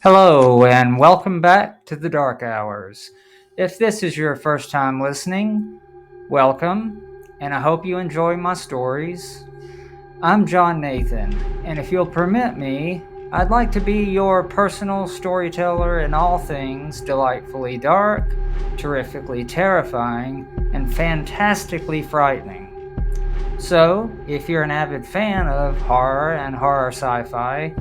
Hello, and welcome back to the Dark Hours. If this is your first time listening, welcome, and I hope you enjoy my stories. I'm John Nathan, and if you'll permit me, I'd like to be your personal storyteller in all things delightfully dark, terrifically terrifying, and fantastically frightening. So, if you're an avid fan of horror and horror sci fi,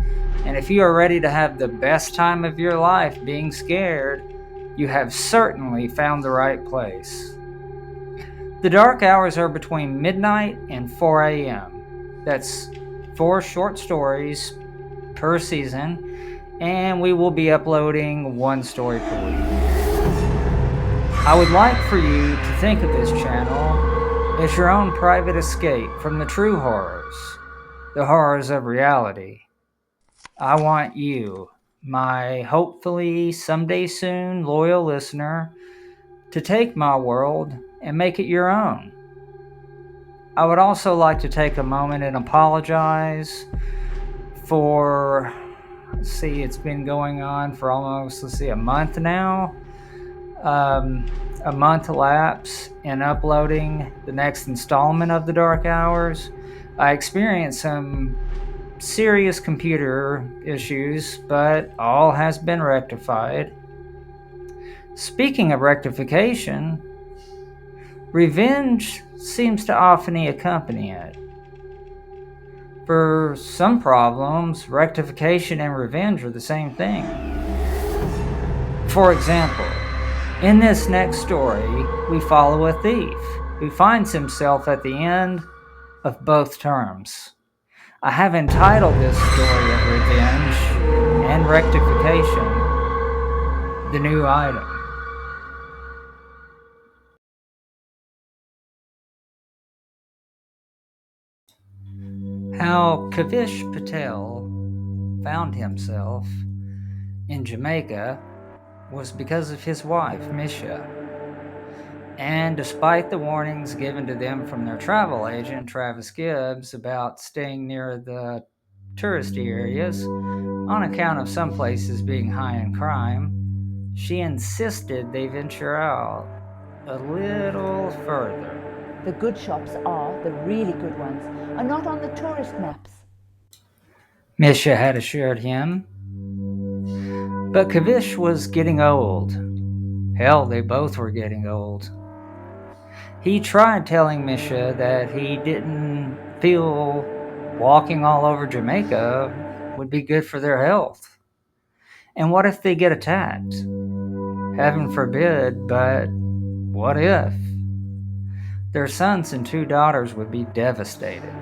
and if you are ready to have the best time of your life being scared, you have certainly found the right place. The dark hours are between midnight and 4 a.m. That's 4 short stories per season, and we will be uploading one story per week. I would like for you to think of this channel as your own private escape from the true horrors, the horrors of reality. I want you, my hopefully someday soon loyal listener, to take my world and make it your own. I would also like to take a moment and apologize for, it's been going on for almost, a month now. A month elapsed in uploading the next installment of the Dark Hours. I experienced some serious computer issues, but all has been rectified. Speaking of rectification, revenge seems to often accompany it. For some problems, rectification and revenge are the same thing. For example, in this next story, we follow a thief who finds himself at the end of both terms. I have entitled this story of revenge and rectification, The New Item. How Kavish Patel found himself in Jamaica was because of his wife, Misha. And despite the warnings given to them from their travel agent, Travis Gibbs, about staying near the touristy areas on account of some places being high in crime, she insisted they venture out a little further. The good shops are, the really good ones, are not on the tourist maps. Misha had assured him. But Kavish was getting old. Hell, they both were getting old. He tried telling Misha that he didn't feel walking all over Jamaica would be good for their health. And what if they get attacked? Heaven forbid, but what if? Their sons and 2 daughters would be devastated.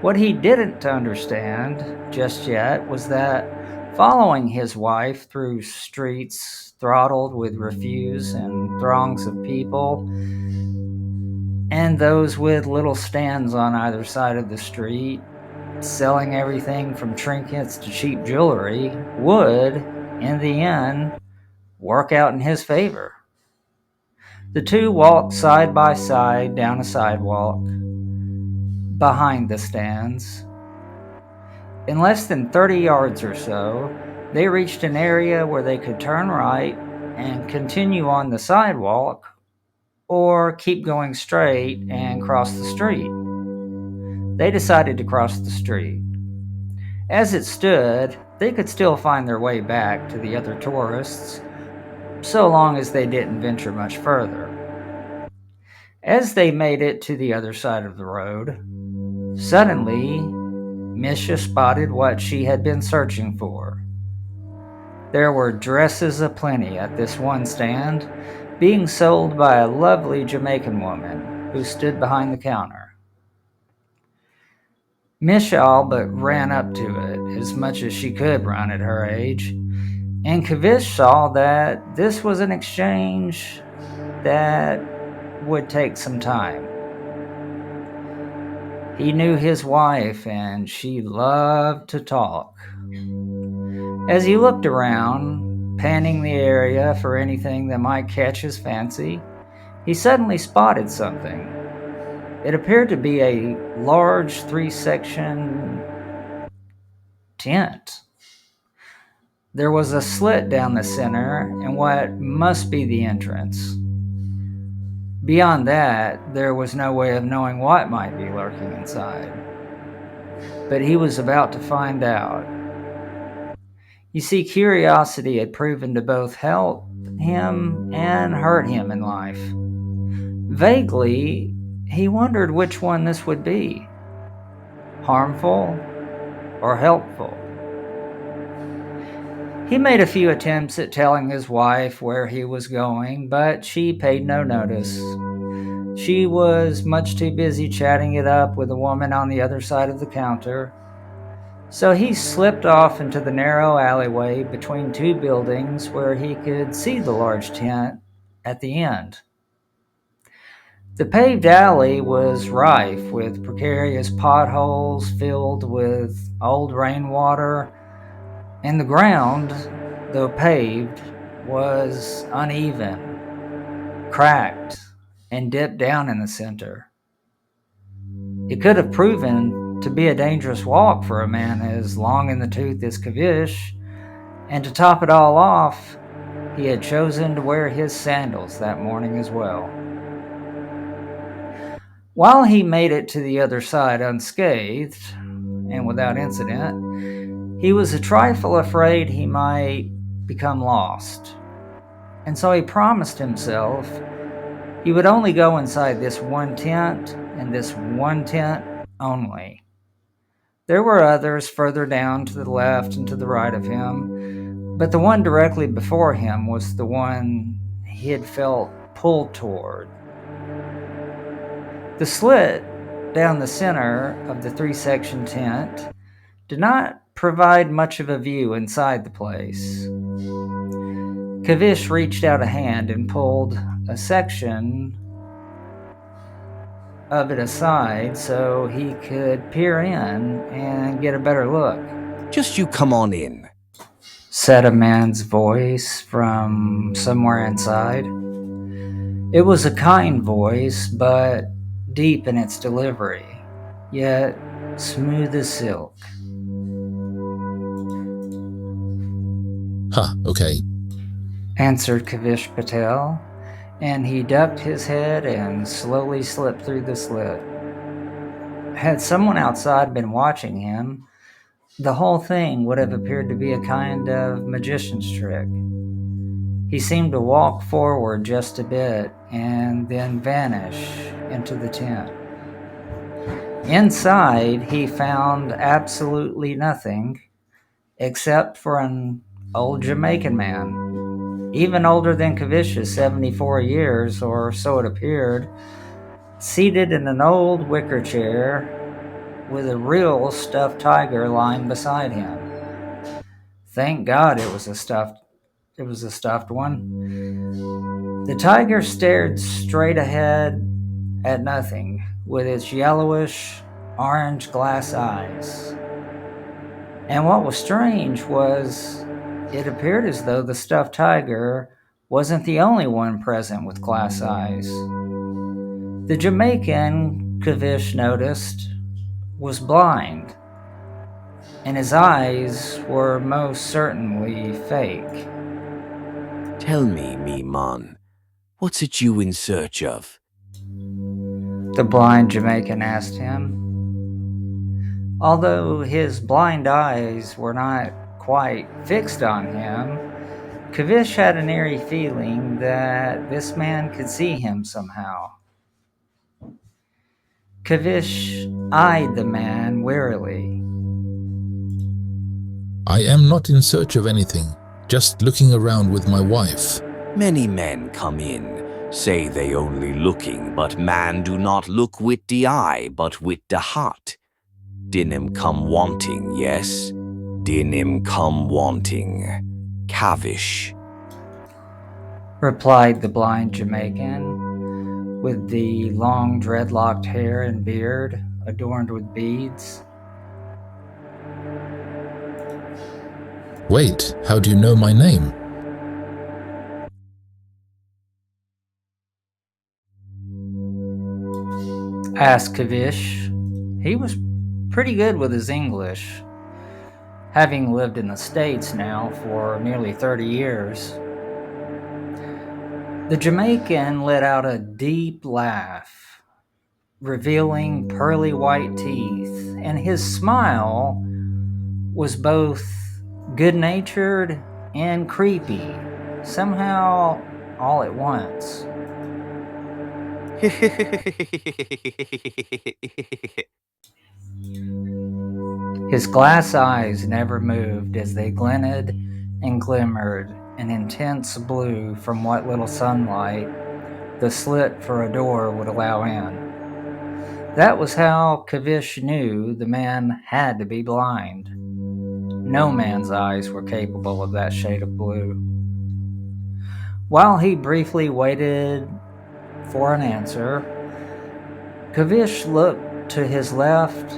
What he didn't understand just yet was that following his wife through streets throttled with refuse and throngs of people, and those with little stands on either side of the street, selling everything from trinkets to cheap jewelry, would, in the end, work out in his favor. The two walked side by side down a sidewalk behind the stands. In less than 30 yards or so, they reached an area where they could turn right and continue on the sidewalk, or keep going straight and cross the street. They decided to cross the street. As it stood, they could still find their way back to the other tourists, so long as they didn't venture much further. As they made it to the other side of the road, suddenly, Misha spotted what she had been searching for. There were dresses aplenty at this one stand, being sold by a lovely Jamaican woman who stood behind the counter. Misha all but ran up to it, as much as she could run at her age, and Kavish saw that this was an exchange that would take some time. He knew his wife, and she loved to talk. As he looked around, panning the area for anything that might catch his fancy, he suddenly spotted something. It appeared to be a large 3-section tent. There was a slit down the center in what must be the entrance. Beyond that, there was no way of knowing what might be lurking inside. But he was about to find out. You see, curiosity had proven to both help him and hurt him in life. Vaguely, he wondered which one this would be: harmful or helpful. He made a few attempts at telling his wife where he was going, but she paid no notice. She was much too busy chatting it up with a woman on the other side of the counter. So he slipped off into the narrow alleyway between two buildings where he could see the large tent at the end. The paved alley was rife with precarious potholes filled with old rainwater, and the ground, though paved, was uneven, cracked, and dipped down in the center. It could have proven to be a dangerous walk for a man as long in the tooth as Kavish, and to top it all off, he had chosen to wear his sandals that morning as well. While he made it to the other side unscathed and without incident, he was a trifle afraid he might become lost. And so he promised himself he would only go inside this one tent and this one tent only. There were others further down to the left and to the right of him, but the one directly before him was the one he had felt pulled toward. The slit down the center of the three-section tent did not provide much of a view inside the place. Kavish reached out a hand and pulled a section of it aside so he could peer in and get a better look. "Just you come on in," said a man's voice from somewhere inside. It was a kind voice, but deep in its delivery, yet smooth as silk. Okay, answered Kavish Patel, and he ducked his head and slowly slipped through the slit. Had someone outside been watching him, the whole thing would have appeared to be a kind of magician's trick. He seemed to walk forward just a bit and then vanish into the tent. Inside, he found absolutely nothing except for an old Jamaican man, even older than Kavish's 74 years, or so it appeared, seated in an old wicker chair with a real stuffed tiger lying beside him. Thank God it was a stuffed one. The tiger stared straight ahead at nothing with its yellowish orange glass eyes. And what was strange was it appeared as though the stuffed tiger wasn't the only one present with glass eyes. The Jamaican, Kavish noticed, was blind, and his eyes were most certainly fake. "Tell me, me man, what's it you in search of?" the blind Jamaican asked him. Although his blind eyes were not quite fixed on him, Kavish had an eerie feeling that this man could see him somehow. Kavish eyed the man warily. I am not in search of anything, just looking around with my wife. "Many men come in, say they only looking, but man do not look with the eye, but with the heart. Din him come wanting, yes? Din him come wanting. Kavish," replied the blind Jamaican, with the long dreadlocked hair and beard adorned with beads. Wait, how do you know my name? asked Kavish. He was pretty good with his English. having lived in the States now for nearly 30 years. The Jamaican let out a deep laugh, revealing pearly white teeth, and his smile was both good-natured and creepy, somehow all at once. His glass eyes never moved as they glinted and glimmered an intense blue from what little sunlight the slit for a door would allow in. That was how Kavish knew the man had to be blind. No man's eyes were capable of that shade of blue. While he briefly waited for an answer, Kavish looked to his left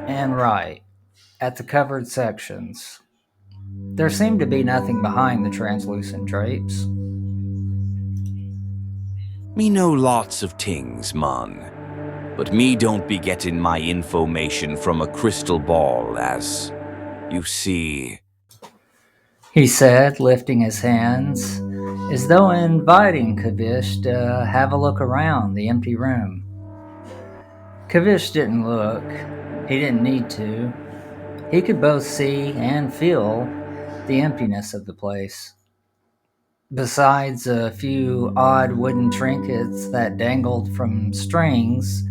and right at the covered sections. There seemed to be nothing behind the translucent drapes. Me know lots of things, man. But me don't be getting my information from a crystal ball, as you see. He said, lifting his hands, as though inviting Kavish to have a look around the empty room. Kavish didn't look. He didn't need to. He could both see and feel the emptiness of the place. Besides a few odd wooden trinkets that dangled from strings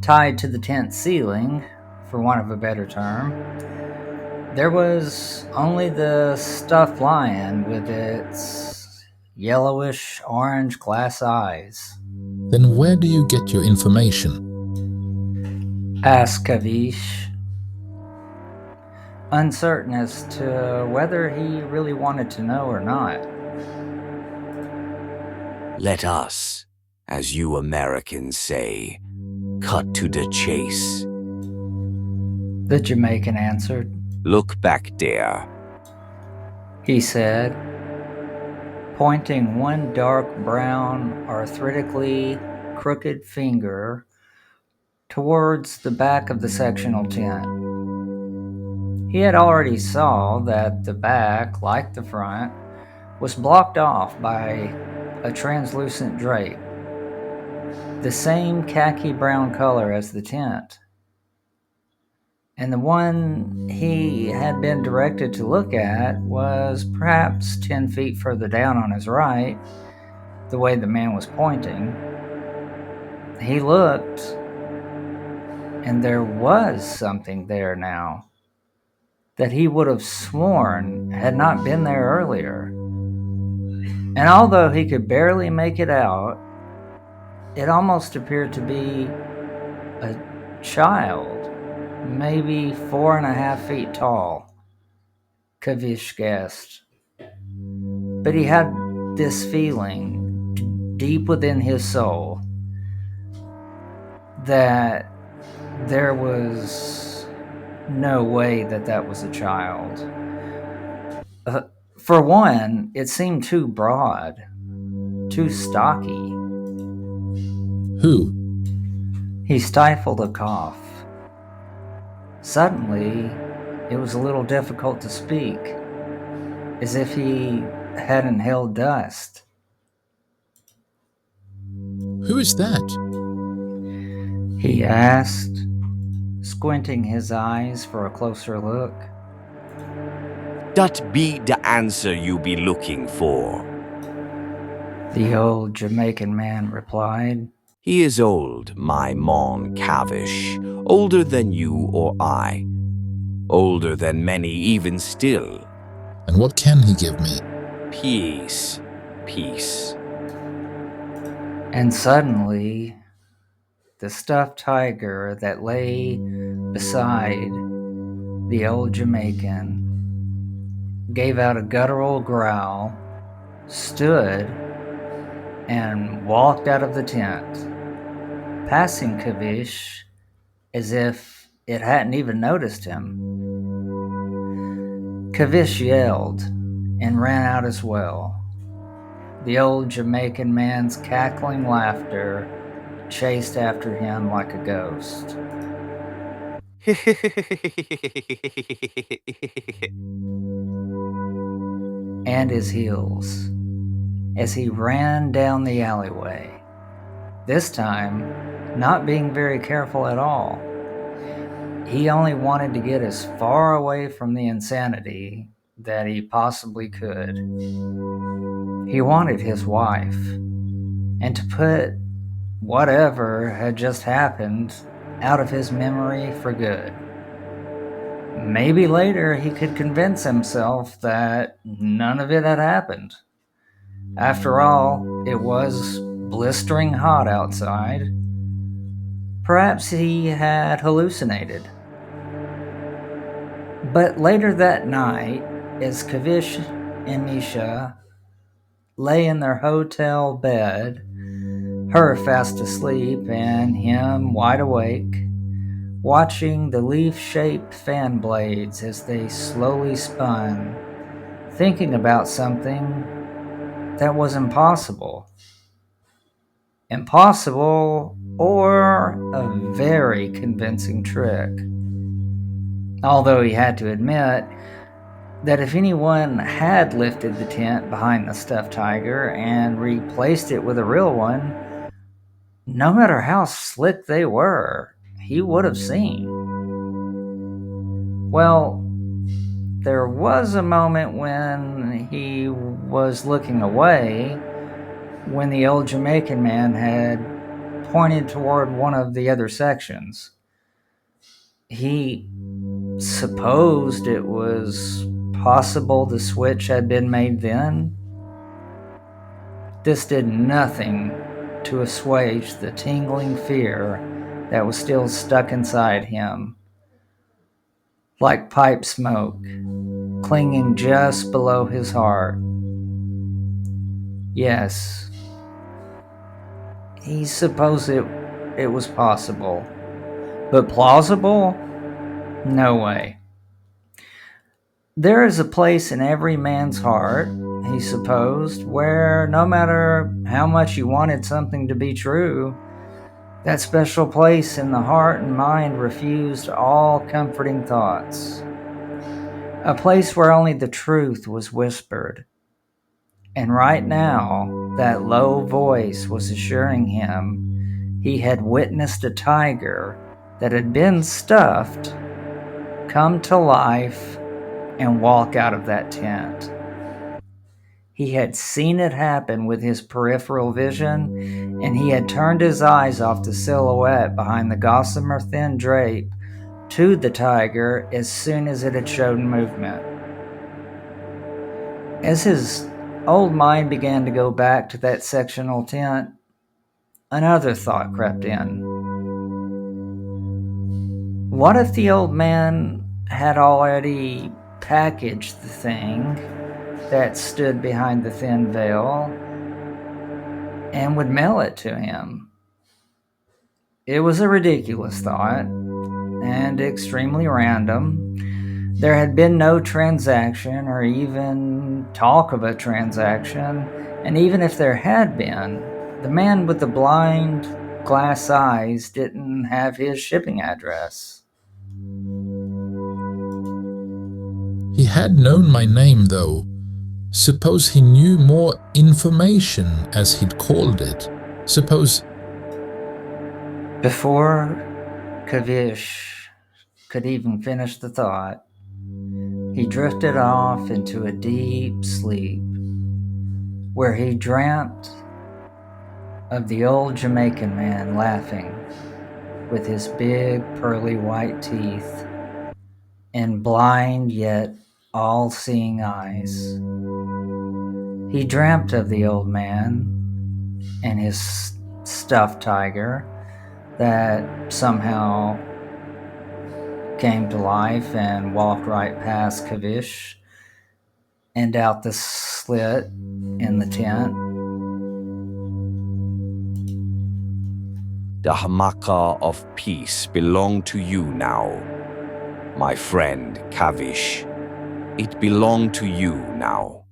tied to the tent ceiling, for want of a better term, there was only the stuffed lion with its yellowish-orange glass eyes. Then where do you get your information? Asked Kavish, uncertain as to whether he really wanted to know or not. Let us, as you Americans say, cut to the chase. The Jamaican answered. Look back there. He said, pointing one dark brown, arthritically crooked finger towards the back of the sectional tent. He had already saw that the back, like the front, was blocked off by a translucent drape, the same khaki brown color as the tent. And the one he had been directed to look at was perhaps 10 feet further down on his right, the way the man was pointing. He looked, and there was something there now that he would have sworn had not been there earlier. And although he could barely make it out, it almost appeared to be a child, maybe 4.5 feet tall, Kavish guessed. But he had this feeling deep within his soul that there was no way that was a child. For one, it seemed too broad, too stocky. Who? He stifled a cough. Suddenly, it was a little difficult to speak, as if he had inhaled dust. Who is that? He asked, squinting his eyes for a closer look. That be the answer you be looking for. The old Jamaican man replied. He is old, my mon Cavish, older than you or I, older than many even still. And what can he give me? Peace, peace. And suddenly, the stuffed tiger that lay beside the old Jamaican gave out a guttural growl, stood, and walked out of the tent, passing Kavish as if it hadn't even noticed him. Kavish yelled and ran out as well. The old Jamaican man's cackling laughter chased after him like a ghost. and his heels as he ran down the alleyway, this time not being very careful at all. He only wanted to get as far away from the insanity that he possibly could. He wanted his wife, and to put whatever had just happened out of his memory for good. Maybe later he could convince himself that none of it had happened. After all, it was blistering hot outside. Perhaps he had hallucinated. But later that night, as Kavish and Misha lay in their hotel bed, her fast asleep and him wide awake, watching the leaf-shaped fan blades as they slowly spun, thinking about something that was impossible. Impossible or a very convincing trick. Although he had to admit that if anyone had lifted the tent behind the stuffed tiger and replaced it with a real one, no matter how slick they were, he would have seen. Well, there was a moment when he was looking away when the old Jamaican man had pointed toward one of the other sections. He supposed it was possible the switch had been made then. This did nothing to assuage the tingling fear that was still stuck inside him, like pipe smoke, clinging just below his heart. Yes, he supposed it was possible, but plausible? No way. There is a place in every man's heart, he supposed, where no matter how much you wanted something to be true, that special place in the heart and mind refused all comforting thoughts. A place where only the truth was whispered. And right now, that low voice was assuring him he had witnessed a tiger that had been stuffed come to life and walk out of that tent. He had seen it happen with his peripheral vision, and he had turned his eyes off the silhouette behind the gossamer thin drape to the tiger as soon as it had shown movement. As his old mind began to go back to that sectional tent, another thought crept in. What if the old man had already packaged the thing that stood behind the thin veil and would mail it to him? It was a ridiculous thought and extremely random. There had been no transaction or even talk of a transaction, and even if there had been, the man with the blind glass eyes didn't have his shipping address. He had known my name, though. Suppose he knew more information, as he'd called it. Suppose... Before Kavish could even finish the thought, he drifted off into a deep sleep, where he dreamt of the old Jamaican man laughing with his big pearly white teeth and blind yet all-seeing eyes. He dreamt of the old man and his stuffed tiger that somehow came to life and walked right past Kavish and out the slit in the tent. The hamaka of peace belong to you now, my friend Kavish. It belonged to you now,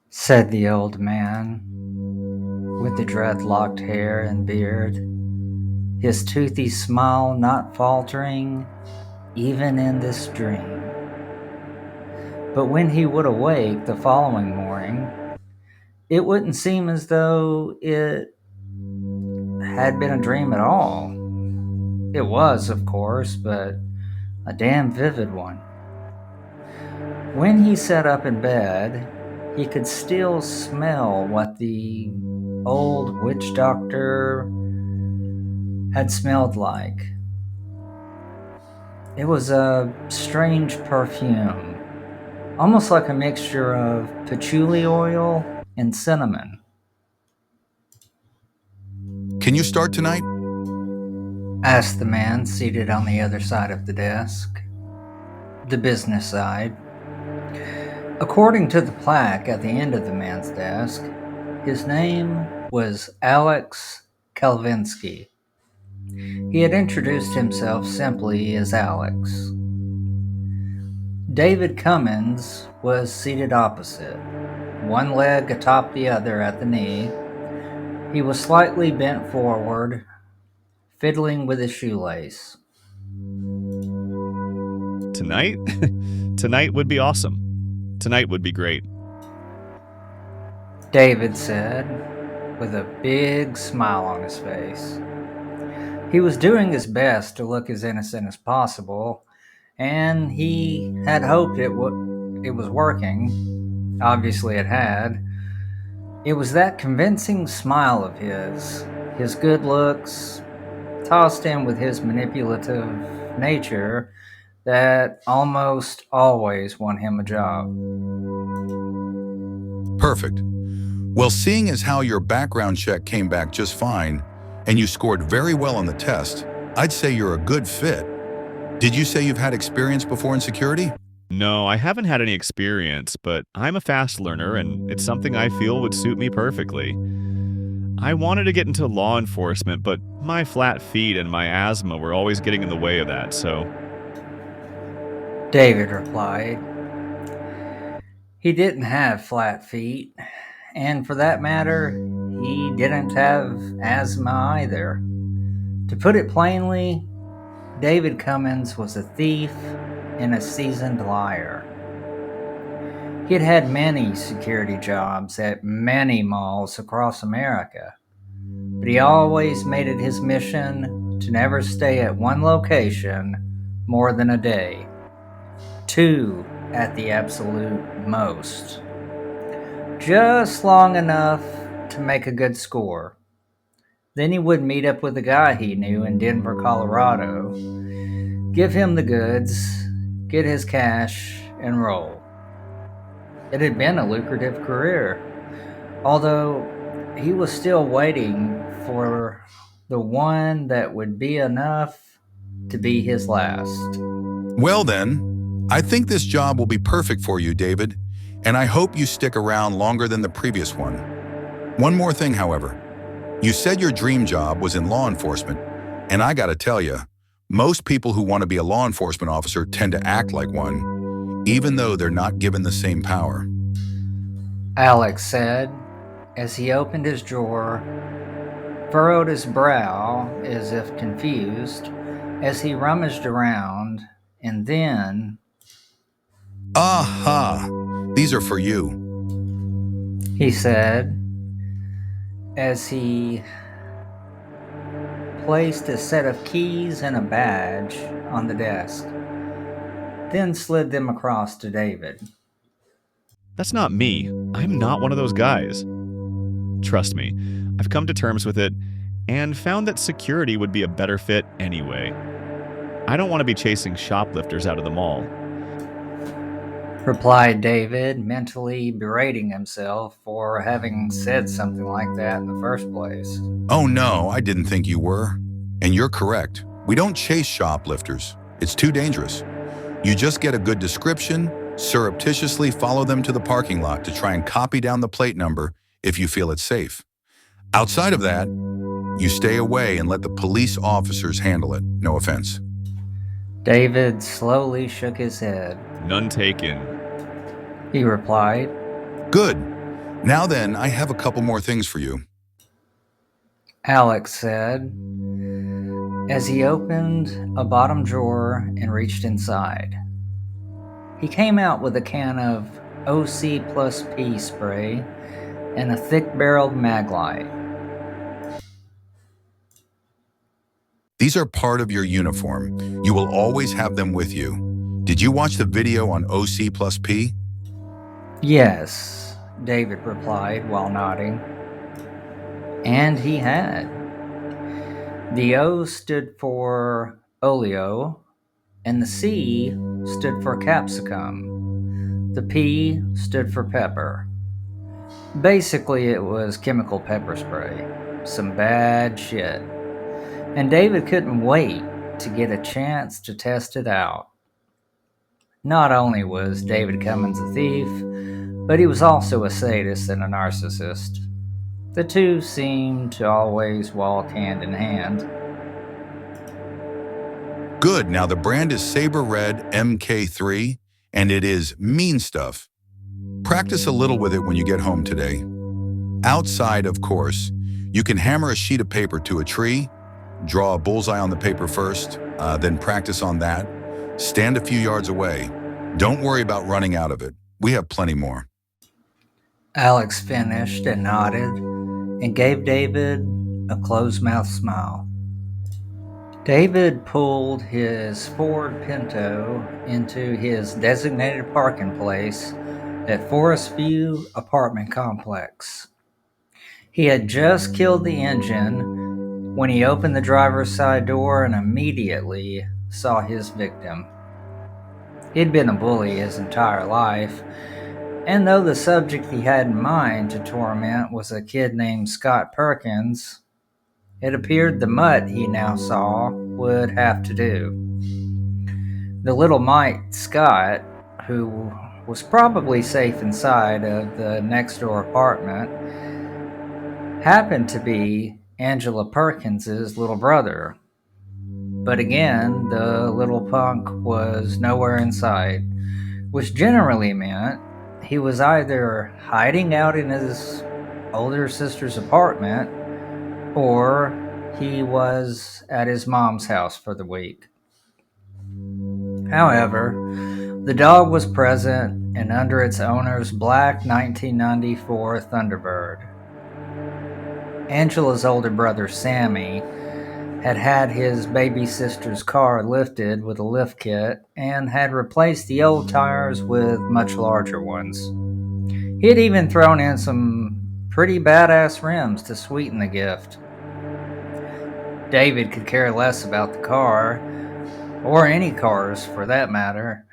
said the old man with the dreadlocked hair and beard. his toothy smile not faltering even in this dream. But when he would awake the following morning, it wouldn't seem as though it had been a dream at all. It was, of course, but a damn vivid one. When he sat up in bed, he could still smell what the old witch doctor had smelled like. It was a strange perfume, almost like a mixture of patchouli oil and cinnamon. Can you start tonight? Asked the man seated on the other side of the desk, the business side. According to the plaque at the end of the man's desk, his name was Alex Kalvinsky. He had introduced himself simply as Alex. David Cummins was seated opposite, one leg atop the other at the knee. He was slightly bent forward, fiddling with his shoelace. Tonight? Tonight would be awesome. Tonight would be great. David said, with a big smile on his face. He was doing his best to look as innocent as possible, and he had hoped it was working. Obviously it had. It was that convincing smile of his good looks, tossed in with his manipulative nature, that almost always won him a job. Perfect. Well, seeing as how your background check came back just fine, and you scored very well on the test, I'd say you're a good fit. Did you say you've had experience before in security? No, I haven't had any experience, but I'm a fast learner and it's something I feel would suit me perfectly. I wanted to get into law enforcement, but my flat feet and my asthma were always getting in the way of that, so... David replied. He didn't have flat feet, and for that matter, he didn't have asthma either. To put it plainly, David Cummins was a thief and a seasoned liar. He had had many security jobs at many malls across America, but he always made it his mission to never stay at one location more than a day. 2 at the absolute most. Just long enough to make a good score. Then he would meet up with a guy he knew in Denver, Colorado, give him the goods, get his cash, and roll. It had been a lucrative career, although he was still waiting for the one that would be enough to be his last. Well then, I think this job will be perfect for you, David, and I hope you stick around longer than the previous one. One more thing, however. You said your dream job was in law enforcement, and I gotta tell you, most people who want to be a law enforcement officer tend to act like one, even though they're not given the same power. Alex said, as he opened his drawer, furrowed his brow as if confused, as he rummaged around, and then... Aha! These are for you. He said, as he placed a set of keys and a badge on the desk, then slid them across to David. That's not me. I'm not one of those guys. Trust me, I've come to terms with it and found that security would be a better fit anyway. I don't want to be chasing shoplifters out of the mall. Replied David, mentally berating himself for having said something like that in the first place. Oh no, I didn't think you were. And you're correct. We don't chase shoplifters. It's too dangerous. You just get a good description, surreptitiously follow them to the parking lot to try and copy down the plate number if you feel it's safe. Outside of that, you stay away and let the police officers handle it. No offense. David slowly shook his head. None taken. He replied. Good. Now then, I have a couple more things for you. Alex said, as he opened a bottom drawer and reached inside. He came out with a can of OC plus P spray and a thick-barreled Maglite. These are part of your uniform. You will always have them with you. Did you watch the video on OC plus P? Yes, David replied while nodding. And he had. The O stood for oleo, and the C stood for capsicum. The P stood for pepper. Basically, it was chemical pepper spray. Some bad shit. And David couldn't wait to get a chance to test it out. Not only was David Cummins a thief, but he was also a sadist and a narcissist. The two seemed to always walk hand in hand. Good, now the brand is Saber Red MK3, and it is mean stuff. Practice a little with it when you get home today. Outside, of course, you can hammer a sheet of paper to a tree, draw a bullseye on the paper first, then practice on that. Stand a few yards away. Don't worry about running out of it. We have plenty more. Alex finished and nodded and gave David a closed-mouthed smile. David pulled his Ford Pinto into his designated parking place at Forest View apartment complex. He had just killed the engine when he opened the driver's side door and immediately saw his victim. He'd been a bully his entire life, and though the subject he had in mind to torment was a kid named Scott Perkins, it appeared the mutt he now saw would have to do. The little mite Scott, who was probably safe inside of the next-door apartment, happened to be Angela Perkins's little brother. But again, the little punk was nowhere in sight, which generally meant he was either hiding out in his older sister's apartment or he was at his mom's house for the week. However, the dog was present and under its owner's black 1994 Thunderbird. Angela's older brother, Sammy, had had his baby sister's car lifted with a lift kit and had replaced the old tires with much larger ones. He had even thrown in some pretty badass rims to sweeten the gift. David could care less about the car, or any cars for that matter.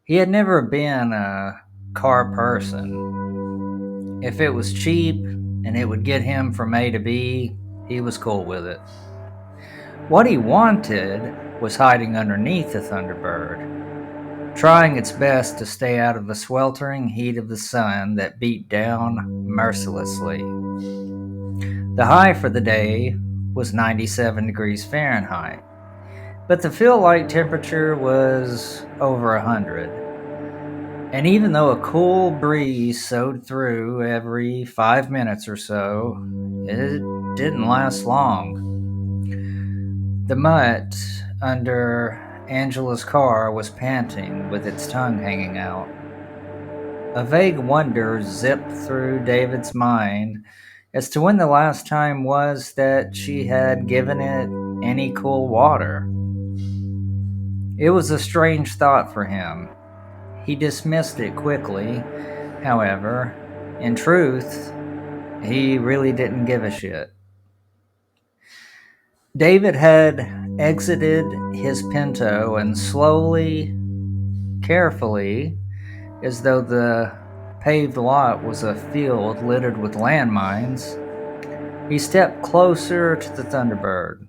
He had never been a car person. If it was cheap and it would get him from A to B, he was cool with it. What he wanted was hiding underneath the Thunderbird, trying its best to stay out of the sweltering heat of the sun that beat down mercilessly. The high for the day was 97 degrees Fahrenheit, but the feel-like temperature was over 100. And even though a cool breeze sowed through every 5 minutes or so, it didn't last long. The mutt under Angela's car was panting with its tongue hanging out. A vague wonder zipped through David's mind as to when the last time was that she had given it any cool water. It was a strange thought for him. He dismissed it quickly. However, in truth, he really didn't give a shit. David had exited his Pinto and slowly, carefully, as though the paved lot was a field littered with landmines, he stepped closer to the Thunderbird.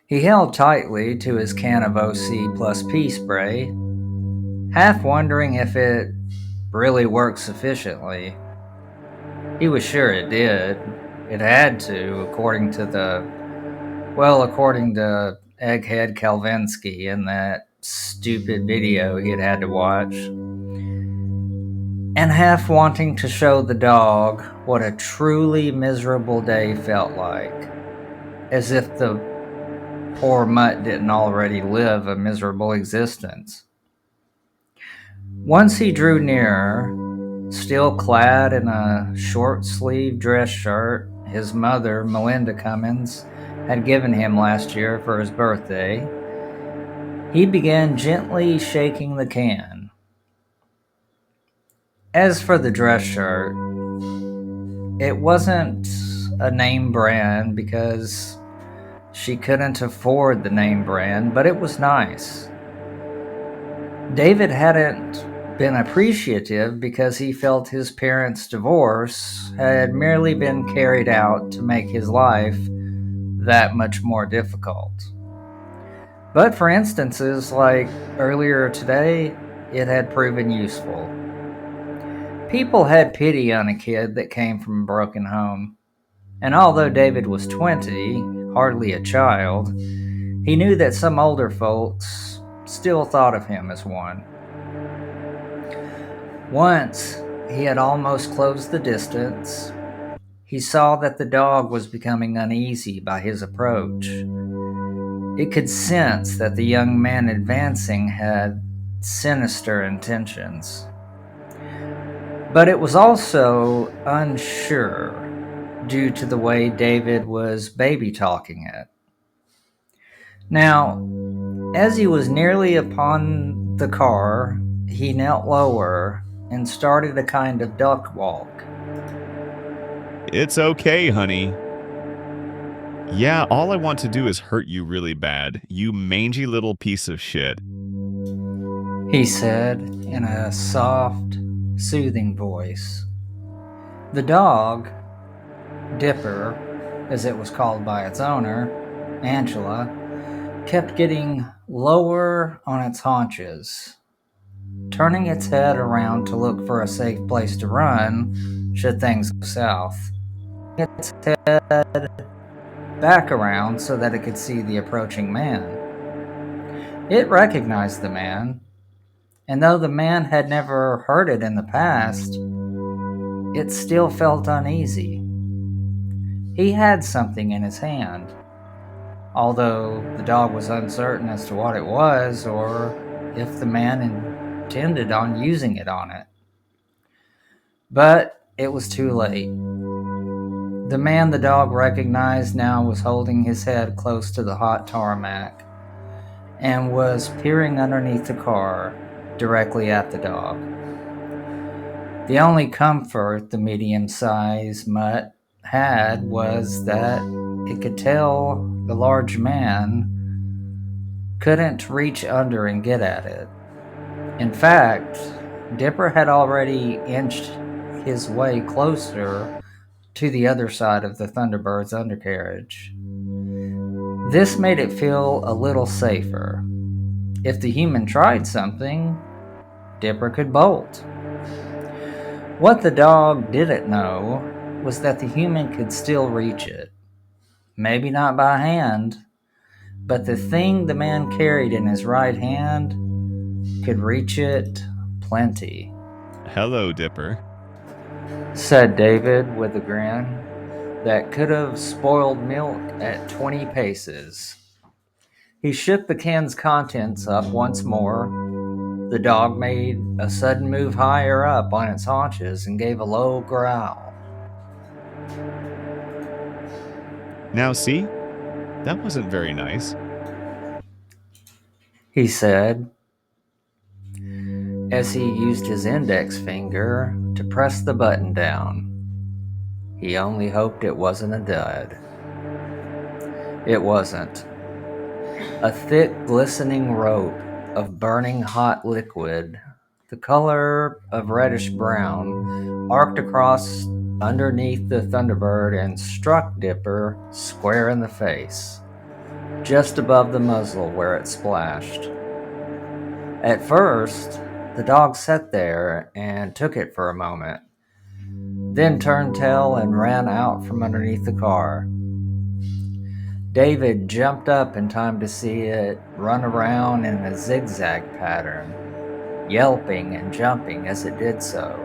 He held tightly to his can of OC plus P spray, half wondering if it really worked sufficiently. He was sure it did. It had to, according to Egghead Kalvinsky in that stupid video he had to watch. And half wanting to show the dog what a truly miserable day felt like, as if the poor mutt didn't already live a miserable existence. Once he drew nearer, still clad in a short-sleeved dress shirt his mother, Melinda Cummins, had given him last year for his birthday, he began gently shaking the can. As for the dress shirt, it wasn't a name brand because she couldn't afford the name brand, but it was nice. David hadn't been appreciative because he felt his parents' divorce had merely been carried out to make his life that much more difficult. But for instances like earlier today, it had proven useful. People had pity on a kid that came from a broken home, and although David was 20, hardly a child, he knew that some older folks still thought of him as one. Once he had almost closed the distance, he saw that the dog was becoming uneasy by his approach. It could sense that the young man advancing had sinister intentions. But it was also unsure due to the way David was baby-talking it. Now, as he was nearly upon the car, he knelt lower and started a kind of duck walk. It's okay, honey. Yeah, all I want to do is hurt you really bad, you mangy little piece of shit. He said in a soft, soothing voice. The dog, Dipper, as it was called by its owner, Angela, kept getting lower on its haunches, turning its head around to look for a safe place to run should things go south. Its head back around so that it could see the approaching man. It recognized the man, and though the man had never heard it in the past, it still felt uneasy. He had something in his hand, although the dog was uncertain as to what it was or if the man intended on using it on it. But it was too late. The man the dog recognized now was holding his head close to the hot tarmac and was peering underneath the car directly at the dog. The only comfort the medium-sized mutt had was that it could tell the large man couldn't reach under and get at it. In fact, Dipper had already inched his way closer to the other side of the Thunderbird's undercarriage. This made it feel a little safer. If the human tried something, Dipper could bolt. What the dog didn't know was that the human could still reach it. Maybe not by hand, but the thing the man carried in his right hand could reach it plenty. Hello, Dipper, said David with a grin that could have spoiled milk at 20 paces. He shook the can's contents up once more. The dog made a sudden move higher up on its haunches and gave a low growl. Now see? That wasn't very nice, he said, as he used his index finger to press the button down. He only hoped it wasn't a dud. It wasn't. A thick, glistening rope of burning hot liquid, the color of reddish brown, arced across underneath the Thunderbird and struck Dipper square in the face, just above the muzzle where it splashed. At first, the dog sat there and took it for a moment, then turned tail and ran out from underneath the car. David jumped up in time to see it run around in a zigzag pattern, yelping and jumping as it did so.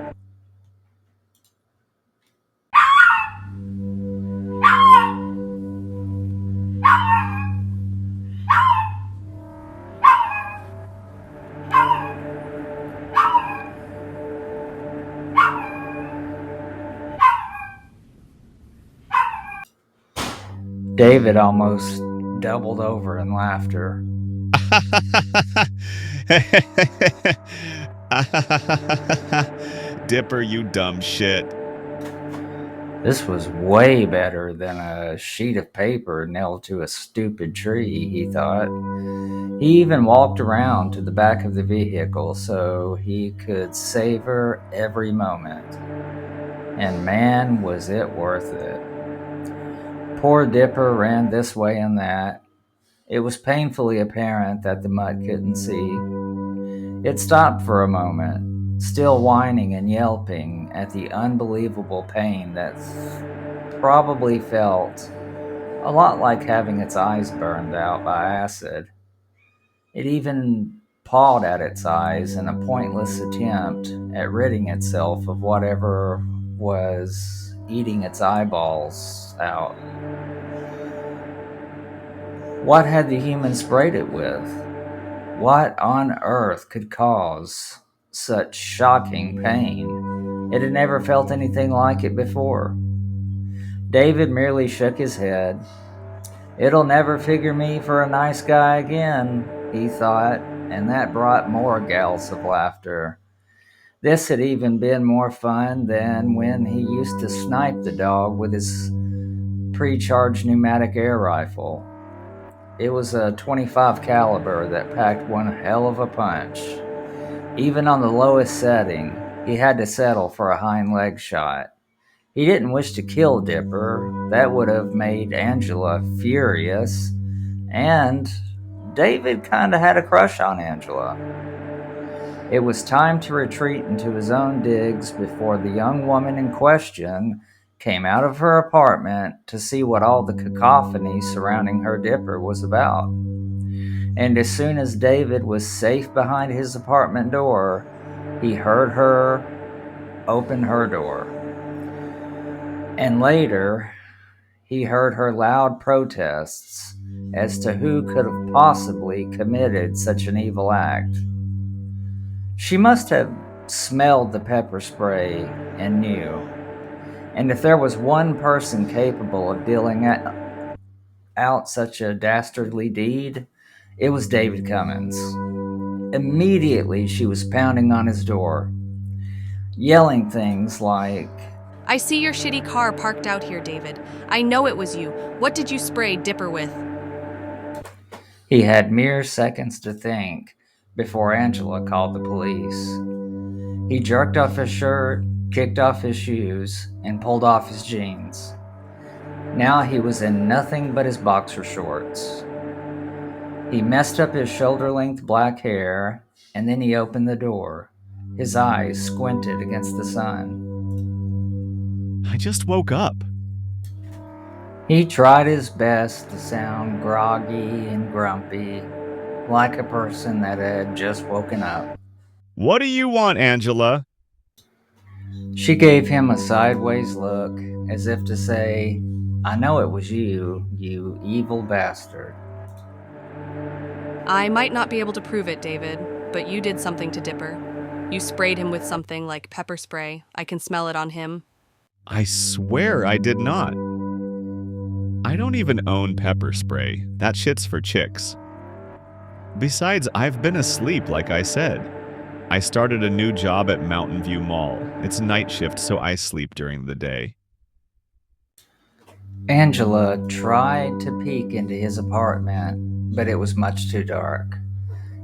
David almost doubled over in laughter. Dipper, you dumb shit. This was way better than a sheet of paper nailed to a stupid tree, he thought. He even walked around to the back of the vehicle so he could savor every moment. And man, was it worth it. Poor Dipper ran this way and that. It was painfully apparent that the mutt couldn't see. It stopped for a moment, still whining and yelping at the unbelievable pain that probably felt a lot like having its eyes burned out by acid. It even pawed at its eyes in a pointless attempt at ridding itself of whatever was eating its eyeballs out. What had the human sprayed it with? What on earth could cause such shocking pain? It had never felt anything like it before. David merely shook his head. It'll never figure me for a nice guy again, he thought, and that brought more gals of laughter. This had even been more fun than when he used to snipe the dog with his pre-charged pneumatic air rifle. It was a .25 caliber that packed one hell of a punch. Even on the lowest setting, he had to settle for a hind leg shot. He didn't wish to kill Dipper. That would have made Angela furious. And David kind of had a crush on Angela. It was time to retreat into his own digs before the young woman in question came out of her apartment to see what all the cacophony surrounding her Dipper was about. And as soon as David was safe behind his apartment door, he heard her open her door. And later, he heard her loud protests as to who could have possibly committed such an evil act. She must have smelled the pepper spray and knew. And if there was one person capable of dealing out such a dastardly deed, it was David Cummins. Immediately, she was pounding on his door, yelling things like, I see your shitty car parked out here, David. I know it was you. What did you spray Dipper with? He had mere seconds to think before Angela called the police. He jerked off his shirt, kicked off his shoes, and pulled off his jeans. Now he was in nothing but his boxer shorts. He messed up his shoulder-length black hair, and then he opened the door. His eyes squinted against the sun. I just woke up. He tried his best to sound groggy and grumpy, like a person that had just woken up. What do you want, Angela? She gave him a sideways look, as if to say, I know it was you, you evil bastard. I might not be able to prove it, David, but you did something to Dipper. You sprayed him with something like pepper spray. I can smell it on him. I swear I did not. I don't even own pepper spray. That shit's for chicks. Besides, I've been asleep, like I said. I started a new job at Mountain View Mall. It's night shift, so I sleep during the day. Angela tried to peek into his apartment, but it was much too dark,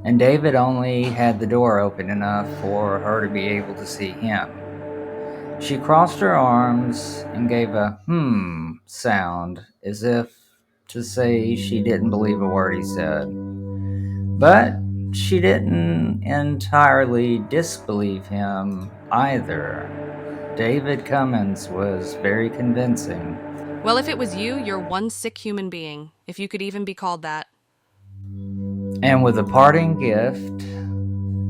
and David only had the door open enough for her to be able to see him. She crossed her arms and gave a sound, as if to say she didn't believe a word he said. But she didn't entirely disbelieve him either. David Cummins was very convincing. Well, if it was you, you're one sick human being, if you could even be called that. And with a parting gift,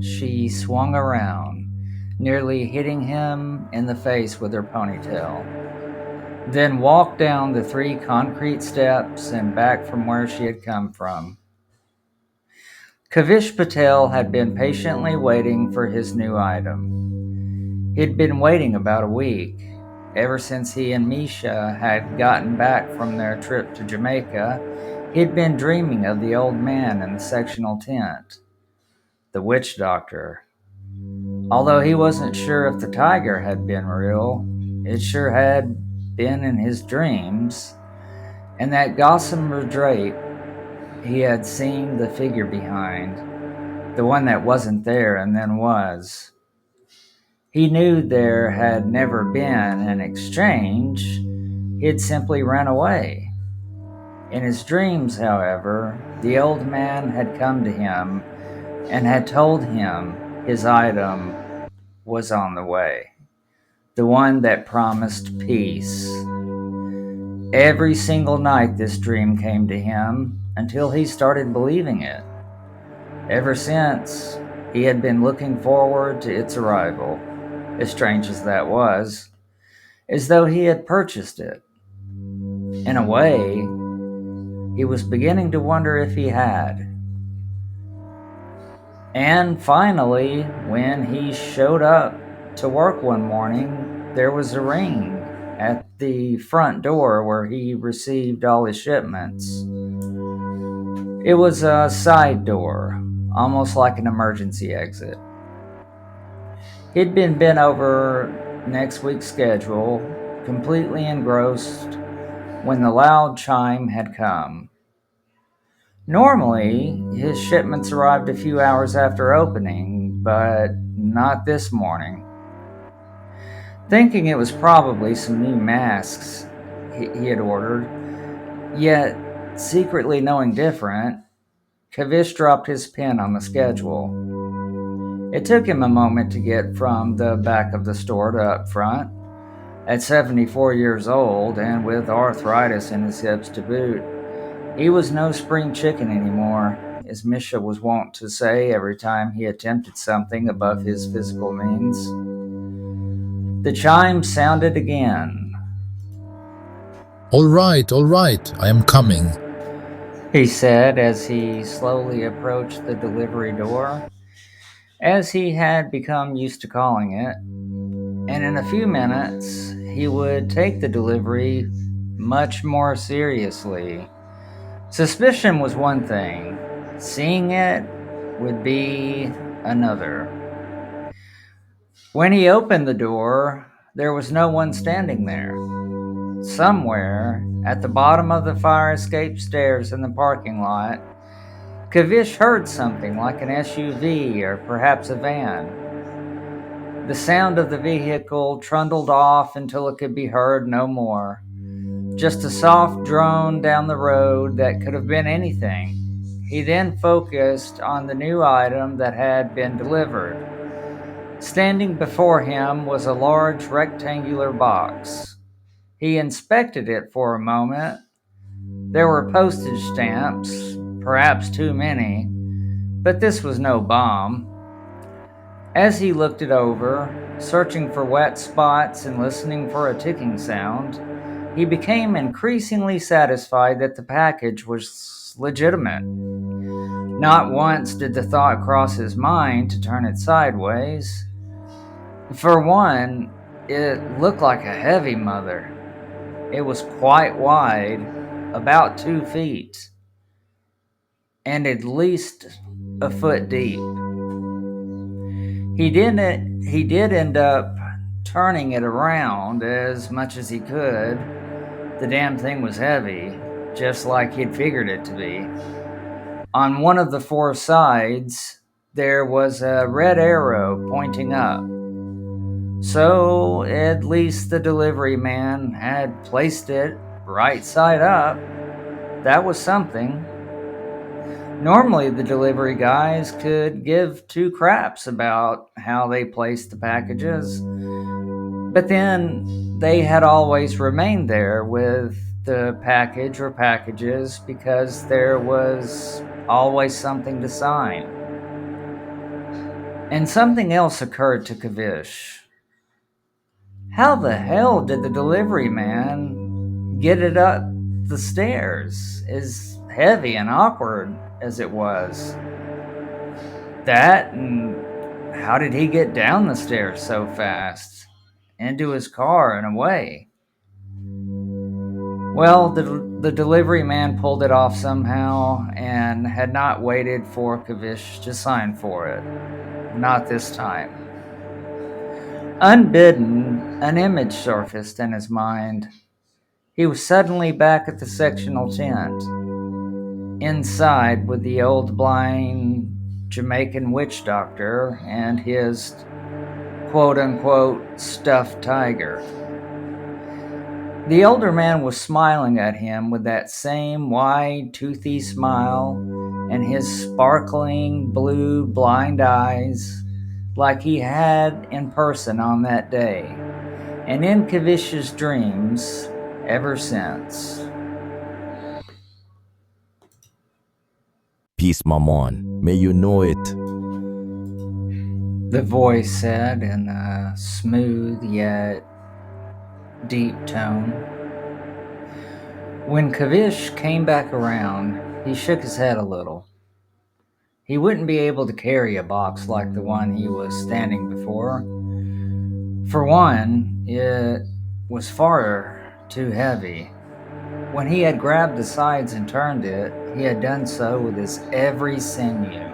she swung around, nearly hitting him in the face with her ponytail, then walked down the 3 concrete steps and back from where she had come from. Kavish Patel had been patiently waiting for his new item. He'd been waiting about a week. Ever since he and Misha had gotten back from their trip to Jamaica, he'd been dreaming of the old man in the sectional tent, the witch doctor. Although he wasn't sure if the tiger had been real, it sure had been in his dreams, and that gossamer drape he had seen the figure behind, the one that wasn't there and then was. He knew there had never been an exchange. He'd simply run away. In his dreams, however, the old man had come to him and had told him his item was on the way, the one that promised peace. Every single night this dream came to him until he started believing it. Ever since, he had been looking forward to its arrival, as strange as that was, as though he had purchased it. In a way, he was beginning to wonder if he had. And finally, when he showed up to work one morning, there was a ring at the front door where he received all his shipments. It was a side door, almost like an emergency exit. He'd been bent over next week's schedule, completely engrossed, when the loud chime had come. Normally, his shipments arrived a few hours after opening, but not this morning. Thinking it was probably some new masks he had ordered, yet secretly knowing different, Kavish dropped his pen on the schedule. It took him a moment to get from the back of the store to up front. At 74 years old, and with arthritis in his hips to boot, he was no spring chicken anymore, as Misha was wont to say every time he attempted something above his physical means. The chime sounded again. All right, I am coming. He said as he slowly approached the delivery door, as he had become used to calling it, and in a few minutes he would take the delivery much more seriously. Suspicion was one thing, seeing it would be another. When he opened the door, there was no one standing there. Somewhere, at the bottom of the fire escape stairs in the parking lot, Kavish heard something like an SUV or perhaps a van. The sound of the vehicle trundled off until it could be heard no more. Just a soft drone down the road that could have been anything. He then focused on the new item that had been delivered. Standing before him was a large rectangular box. He inspected it for a moment. There were postage stamps, perhaps too many, but this was no bomb. As he looked it over, searching for wet spots and listening for a ticking sound, he became increasingly satisfied that the package was legitimate. Not once did the thought cross his mind to turn it sideways. For one, it looked like a heavy mother. It was quite wide, about 2 feet, and at least a foot deep. He did end up turning it around as much as he could. The damn thing was heavy, just like he'd figured it to be. On one of the 4 sides, there was a red arrow pointing up. So at least the delivery man had placed it right side up. That was something. Normally the delivery guys could give 2 craps about how they placed the packages, but then they had always remained there with the package or packages because there was always something to sign. And something else occurred to Kavish. How the hell did the delivery man get it up the stairs, as heavy and awkward as it was? That, and how did he get down the stairs so fast? into his car and away. Well, the delivery man pulled it off somehow and had not waited for Kavish to sign for it. Not this time. Unbidden, an image surfaced in his mind. He was suddenly back at the sectional tent, inside with the old blind Jamaican witch doctor and his quote-unquote stuffed tiger. The older man was smiling at him with that same wide, toothy smile and his sparkling blue blind eyes like he had in person on that day, and in Kavish's dreams ever since. Peace, Mammon. May you know it. The voice said in a smooth yet deep tone. When Kavish came back around, he shook his head a little. He wouldn't be able to carry a box like the one he was standing before. For one, it was far too heavy. When he had grabbed the sides and turned it, he had done so with his every sinew,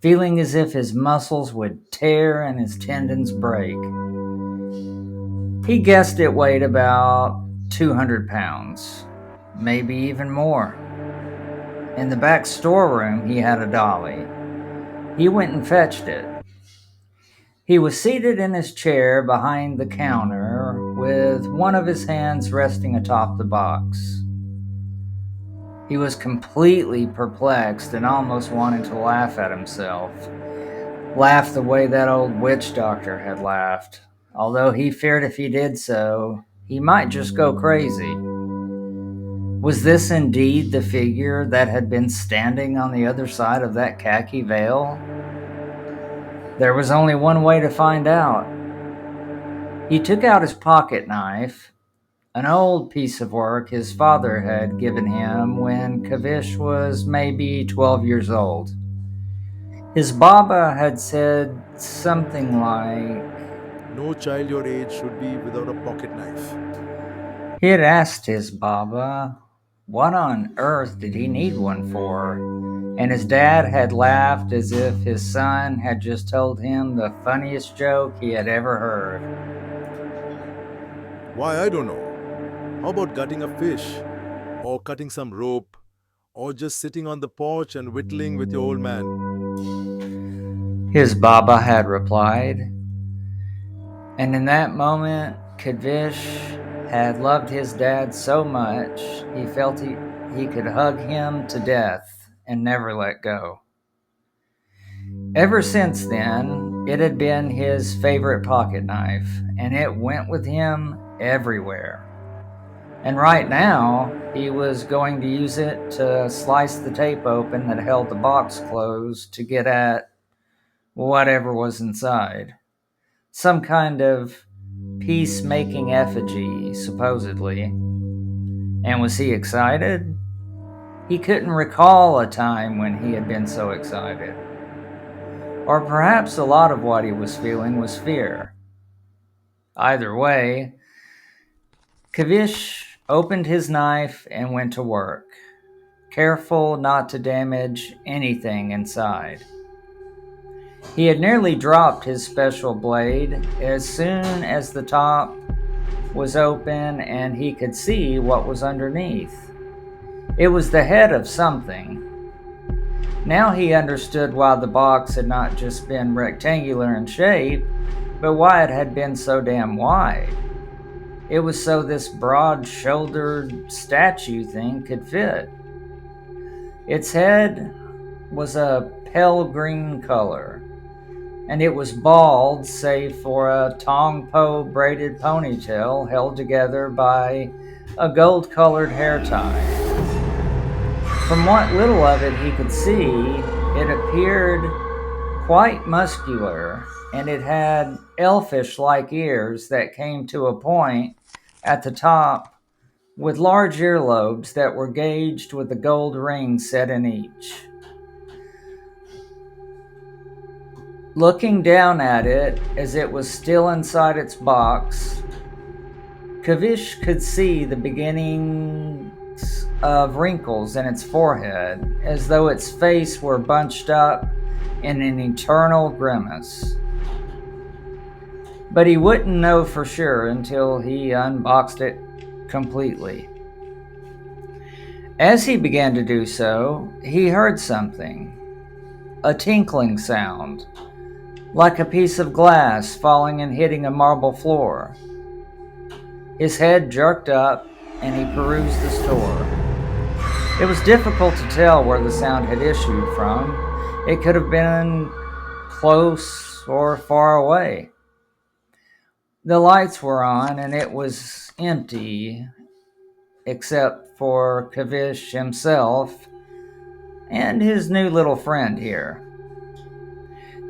feeling as if his muscles would tear and his tendons break. He guessed it weighed about 200 pounds, maybe even more. In the back storeroom, he had a dolly. He went and fetched it. He was seated in his chair behind the counter with one of his hands resting atop the box. He was completely perplexed and almost wanted to laugh at himself. Laugh the way that old witch doctor had laughed, although he feared if he did so, he might just go crazy. Was this indeed the figure that had been standing on the other side of that khaki veil? There was only one way to find out. He took out his pocket knife, an old piece of work his father had given him when Kavish was maybe 12 years old. His Baba had said something like, No child your age should be without a pocket knife. he had asked his Baba, what on earth did he need one for? And his dad had laughed as if his son had just told him the funniest joke he had ever heard. Why, I don't know. How about gutting a fish? Or cutting some rope? Or just sitting on the porch and whittling with your old man? His Baba had replied. And in that moment, Kavish had loved his dad so much, he felt he could hug him to death and never let go. Ever since then, it had been his favorite pocket knife, and it went with him everywhere. And right now, he was going to use it to slice the tape open that held the box closed to get at whatever was inside. Some kind of peacemaking effigy, supposedly. And was he excited? He couldn't recall a time when he had been so excited. Or perhaps a lot of what he was feeling was fear. Either way, Kavish opened his knife and went to work, careful not to damage anything inside. He had nearly dropped his special blade as soon as the top was open and he could see what was underneath. It was the head of something. Now he understood why the box had not just been rectangular in shape, but why it had been so damn wide. It was so this broad-shouldered statue thing could fit. Its head was a pale green color, and it was bald save for a tongpo braided ponytail held together by a gold-colored hair tie. From what little of it he could see, it appeared quite muscular, and it had elfish-like ears that came to a point at the top with large earlobes that were gauged with a gold ring set in each. Looking down at it as it was still inside its box, Kavish could see the beginnings of wrinkles in its forehead, as though its face were bunched up in an eternal grimace. But he wouldn't know for sure until he unboxed it completely. As he began to do so, he heard something, a tinkling sound, like a piece of glass falling and hitting a marble floor. His head jerked up, and he perused the store. It was difficult to tell where the sound had issued from. It could have been close or far away. The lights were on, and it was empty, except for Kavish himself and his new little friend here.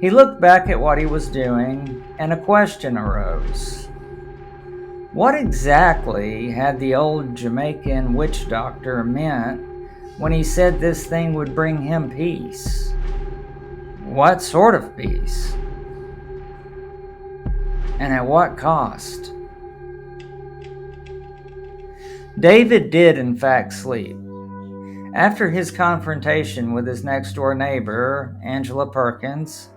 He looked back at what he was doing, and a question arose. What exactly had the old Jamaican witch doctor meant when he said this thing would bring him peace? What sort of peace? And at what cost? David did in fact sleep. After his confrontation with his next-door neighbor, Angela Perkins,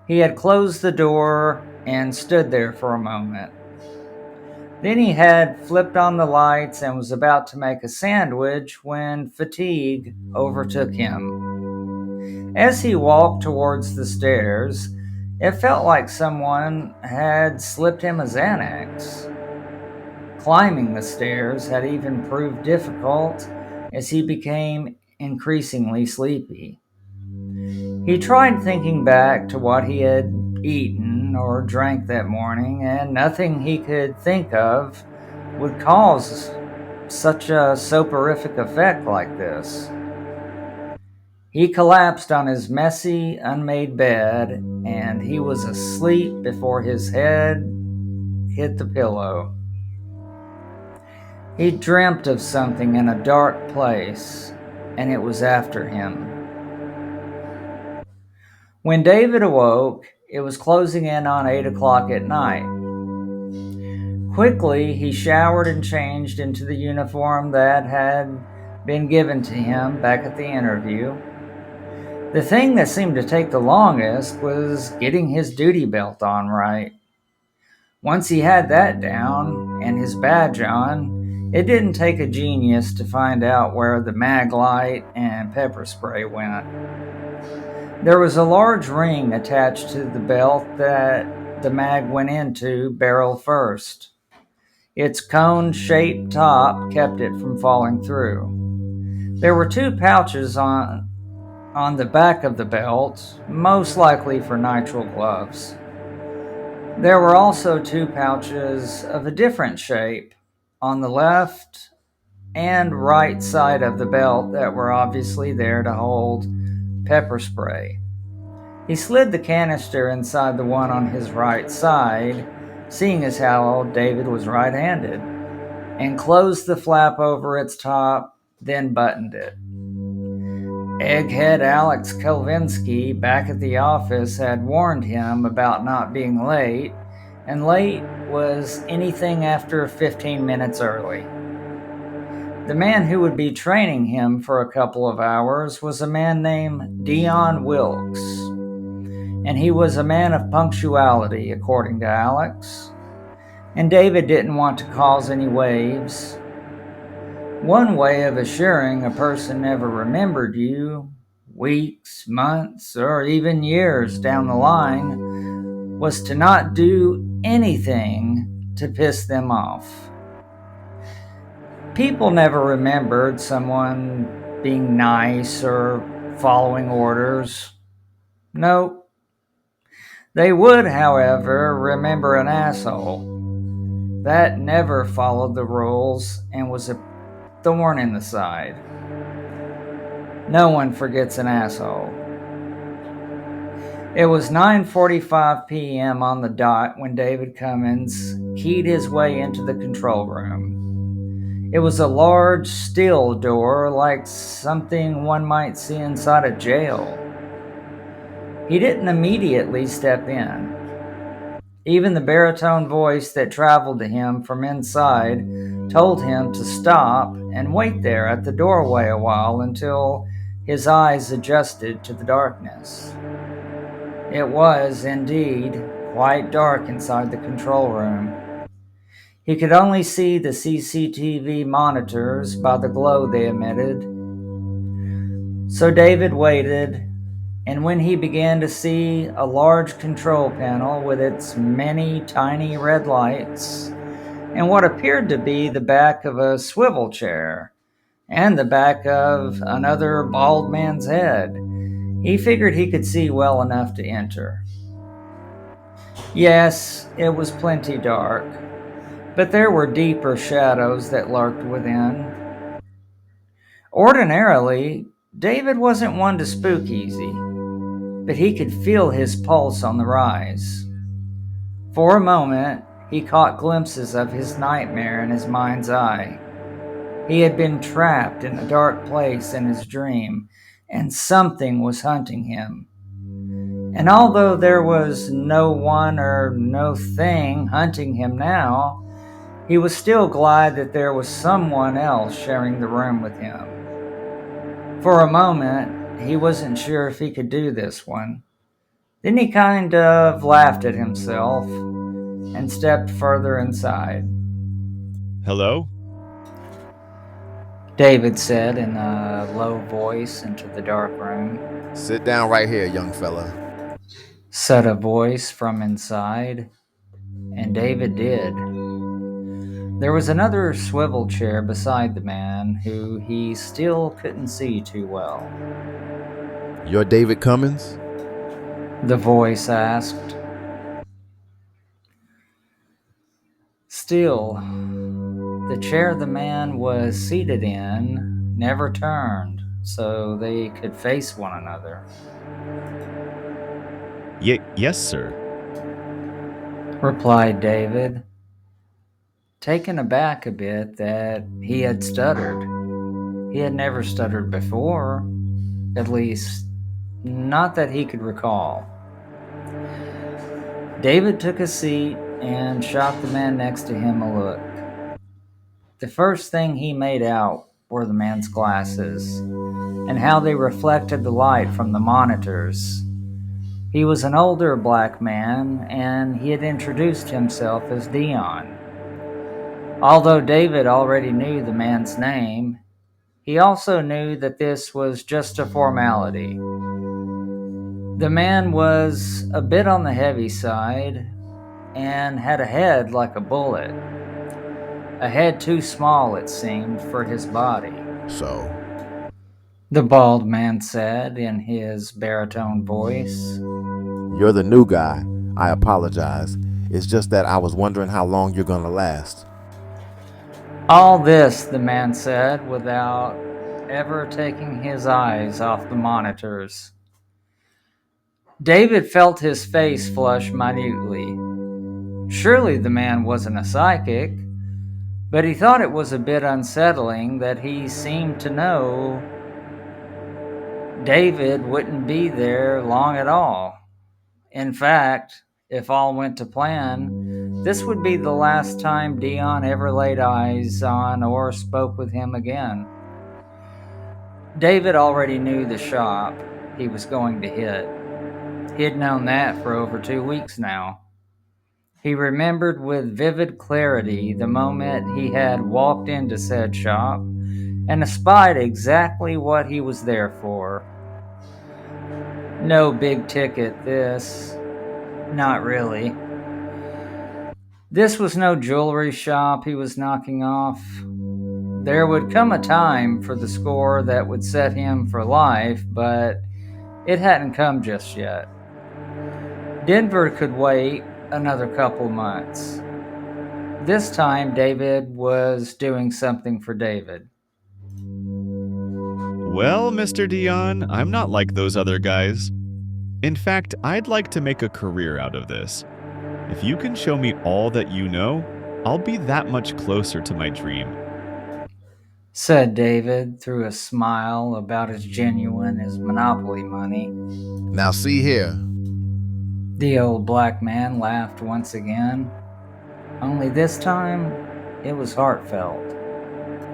he had closed the door and stood there for a moment. Then he had flipped on the lights and was about to make a sandwich when fatigue overtook him. As he walked towards the stairs, it felt like someone had slipped him a Xanax. Climbing the stairs had even proved difficult as he became increasingly sleepy. He tried thinking back to what he had eaten or drank that morning, and nothing he could think of would cause such a soporific effect like this. He collapsed on his messy, unmade bed, and he was asleep before his head hit the pillow. He dreamt of something in a dark place, and it was after him. When David awoke, it was closing in on 8 o'clock at night. Quickly, he showered and changed into the uniform that had been given to him back at the interview. The thing that seemed to take the longest was getting his duty belt on right. Once he had that down and his badge on, it didn't take a genius to find out where the mag light and pepper spray went. There was a large ring attached to the belt that the mag went into barrel first. Its cone-shaped top kept it from falling through. There were 2 pouches on the back of the belt, most likely for nitrile gloves. There were also 2 pouches of a different shape on the left and right side of the belt that were obviously there to hold pepper spray. He slid the canister inside the one on his right side, seeing as how David was right-handed, and closed the flap over its top, then buttoned it. Egghead Alex Kelvinsky back at the office had warned him about not being late, and late was anything after 15 minutes early. The man who would be training him for a couple of hours was a man named Dion Wilkes, and he was a man of punctuality, according to Alex, and David didn't want to cause any waves. One way of assuring a person never remembered you, weeks, months, or even years down the line, was to not do anything to piss them off. People never remembered someone being nice or following orders. Nope. They would, however, remember an asshole. That never followed the rules and was a thorn in the side. No one forgets an asshole. It was 9:45 p.m. on the dot when David Cummins keyed his way into the control room. It was a large steel door like something one might see inside a jail. He didn't immediately step in. Even the baritone voice that traveled to him from inside told him to stop and wait there at the doorway a while until his eyes adjusted to the darkness. It was, indeed, quite dark inside the control room. He could only see the CCTV monitors by the glow they emitted. So David waited, and when he began to see a large control panel with its many tiny red lights, and what appeared to be the back of a swivel chair, and the back of another bald man's head, he figured he could see well enough to enter. Yes, it was plenty dark, but there were deeper shadows that lurked within. Ordinarily, David wasn't one to spook easy, but he could feel his pulse on the rise. For a moment, he caught glimpses of his nightmare in his mind's eye. He had been trapped in a dark place in his dream, and something was hunting him. And although there was no one or no thing hunting him now, he was still glad that there was someone else sharing the room with him. For a moment, he wasn't sure if he could do this one. Then he kind of laughed at himself and stepped further inside. Hello? David said in a low voice into the dark room. Sit down right here, young fella, said a voice from inside, and David did. There was another swivel chair beside the man, who he still couldn't see too well. You're David Cummins? The voice asked. Still, the chair the man was seated in never turned, so they could face one another. Yes, sir, replied David, taken aback a bit that he had stuttered. He had never stuttered before, at least not that he could recall. David took a seat and shot the man next to him a look. The first thing he made out were the man's glasses and how they reflected the light from the monitors. He was an older black man, and he had introduced himself as Dion. Although David already knew the man's name, he also knew that this was just a formality. The man was a bit on the heavy side and had a head like a bullet. A head too small, it seemed, for his body. So? The bald man said in his baritone voice. You're the new guy. I apologize. It's just that I was wondering how long you're gonna last. All this, the man said, without ever taking his eyes off the monitors. David felt his face flush minutely. Surely the man wasn't a psychic, but he thought it was a bit unsettling that he seemed to know David wouldn't be there long at all. In fact, if all went to plan, this would be the last time Dion ever laid eyes on or spoke with him again. David already knew the shop he was going to hit. He had known that for over 2 weeks now. He remembered with vivid clarity the moment he had walked into said shop and espied exactly what he was there for. No big ticket, this. Not really. This was no jewelry shop he was knocking off. There would come a time for the score that would set him for life, but it hadn't come just yet. Denver could wait another couple months. This time, David was doing something for David. Well, Mr. Dion, I'm not like those other guys. In fact, I'd like to make a career out of this. If you can show me all that you know, I'll be that much closer to my dream, said David through a smile about as genuine as Monopoly money. Now see here. The old black man laughed once again, only this time it was heartfelt.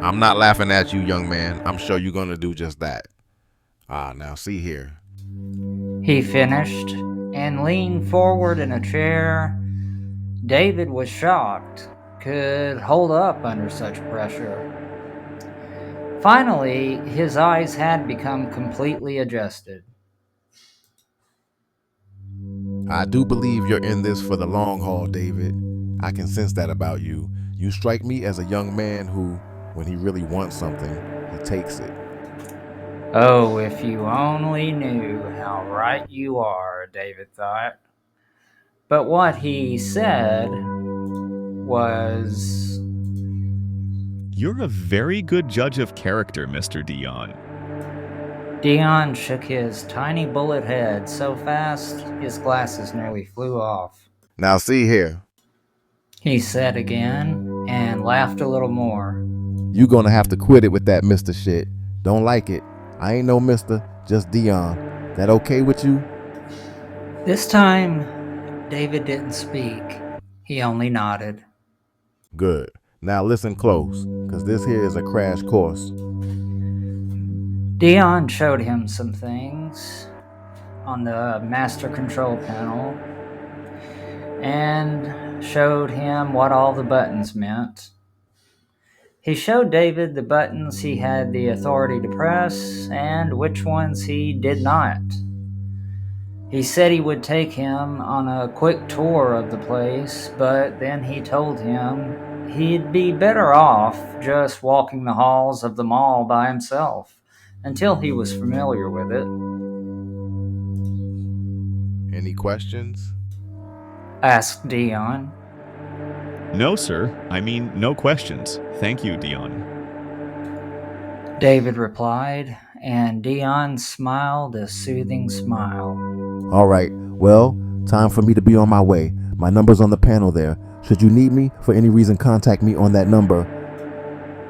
I'm not laughing at you, young man. I'm sure you're gonna do just that. Now see here. He finished and leaned forward in a chair. David was shocked, could hold up under such pressure. Finally, his eyes had become completely adjusted. I do believe you're in this for the long haul, David. I can sense that about you. You strike me as a young man who, when he really wants something, he takes it. Oh, if you only knew how right you are, David thought. But what he said was, You're a very good judge of character, Mr. Dion. Dion shook his tiny bullet head so fast his glasses nearly flew off. Now see here. He said again and laughed a little more. You gonna have to quit it with that Mr. shit. Don't like it. I ain't no Mr., just Dion. That okay with you? This time, David didn't speak. He only nodded. Good. Now listen close, cause this here is a crash course. Dion showed him some things on the master control panel and showed him what all the buttons meant. He showed David the buttons he had the authority to press and which ones he did not. He said he would take him on a quick tour of the place, but then he told him he'd be better off just walking the halls of the mall by himself until he was familiar with it. Any questions? Asked Dion. No, sir. I mean, no questions. Thank you, Dion. David replied, and Dion smiled a soothing smile. All right, well, time for me to be on my way. My number's on the panel there. Should you need me for any reason, contact me on that number,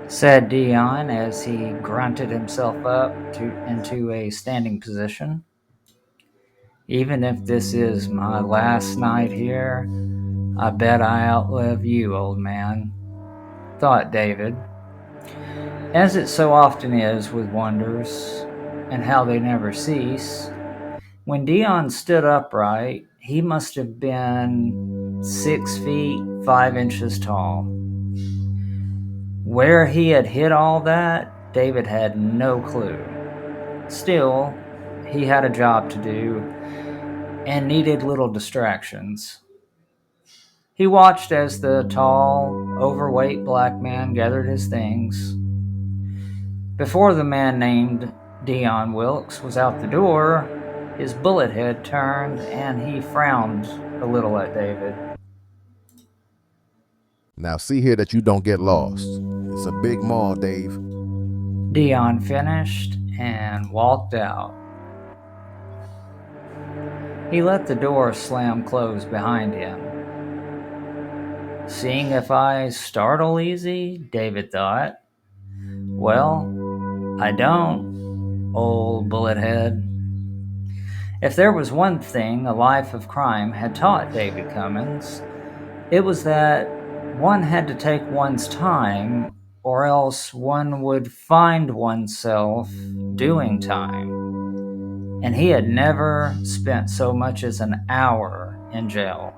said Dion as he grunted himself up into a standing position. Even if this is my last night here, I bet I outlive you, old man, thought David. As it so often is with wonders, and how they never cease, when Dion stood upright, he must have been 6 feet 5 inches tall. Where he had hid all that, David had no clue. Still, he had a job to do and needed little distractions. He watched as the tall, overweight black man gathered his things. Before the man named Dion Wilkes was out the door, his bullet head turned and he frowned a little at David. Now see here that you don't get lost. It's a big mall, Dave. Dion finished and walked out. He let the door slam close behind him. Seeing if I startle easy, David thought. Well, I don't, old bullethead. If there was one thing a life of crime had taught David Cummins, it was that one had to take one's time, or else one would find oneself doing time. And he had never spent so much as an hour in jail.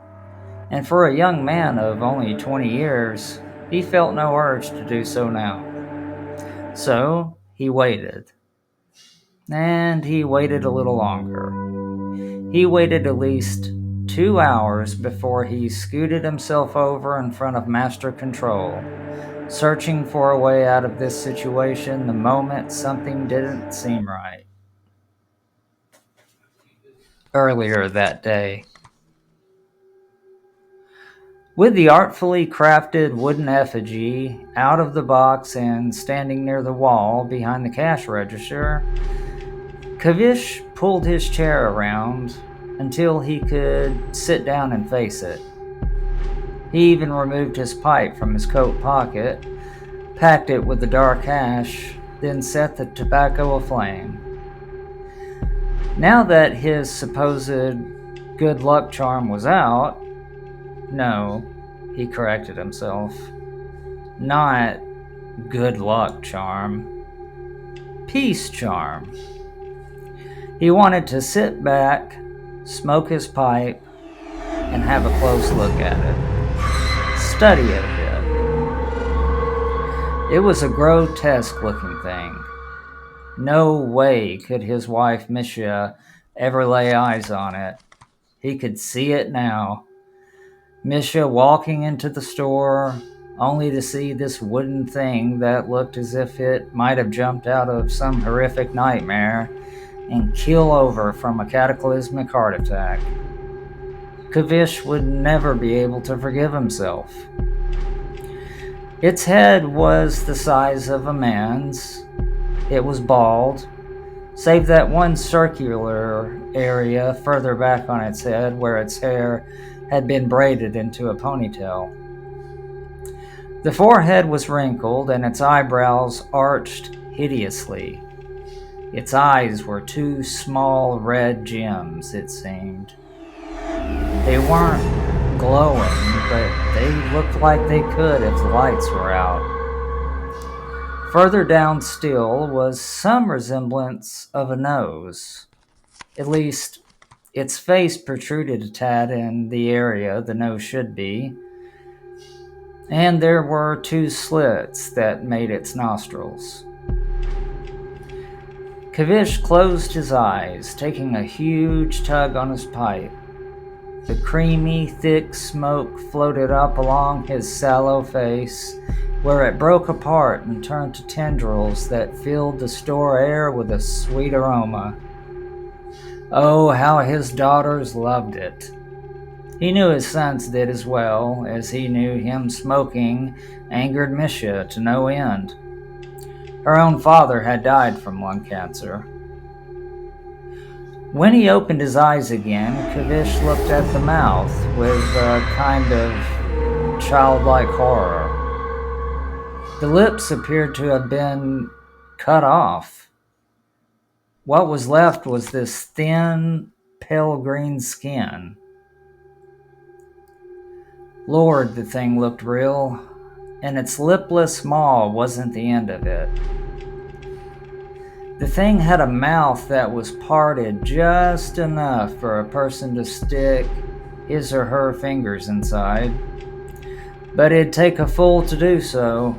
And for a young man of only 20 years, he felt no urge to do so now. So he waited. And he waited a little longer. He waited at least 2 hours before he scooted himself over in front of Master Control, searching for a way out of this situation the moment something didn't seem right. Earlier that day, with the artfully crafted wooden effigy out of the box and standing near the wall behind the cash register, Kavish pulled his chair around until he could sit down and face it. He even removed his pipe from his coat pocket, packed it with the dark hash, then set the tobacco aflame. Now that his supposed good luck charm was out, no, he corrected himself, not good luck charm, peace charm. He wanted to sit back, smoke his pipe, and have a close look at it, study it a bit. It was a grotesque looking thing. No way could his wife Misha ever lay eyes on it. He could see it now. Misha walking into the store, only to see this wooden thing that looked as if it might have jumped out of some horrific nightmare and keel over from a cataclysmic heart attack. Kavish would never be able to forgive himself. Its head was the size of a man's. It was bald, save that one circular area further back on its head where its hair had been braided into a ponytail. The forehead was wrinkled and its eyebrows arched hideously. Its eyes were two small red gems, it seemed. They weren't glowing, but they looked like they could if the lights were out. Further down still was some resemblance of a nose. At least, its face protruded a tad in the area the nose should be, and there were two slits that made its nostrils. Kavish closed his eyes, taking a huge tug on his pipe. The creamy, thick smoke floated up along his sallow face, where it broke apart and turned to tendrils that filled the store air with a sweet aroma. Oh, how his daughters loved it. He knew his sons did as well, as he knew him smoking angered Misha to no end. Her own father had died from lung cancer. When he opened his eyes again, Kavish looked at the mouth with a kind of childlike horror. The lips appeared to have been cut off. What was left was this thin, pale green skin. Lord, the thing looked real, and its lipless maw wasn't the end of it. The thing had a mouth that was parted just enough for a person to stick his or her fingers inside. But it'd take a fool to do so.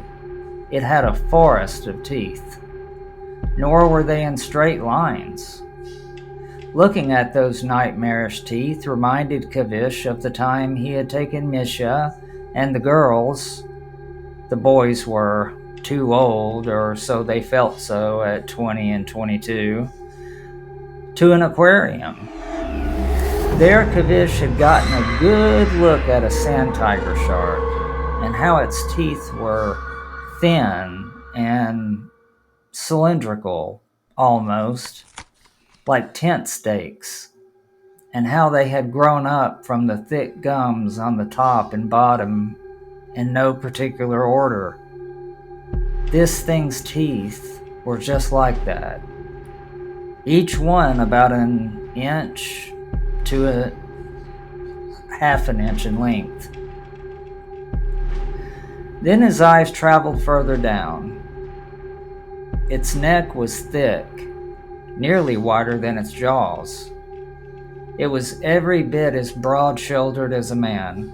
It had a forest of teeth. Nor were they in straight lines. Looking at those nightmarish teeth reminded Kavish of the time he had taken Misha and the girls. The boys were too old, or so they felt so at 20 and 22, to an aquarium. There Kavish had gotten a good look at a sand tiger shark, and how its teeth were thin and cylindrical, almost, like tent stakes, and how they had grown up from the thick gums on the top and bottom in no particular order. This thing's teeth were just like that, each one about an inch to a half an inch in length. Then his eyes traveled further down. Its neck was thick, nearly wider than its jaws. It was every bit as broad-shouldered as a man.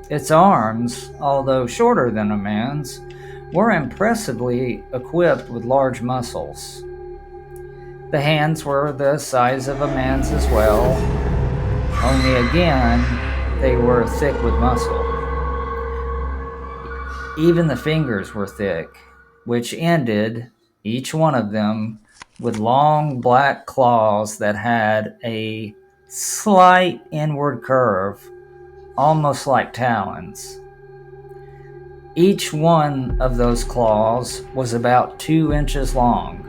Its arms, although shorter than a man's, were impressively equipped with large muscles. The hands were the size of a man's as well, only again, they were thick with muscle. Even the fingers were thick, which ended, each one of them, with long black claws that had a slight inward curve, almost like talons. Each one of those claws was about 2 inches long.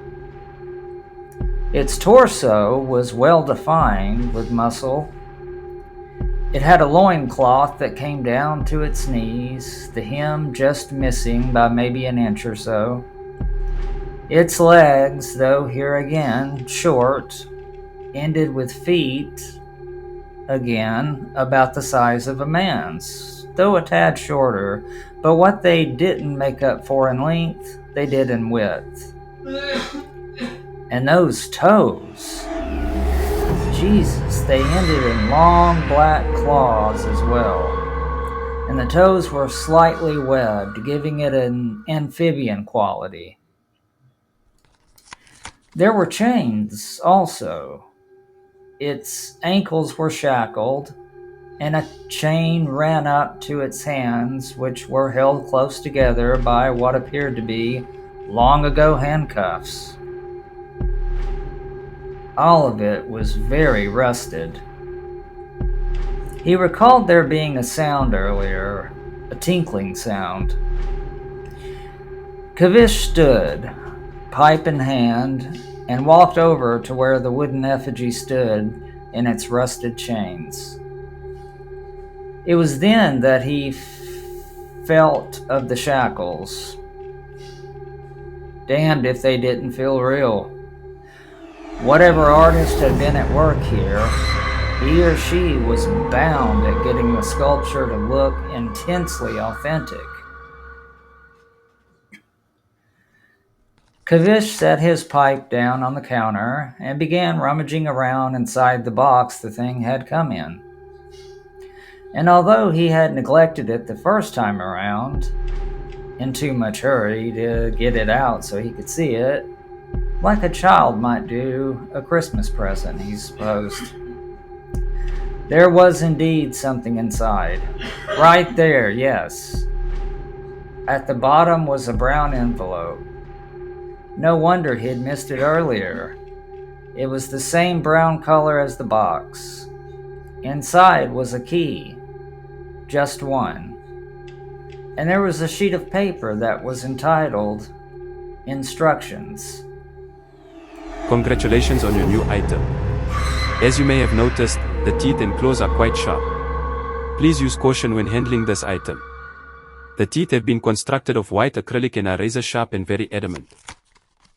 Its torso was well defined with muscle. It had a loincloth that came down to its knees, the hem just missing by maybe an inch or so. Its legs, though here again short, ended with feet, again, about the size of a man's, though a tad shorter, but what they didn't make up for in length, they did in width. And those toes, Jesus, they ended in long black claws as well. And the toes were slightly webbed, giving it an amphibian quality. There were chains also. Its ankles were shackled, and a chain ran up to its hands, which were held close together by what appeared to be long ago handcuffs. All of it was very rusted. He recalled there being a sound earlier, a tinkling sound. Kavish stood, pipe in hand, and walked over to where the wooden effigy stood in its rusted chains. It was then that he felt of the shackles. Damned if they didn't feel real. Whatever artist had been at work here, he or she was bound at getting the sculpture to look intensely authentic. Kavish set his pipe down on the counter and began rummaging around inside the box the thing had come in. And although he had neglected it the first time around, in too much hurry to get it out so he could see it, like a child might do a Christmas present, he supposed. There was indeed something inside. Right there, yes. At the bottom was a brown envelope. No wonder he'd missed it earlier. It was the same brown color as the box. Inside was a key. Just one. And there was a sheet of paper that was entitled Instructions. Congratulations on your new item. As you may have noticed, the teeth and claws are quite sharp. Please use caution when handling this item. The teeth have been constructed of white acrylic and are razor sharp and very adamant.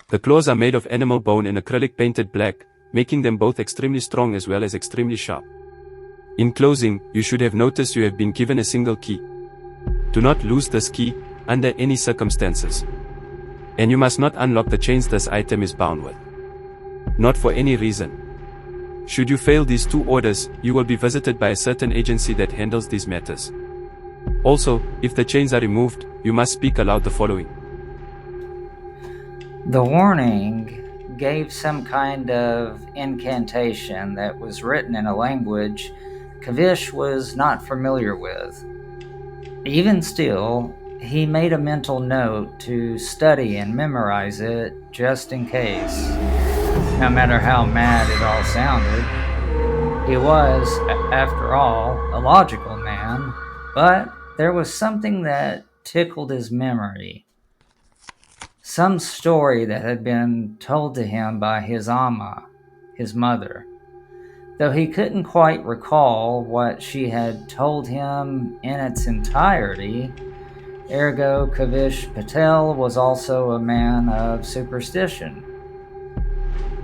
The claws are made of animal bone and acrylic painted black, making them both extremely strong as well as extremely sharp. In closing, you should have noticed you have been given a single key. Do not lose this key, under any circumstances. And you must not unlock the chains this item is bound with. Not for any reason. Should you fail these two orders, you will be visited by a certain agency that handles these matters. Also, if the chains are removed, you must speak aloud the following. The warning gave some kind of incantation that was written in a language Kavish was not familiar with. Even still, he made a mental note to study and memorize it just in case. No matter how mad it all sounded, he was, after all, a logical man, but there was something that tickled his memory. Some story that had been told to him by his Amma, his mother. Though he couldn't quite recall what she had told him in its entirety, ergo Kavish Patel was also a man of superstition,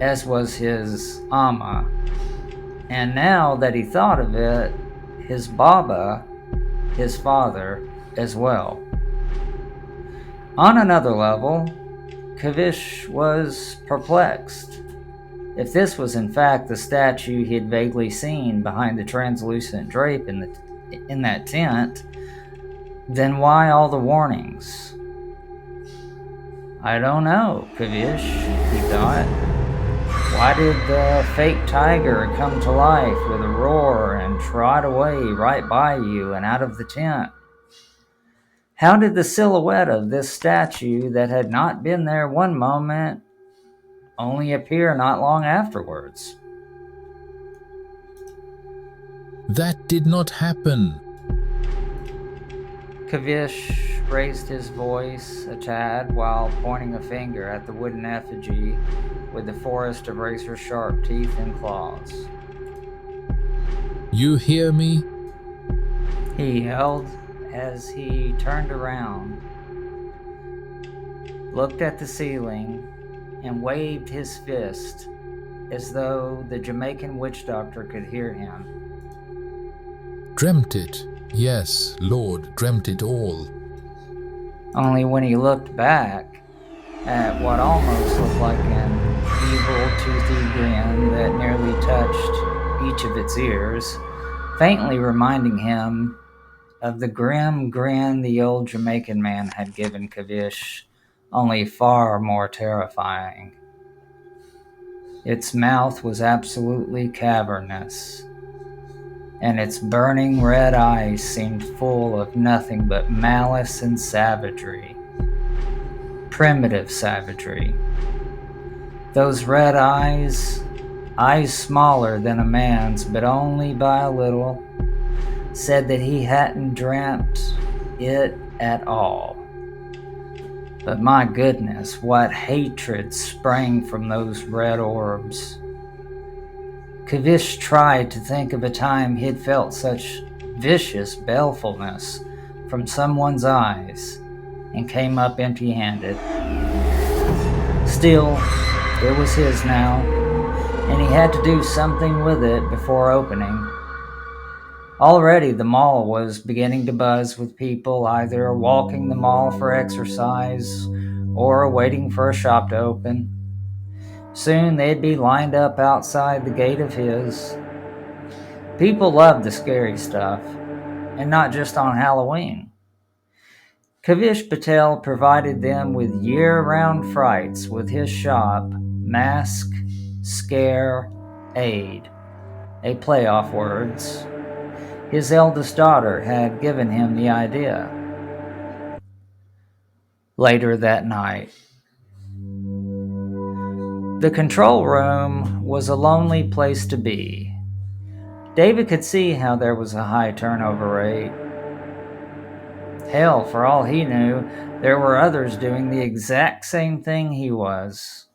as was his Amma. And now that he thought of it, his Baba, his father, as well. On another level, Kavish was perplexed. If this was in fact the statue he had vaguely seen behind the translucent drape in that tent, then why all the warnings? I don't know, Kavish, he thought. Why did the fake tiger come to life with a roar and trot away right by you and out of the tent? How did the silhouette of this statue that had not been there one moment only appear not long afterwards? That did not happen. Kavish raised his voice a tad while pointing a finger at the wooden effigy with the forest of razor-sharp teeth and claws. You hear me? He yelled as he turned around, looked at the ceiling, and waved his fist as though the Jamaican witch doctor could hear him. Dreamt it. Yes, Lord, dreamt it all. Only when he looked back at what almost looked like an evil, toothy grin that nearly touched each of its ears, faintly reminding him of the grim grin the old Jamaican man had given Kavish, only far more terrifying. Its mouth was absolutely cavernous, and its burning red eyes seemed full of nothing but malice and savagery. Primitive savagery. Those red eyes smaller than a man's, but only by a little, said that he hadn't dreamt it at all. But my goodness, what hatred sprang from those red orbs. Kavish tried to think of a time he'd felt such vicious balefulness from someone's eyes and came up empty-handed. Still, it was his now, and he had to do something with it before opening. Already the mall was beginning to buzz with people either walking the mall for exercise or waiting for a shop to open. Soon they'd be lined up outside the gate of his. People loved the scary stuff, and not just on Halloween. Kavish Patel provided them with year-round frights with his shop, Mask, Scare, Aid, a play off words. His eldest daughter had given him the idea. Later that night, the control room was a lonely place to be. David could see how there was a high turnover rate. Hell, for all he knew, there were others doing the exact same thing he was.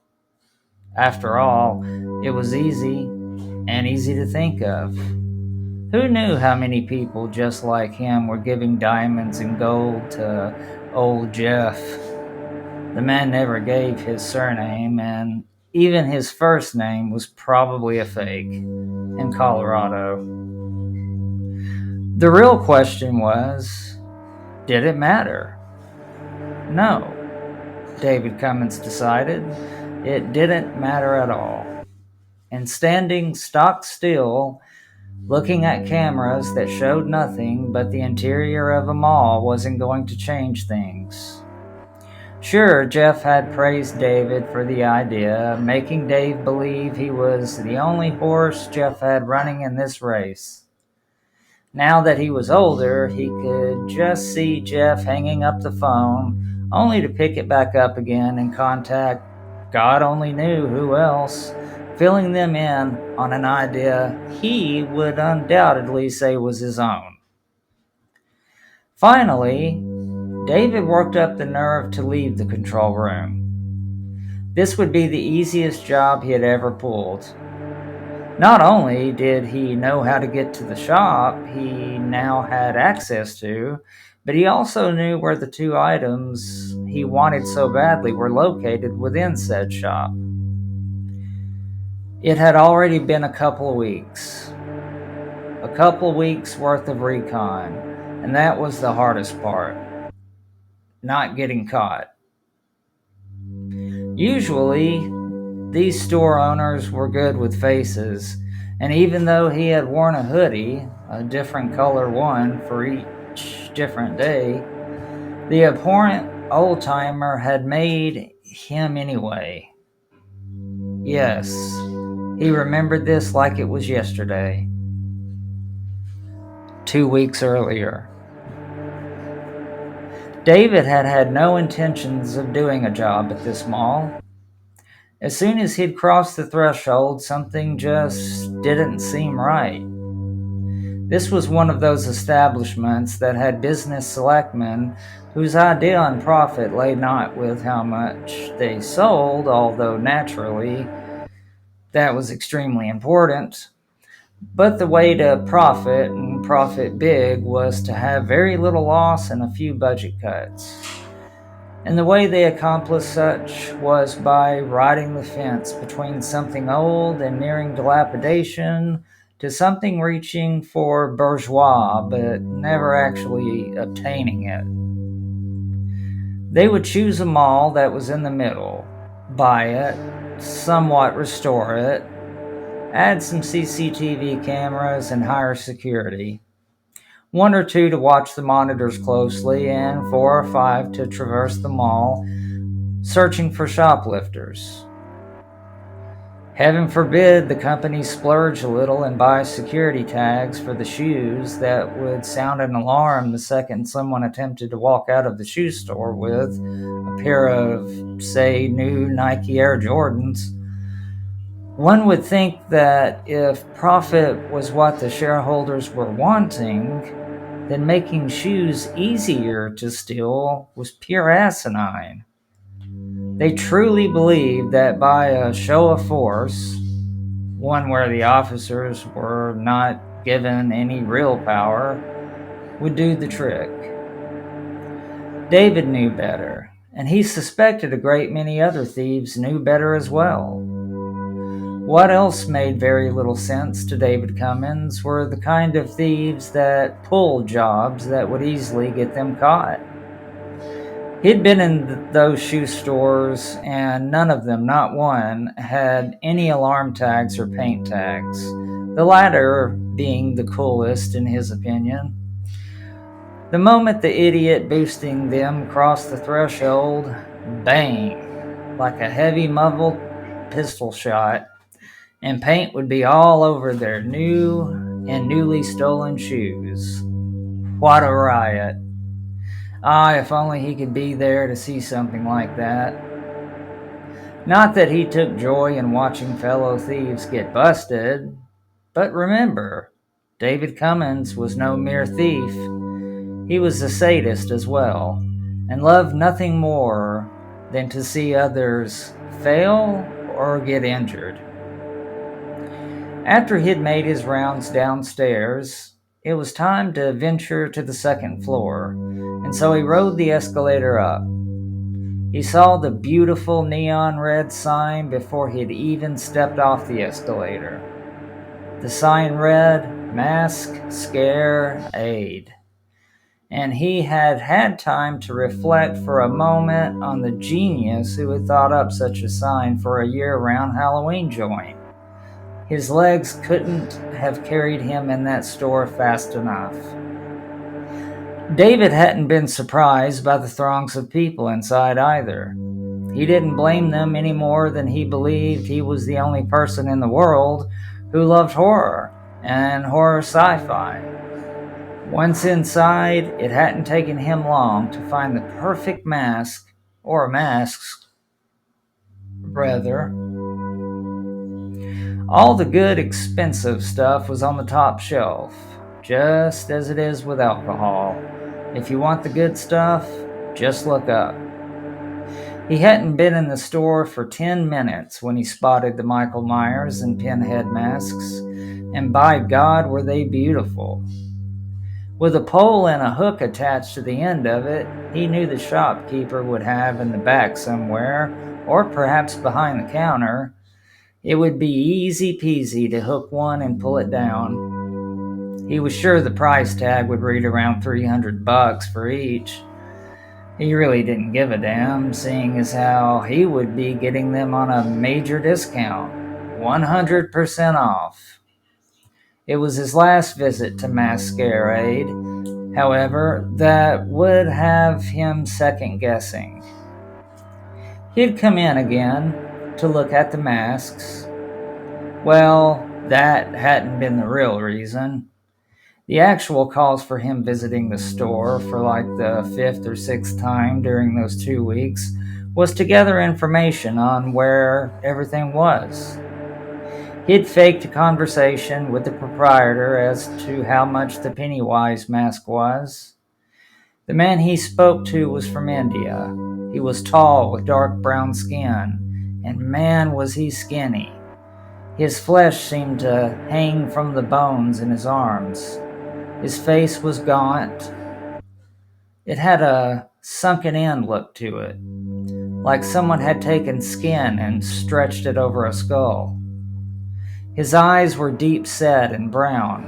After all, it was easy to think of. Who knew how many people just like him were giving diamonds and gold to old Jeff? The man never gave his surname, and even his first name was probably a fake in Colorado. The real question was, did it matter? No, David Cummins decided. It didn't matter at all. And standing stock still, looking at cameras that showed nothing but the interior of a mall wasn't going to change things. Sure, Jeff had praised David for the idea, making Dave believe he was the only horse Jeff had running in this race. Now that he was older, he could just see Jeff hanging up the phone, only to pick it back up again and contact God only knew who else, filling them in on an idea he would undoubtedly say was his own. Finally, David worked up the nerve to leave the control room. This would be the easiest job he had ever pulled. Not only did he know how to get to the shop he now had access to, but he also knew where the two items he wanted so badly were located within said shop. It had already been a couple of weeks worth of recon, and that was the hardest part, not getting caught. Usually, these store owners were good with faces, and even though he had worn a hoodie, a different color one for each different day, the abhorrent old-timer had made him anyway. Yes, he remembered this like it was yesterday. 2 weeks earlier. David had had no intentions of doing a job at this mall. As soon as he'd crossed the threshold, something just didn't seem right. This was one of those establishments that had business selectmen whose idea on profit lay not with how much they sold, although naturally that was extremely important, but the way to profit, and profit big, was to have very little loss and a few budget cuts. And the way they accomplished such was by riding the fence between something old and nearing dilapidation to something reaching for bourgeois but never actually obtaining it. They would choose a mall that was in the middle, buy it, somewhat restore it, add some CCTV cameras and hire security. 1 or 2 to watch the monitors closely, and 4 or 5 to traverse the mall, searching for shoplifters. Heaven forbid the company splurge a little and buy security tags for the shoes that would sound an alarm the second someone attempted to walk out of the shoe store with a pair of, say, new Nike Air Jordans. One would think that if profit was what the shareholders were wanting, then making shoes easier to steal was pure asinine. They truly believed that by a show of force, one where the officers were not given any real power, would do the trick. David knew better, and he suspected a great many other thieves knew better as well. What else made very little sense to David Cummins were the kind of thieves that pulled jobs that would easily get them caught. He'd been in those shoe stores, and none of them, not one, had any alarm tags or paint tags, the latter being the coolest in his opinion. The moment the idiot boosting them crossed the threshold, bang, like a heavy muzzled pistol shot, and paint would be all over their new and newly stolen shoes. What a riot. Ah, if only he could be there to see something like that. Not that he took joy in watching fellow thieves get busted, but remember, David Cummins was no mere thief. He was a sadist as well, and loved nothing more than to see others fail or get injured. After he'd made his rounds downstairs, it was time to venture to the second floor, and so he rode the escalator up. He saw the beautiful neon red sign before he'd even stepped off the escalator. The sign read, "Mask, Scare, Aid." And he had had time to reflect for a moment on the genius who had thought up such a sign for a year-round Halloween joint. His legs couldn't have carried him in that store fast enough. David hadn't been surprised by the throngs of people inside either. He didn't blame them any more than he believed he was the only person in the world who loved horror and horror sci-fi. Once inside, it hadn't taken him long to find the perfect mask, or masks, rather. All the good, expensive stuff was on the top shelf, just as it is with alcohol. If you want the good stuff, just look up. He hadn't been in the store for 10 minutes when he spotted the Michael Myers and Pinhead masks, and by God were they beautiful. With a pole and a hook attached to the end of it, he knew the shopkeeper would have in the back somewhere, or perhaps behind the counter. It would be easy peasy to hook one and pull it down. He was sure the price tag would read around $300 for each. He really didn't give a damn, seeing as how he would be getting them on a major discount, 100% off. It was his last visit to Masquerade, however, that would have him second-guessing. He'd come in again to look at the masks. Well, that hadn't been the real reason. The actual cause for him visiting the store for like the 5th or 6th time during those 2 weeks was to gather information on where everything was. He'd faked a conversation with the proprietor as to how much the Pennywise mask was. The man he spoke to was from India. He was tall with dark brown skin, and man was he skinny. His flesh seemed to hang from the bones in his arms. His face was gaunt. It had a sunken in look to it, like someone had taken skin and stretched it over a skull. His eyes were deep set and brown.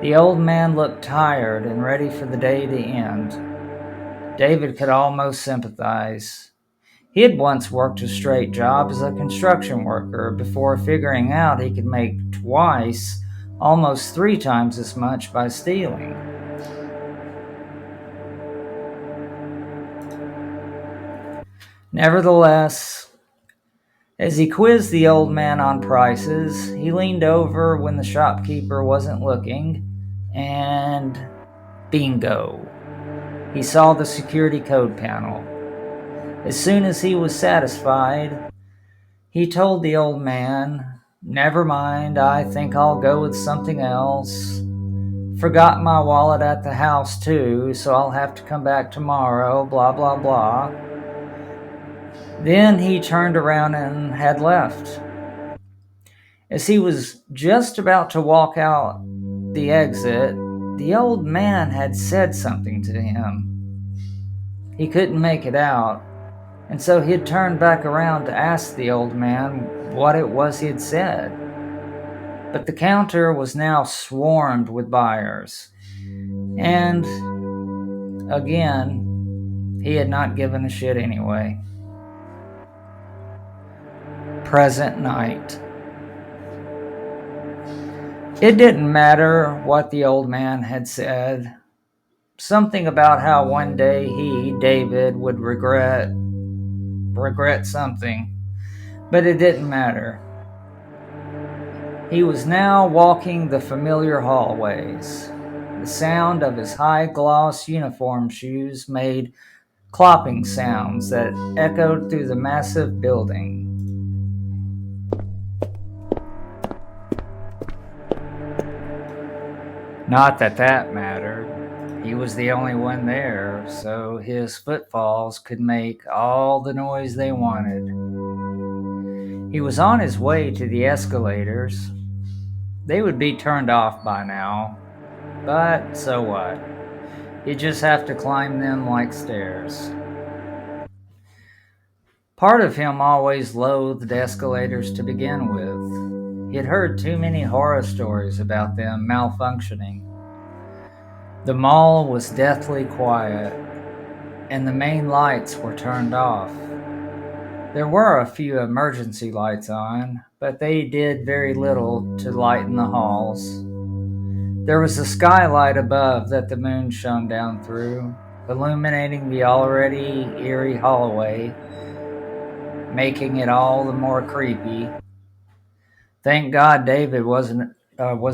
The old man looked tired and ready for the day to end. David could almost sympathize. He had once worked a straight job as a construction worker before figuring out he could make twice, almost 3 times as much by stealing. Nevertheless, as he quizzed the old man on prices, he leaned over when the shopkeeper wasn't looking, and bingo, he saw the security code panel. As soon as he was satisfied, he told the old man, "Never mind, I think I'll go with something else. Forgot my wallet at the house too, so I'll have to come back tomorrow, blah blah blah." Then he turned around and had left. As he was just about to walk out the exit, the old man had said something to him. He couldn't make it out, and so he had turned back around to ask the old man what it was he had said. But the counter was now swarmed with buyers, and again, he had not given a shit anyway. Present night. It didn't matter what the old man had said. Something about how one day he, David, would regret something. But it didn't matter. He was now walking the familiar hallways. The sound of his high-gloss uniform shoes made clopping sounds that echoed through the massive building. Not that that mattered. He was the only one there, so his footfalls could make all the noise they wanted. He was on his way to the escalators. They would be turned off by now, but so what? He'd just have to climb them like stairs. Part of him always loathed escalators to begin with. He had heard too many horror stories about them malfunctioning. The mall was deathly quiet, and the main lights were turned off. There were a few emergency lights on, but they did very little to lighten the halls. There was a skylight above that the moon shone down through, illuminating the already eerie hallway, making it all the more creepy. Thank God David was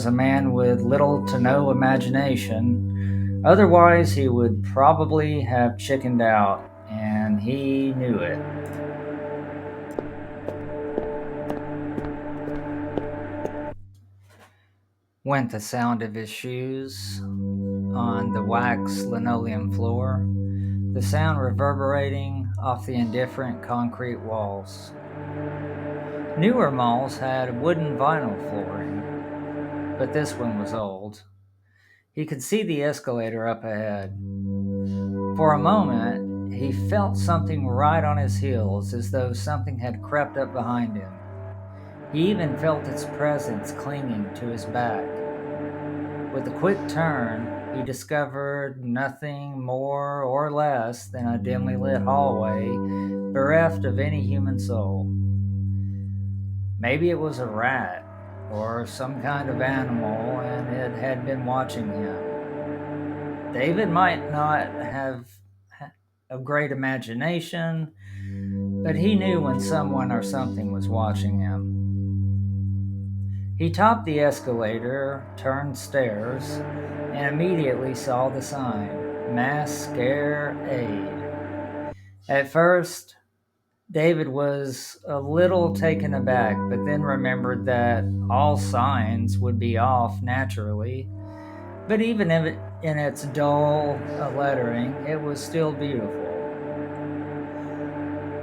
a man with little to no imagination. Otherwise, he would probably have chickened out, and he knew it. Went the sound of his shoes on the wax linoleum floor, the sound reverberating off the indifferent concrete walls. Newer malls had wooden vinyl flooring, but this one was old. He could see the escalator up ahead. For a moment, he felt something right on his heels, as though something had crept up behind him. He even felt its presence clinging to his back. With a quick turn, he discovered nothing more or less than a dimly lit hallway, bereft of any human soul. Maybe it was a rat or some kind of animal, and it had been watching him. David might not have a great imagination, but he knew when someone or something was watching him. He topped the escalator, turned stairs, and immediately saw the sign, Mass Scare Aid. At first, David was a little taken aback, but then remembered that all signs would be off naturally. But even in its dull lettering, it was still beautiful.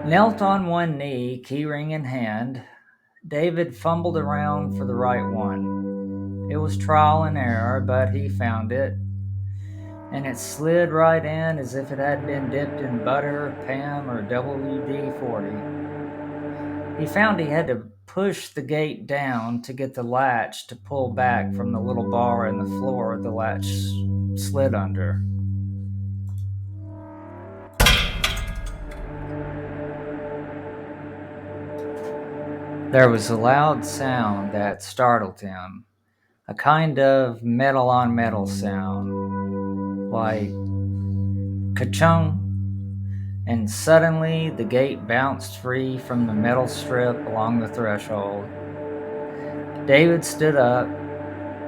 Knelt on one knee, keyring in hand, David fumbled around for the right one. It was trial and error, but he found it. and it slid right in as if it had been dipped in butter, Pam, or WD-40. He found he had to push the gate down to get the latch to pull back from the little bar in the floor the latch slid under. There was a loud sound that startled him, a kind of metal-on-metal sound, like ka-chung, and suddenly the gate bounced free from the metal strip along the threshold. David stood up,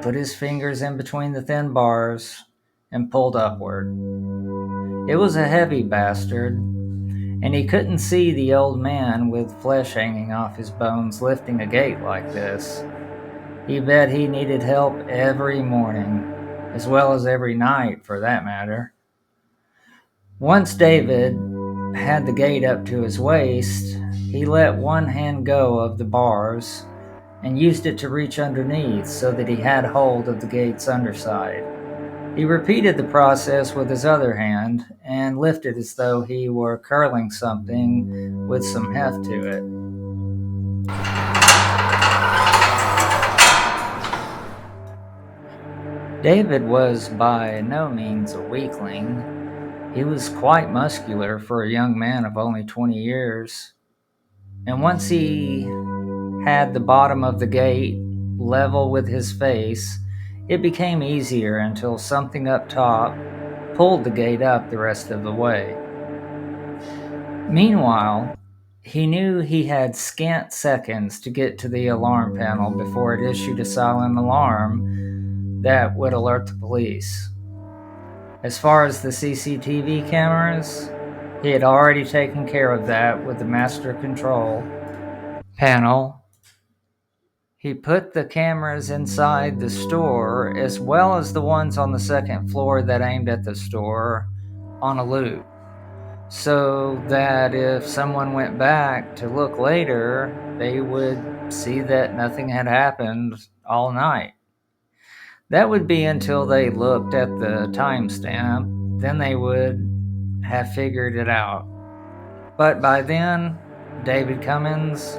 put his fingers in between the thin bars, and pulled upward. It was a heavy bastard, and he couldn't see the old man with flesh hanging off his bones lifting a gate like this. He bet he needed help every morning, as well as every night for that matter. Once David had the gate up to his waist, he let one hand go of the bars and used it to reach underneath so that he had hold of the gate's underside. He repeated the process with his other hand and lifted as though he were curling something with some heft to it. David was by no means a weakling. He was quite muscular for a young man of only 20 years. And once he had the bottom of the gate level with his face, it became easier until something up top pulled the gate up the rest of the way. Meanwhile, he knew he had scant seconds to get to the alarm panel before it issued a silent alarm that would alert the police. As far as the CCTV cameras, he had already taken care of that with the master control panel. He put the cameras inside the store, as well as the ones on the second floor that aimed at the store, on a loop, so that if someone went back to look later, they would see that nothing had happened all night. That would be until they looked at the timestamp, then they would have figured it out. But by then, David Cummins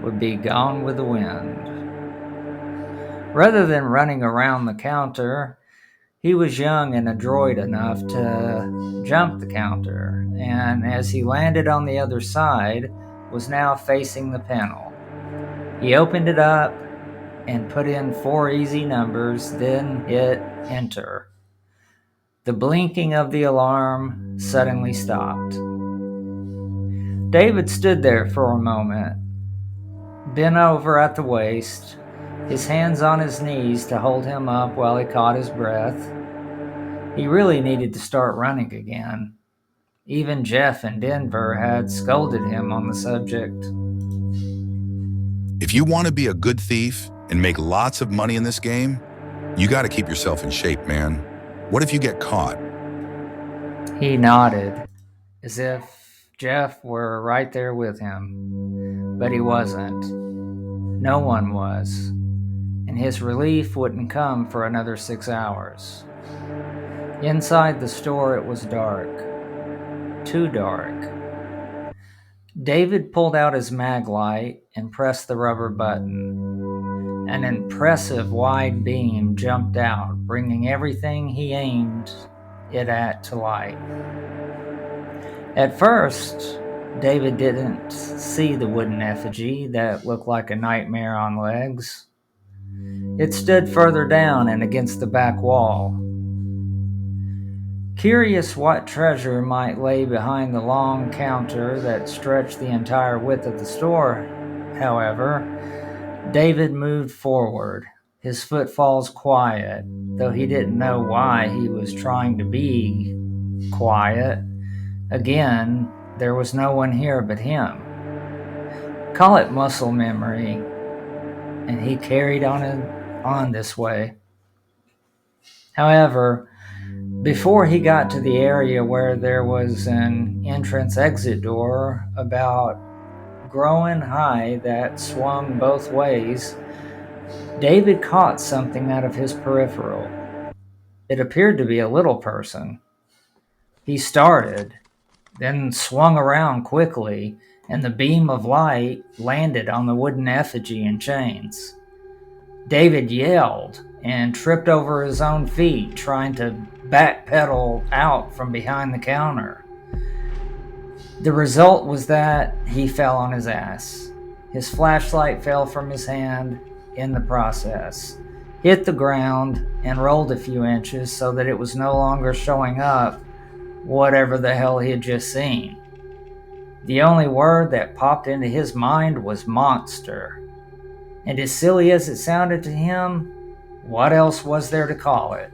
would be gone with the wind. Rather than running around the counter, he was young and adroit enough to jump the counter, and as he landed on the other side, was now facing the panel. He opened it up and put in 4 easy numbers, then hit enter. The blinking of the alarm suddenly stopped. David stood there for a moment, bent over at the waist, his hands on his knees to hold him up while he caught his breath. He really needed to start running again. Even Jeff in Denver had scolded him on the subject. If you want to be a good thief and make lots of money in this game, you got to keep yourself in shape, man. What if you get caught? He nodded, as if Jeff were right there with him. But he wasn't. No one was. And his relief wouldn't come for another 6 hours. Inside the store it was dark. Too dark. David pulled out his mag light and pressed the rubber button. An impressive wide beam jumped out, bringing everything he aimed it at to light. At first, David didn't see the wooden effigy that looked like a nightmare on legs. It stood further down and against the back wall. Curious what treasure might lay behind the long counter that stretched the entire width of the store, however, David moved forward, his footfalls quiet, though he didn't know why he was trying to be quiet. Again, there was no one here but him. Call it muscle memory, and he carried on this way. However, before he got to the area where there was an entrance-exit door about growing high that swung both ways, David caught something out of his peripheral. It appeared to be a little person. He started, then swung around quickly, and the beam of light landed on the wooden effigy in chains. David yelled and tripped over his own feet, trying to backpedal out from behind the counter. The result was that he fell on his ass. His flashlight fell from his hand in the process, hit the ground, and rolled a few inches so that it was no longer showing up whatever the hell he had just seen. The only word that popped into his mind was monster. And as silly as it sounded to him, what else was there to call it?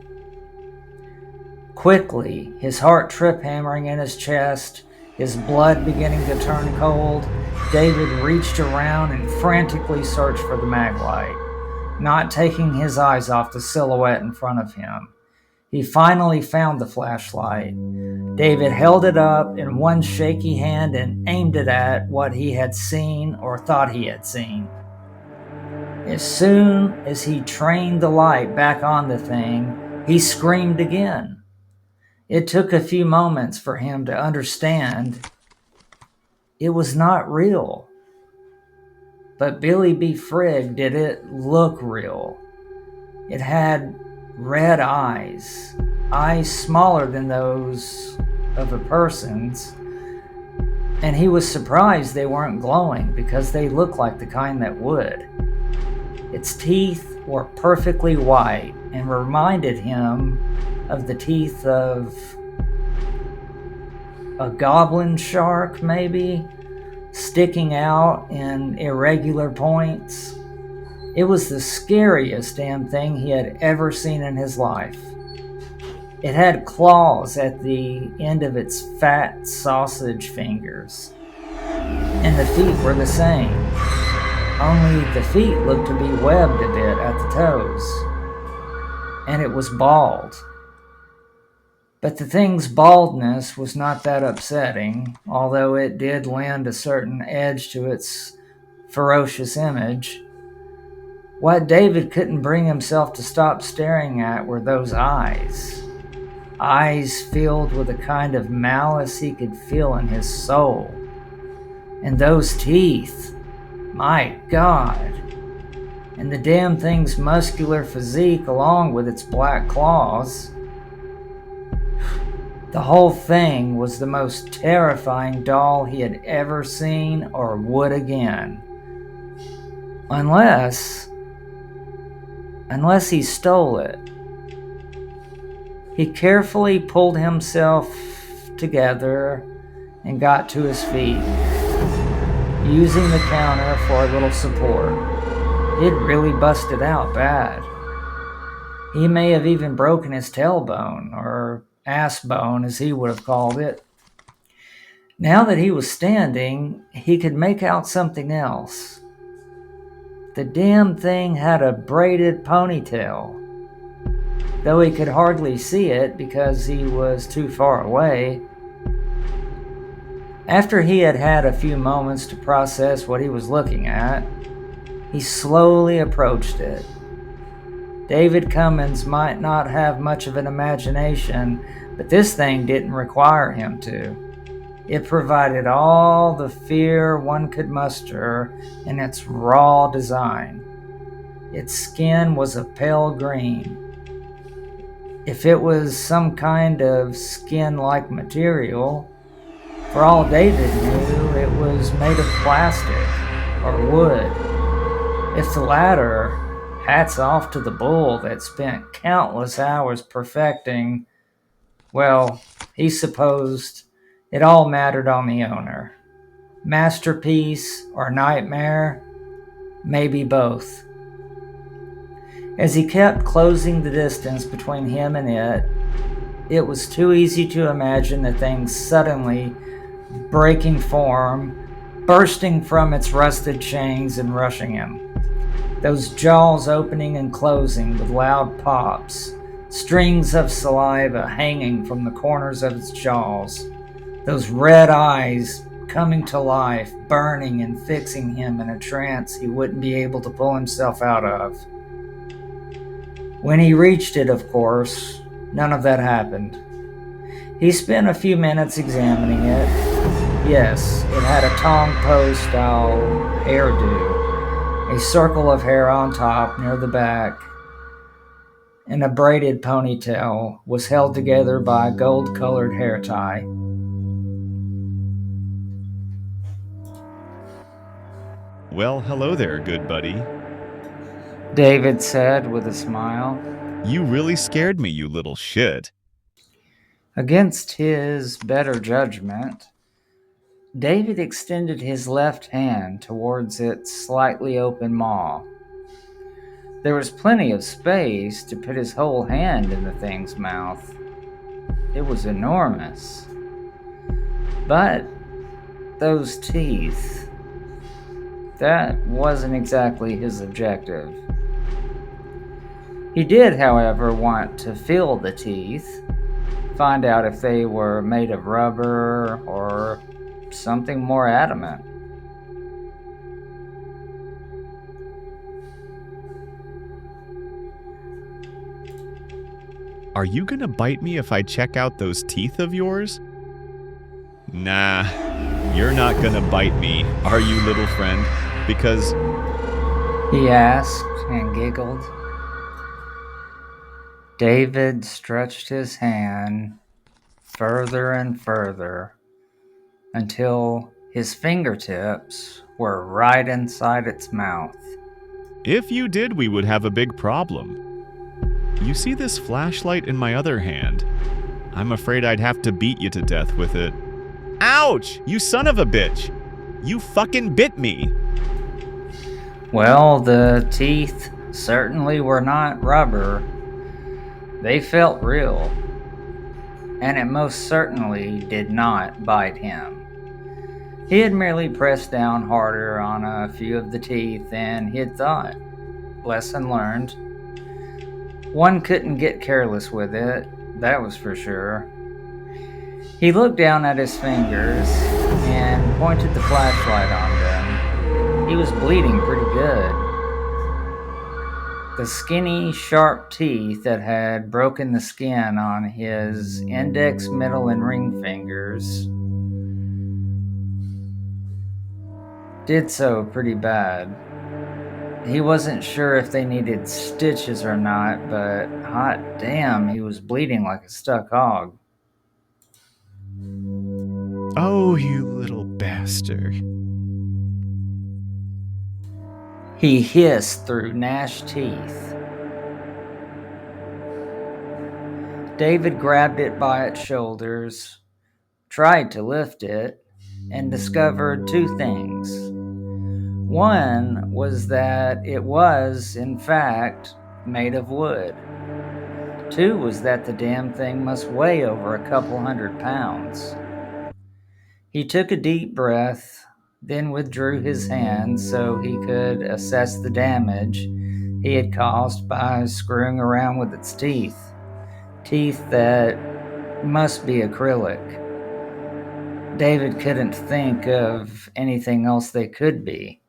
Quickly, his heart trip-hammering in his chest, his blood beginning to turn cold, David reached around and frantically searched for the mag light, not taking his eyes off the silhouette in front of him. He finally found the flashlight. David held it up in one shaky hand and aimed it at what he had seen or thought he had seen. As soon as he trained the light back on the thing, he screamed again. It took a few moments for him to understand it was not real. But Billy B. Frigg did it look real. It had red eyes smaller than those of a person's, and he was surprised they weren't glowing because they looked like the kind that would. Its teeth were perfectly white and reminded him of the teeth of a goblin shark, maybe, sticking out in irregular points. It was the scariest damn thing he had ever seen in his life. It had claws at the end of its fat sausage fingers, and the feet were the same, only the feet looked to be webbed a bit at the toes, and it was bald. But the thing's baldness was not that upsetting, although it did lend a certain edge to its ferocious image. What David couldn't bring himself to stop staring at were those eyes. Eyes filled with a kind of malice he could feel in his soul. And those teeth, my God. And the damn thing's muscular physique along with its black claws. The whole thing was the most terrifying doll he had ever seen or would again. Unless he stole it. He carefully pulled himself together and got to his feet, using the counter for a little support. It really busted out bad. He may have even broken his tailbone, or ass bone as he would have called it. Now that he was standing, he could make out something else. The damn thing had a braided ponytail, though he could hardly see it because he was too far away. After he had had a few moments to process what he was looking at, he slowly approached it. David Cummins might not have much of an imagination, but this thing didn't require him to. It provided all the fear one could muster in its raw design. Its skin was a pale green. If it was some kind of skin-like material, for all David knew, it was made of plastic or wood. If the latter, hats off to the bull that spent countless hours perfecting, well, he supposed it all mattered on the owner. Masterpiece or nightmare, maybe both. As he kept closing the distance between him and it was too easy to imagine the thing suddenly breaking form, bursting from its rusted chains and rushing him. Those jaws opening and closing with loud pops, strings of saliva hanging from the corners of its jaws, those red eyes coming to life, burning and fixing him in a trance he wouldn't be able to pull himself out of. When he reached it, of course, None of that happened. He spent a few minutes examining it. Yes, it had a Tong Po style hairdo, a circle of hair on top near the back, and a braided ponytail was held together by a gold-colored hair tie. Well, hello there, good buddy. David said with a smile. You really scared me, you little shit. Against his better judgment, David extended his left hand towards its slightly open maw. There was plenty of space to put his whole hand in the thing's mouth. It was enormous. But those teeth, that wasn't exactly his objective. He did, however, want to feel the teeth, find out if they were made of rubber or something more adamant. Are you gonna bite me if I check out those teeth of yours? Nah, you're not gonna bite me, are you, little friend? Because... He asked and giggled. David stretched his hand further and further until his fingertips were right inside its mouth. if you did, we would have a big problem. You see this flashlight in my other hand? I'm afraid I'd have to beat you to death with it. Ouch! You son of a bitch! You fucking bit me! Well, the teeth certainly were not rubber. They felt real. And it most certainly did not bite him. He had merely pressed down harder on a few of the teeth than he had thought. Lesson learned. One couldn't get careless with it, that was for sure. He looked down at his fingers and pointed the flashlight on them. He was bleeding pretty good. The skinny, sharp teeth that had broken the skin on his index, middle, and ring fingers did so pretty bad. He wasn't sure if they needed stitches or not, but hot damn, he was bleeding like a stuck hog. Oh, you little bastard. He hissed through gnashed teeth. David grabbed it by its shoulders, tried to lift it, and discovered two things. One was that it was, in fact, made of wood. Two was that the damn thing must weigh over a couple 100 pounds. He took a deep breath, then withdrew his hand so he could assess the damage he had caused by screwing around with its teeth. Teeth that must be acrylic. David couldn't think of anything else they could be.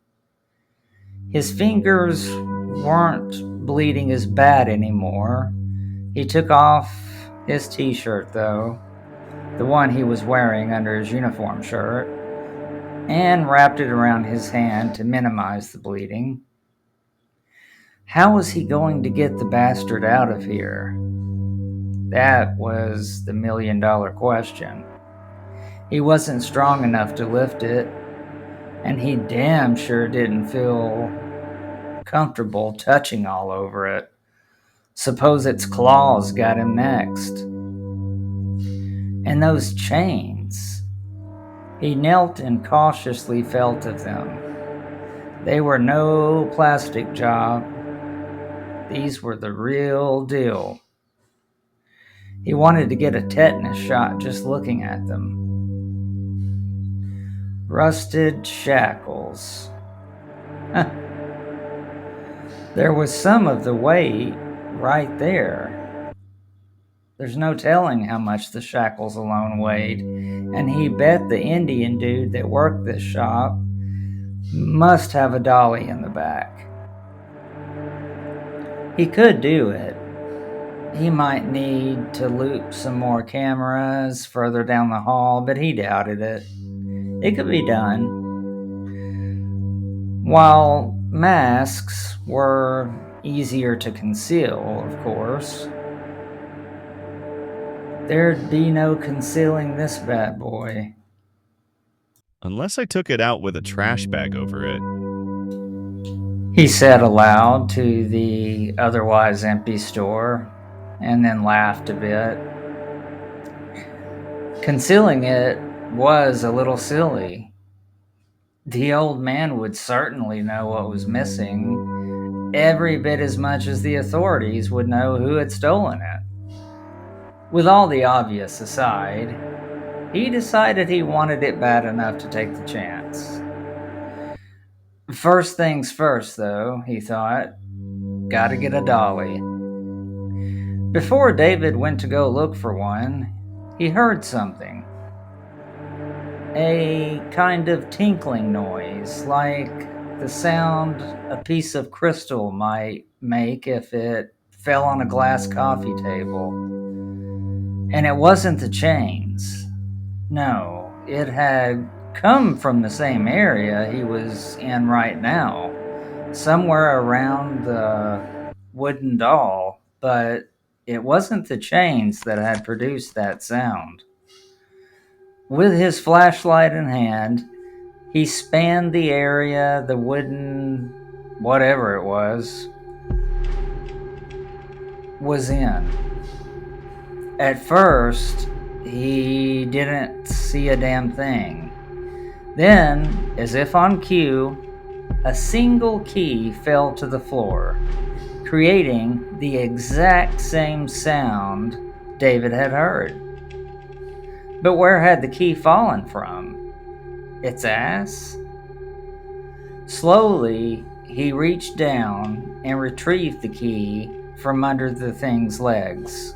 His fingers weren't bleeding as bad anymore. He took off his t-shirt, though, the one he was wearing under his uniform shirt, and wrapped it around his hand to minimize the bleeding. How was he going to get the bastard out of here? That was the million-dollar question. He wasn't strong enough to lift it, and he damn sure didn't feel comfortable touching all over it. Suppose its claws got him next. And those chains. He knelt and cautiously felt of them. They were no plastic job. These were the real deal. He wanted to get a tetanus shot just looking at them. Rusted shackles. There was some of the weight right there. There's no telling how much the shackles alone weighed, and he bet the Indian dude that worked this shop must have a dolly in the back. He could do it. He might need to loop some more cameras further down the hall, but he doubted it. It could be done. While masks were easier to conceal, of course, there'd be no concealing this bad boy. Unless I took it out with a trash bag over it. He said aloud to the otherwise empty store, and then laughed a bit. Concealing it was a little silly. The old man would certainly know what was missing, every bit as much as the authorities would know who had stolen it. With all the obvious aside, he decided he wanted it bad enough to take the chance. First things first, though, he thought, gotta get a dolly. Before David went to go look for one, he heard something. A kind of tinkling noise, like the sound a piece of crystal might make if it fell on a glass coffee table. And it wasn't the chains. No, it had come from the same area he was in right now, somewhere around the wooden doll, but it wasn't the chains that had produced that sound. With his flashlight in hand, he spanned the area the wooden whatever it was in. At first, he didn't see a damn thing. Then, as if on cue, a single key fell to the floor, creating the exact same sound David had heard. But where had the key fallen from? Its ass? Slowly, he reached down and retrieved the key from under the thing's legs.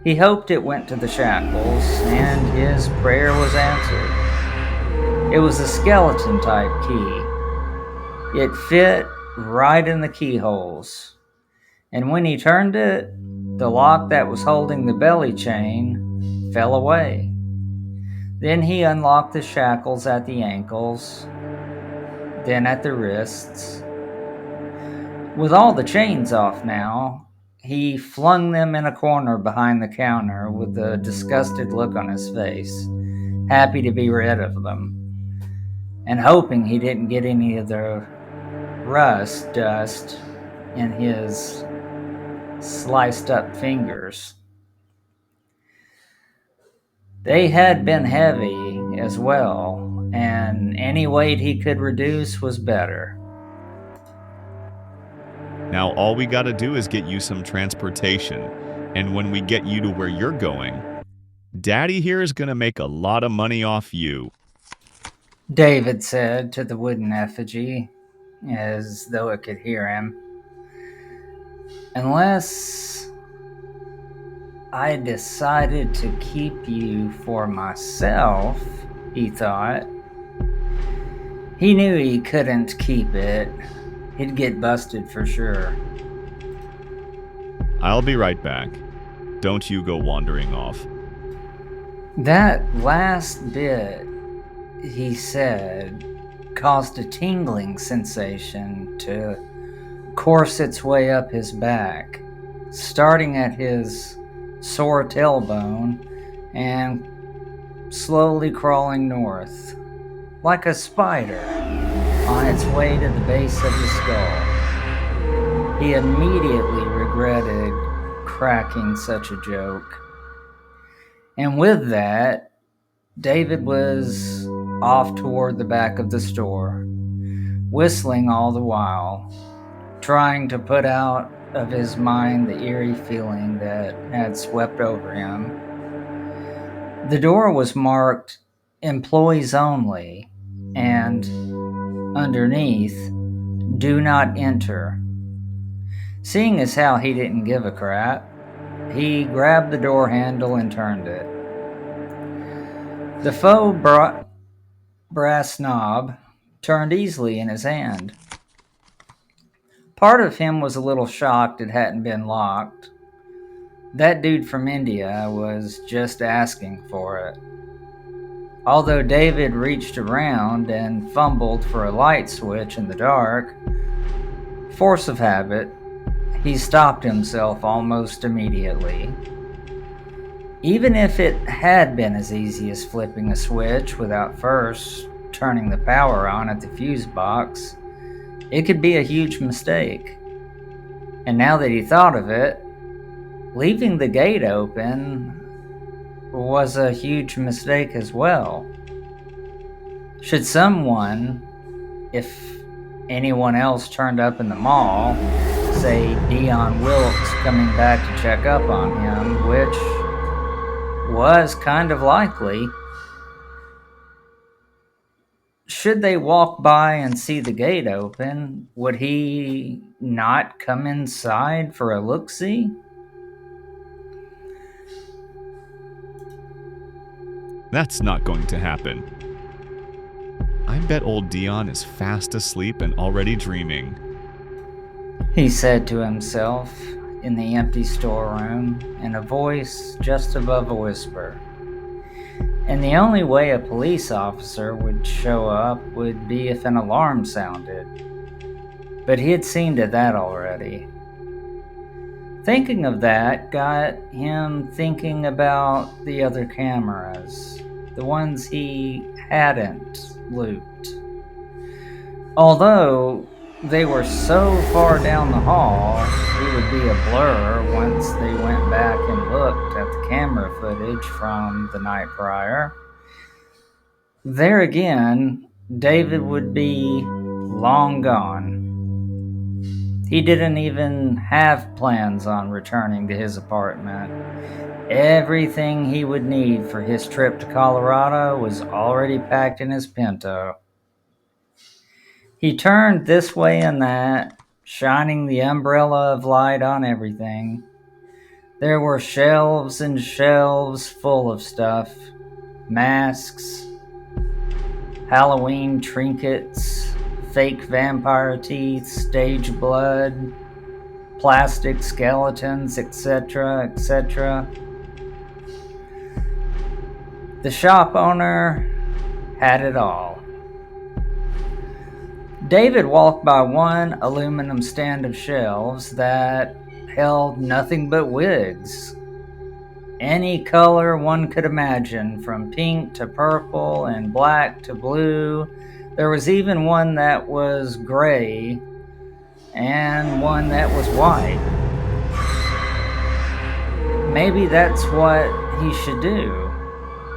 He hoped it went to the shackles, and his prayer was answered. It was a skeleton-type key. It fit right in the keyholes, and when he turned it, the lock that was holding the belly chain fell away. Then he unlocked the shackles at the ankles, then at the wrists. With all the chains off now, he flung them in a corner behind the counter with a disgusted look on his face, happy to be rid of them, and hoping he didn't get any of the rust dust in his sliced up fingers. They had been heavy as well, and any weight he could reduce was better. Now all we gotta do is get you some transportation, and when we get you to where you're going, Daddy here is gonna make a lot of money off you. David said to the wooden effigy, as though it could hear him. Unless I decided to keep you for myself, he thought. He knew he couldn't keep it. He'd get busted for sure. I'll be right back. Don't you go wandering off. That last bit, he said, caused a tingling sensation to course its way up his back, starting at his sore tailbone and slowly crawling north, like a spider on its way to the base of the skull. He immediately regretted cracking such a joke. And with that, David was off toward the back of the store, whistling all the while, trying to put out of his mind the eerie feeling that had swept over him. The door was marked "Employees Only," and underneath, "Do Not Enter." Seeing as how he didn't give a crap, he grabbed the door handle and turned it. The faux brass knob turned easily in his hand. Part of him was a little shocked it hadn't been locked, That dude from India was just asking for it. Although David reached around and fumbled for a light switch in the dark, force of habit, he stopped himself almost immediately. Even if it had been as easy as flipping a switch without first turning the power on at the fuse box, it could be a huge mistake. And now that he thought of it, leaving the gate open was a huge mistake as well. Should someone, if anyone else turned up in the mall, say Dion Wilkes coming back to check up on him, which was kind of likely, should they walk by and see the gate open, would he not come inside for a look-see? That's not going to happen. I bet old Dion is fast asleep and already dreaming. He said to himself in the empty storeroom in a voice just above a whisper. And the only way a police officer would show up would be if an alarm sounded. But he had seen to that already. Thinking of that got him thinking about the other cameras, the ones he hadn't looped. Although they were so far down the hall, it would be a blur once they went back and looked at the camera footage from the night prior. There again, David would be long gone. He didn't even have plans on returning to his apartment. Everything he would need for his trip to Colorado was already packed in his Pinto. He turned this way and that, shining the umbrella of light on everything. There were shelves and shelves full of stuff. Masks, Halloween trinkets, fake vampire teeth, stage blood, plastic skeletons, etc., etc. The shop owner had it all. David walked by one aluminum stand of shelves that held nothing but wigs. Any color one could imagine, from pink to purple and black to blue. There was even one that was gray and one that was white. Maybe that's what he should do.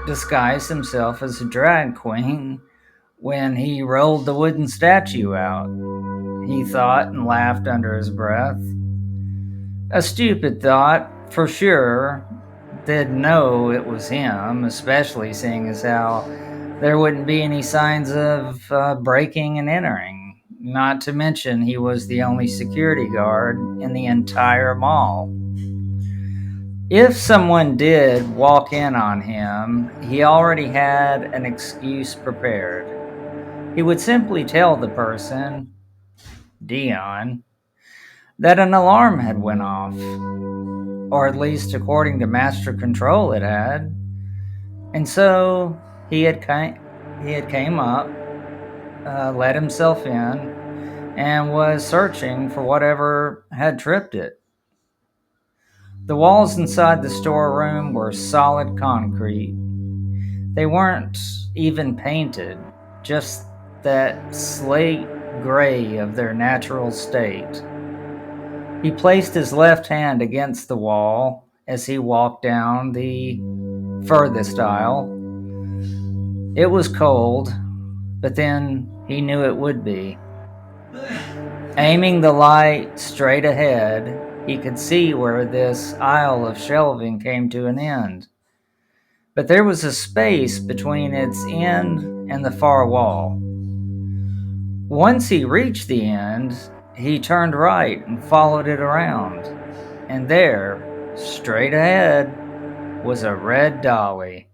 Disguise himself as a drag queen when he rolled the wooden statue out, he thought and laughed under his breath. A stupid thought, for sure. They'd know it was him, especially seeing as how there wouldn't be any signs of breaking and entering. Not to mention he was the only security guard in the entire mall. If someone did walk in on him, he already had an excuse prepared. He would simply tell the person, Dion, that an alarm had went off, or at least according to Master Control it had. And so he had came up, let himself in, and was searching for whatever had tripped it. The walls inside the storeroom were solid concrete. They weren't even painted, just that slate gray of their natural state. He placed his left hand against the wall as he walked down the furthest aisle. It was cold, but then he knew it would be. Aiming the light straight ahead, he could see where this aisle of shelving came to an end. But there was a space between its end and the far wall. Once he reached the end, he turned right and followed it around. And there, straight ahead, was a red dolly.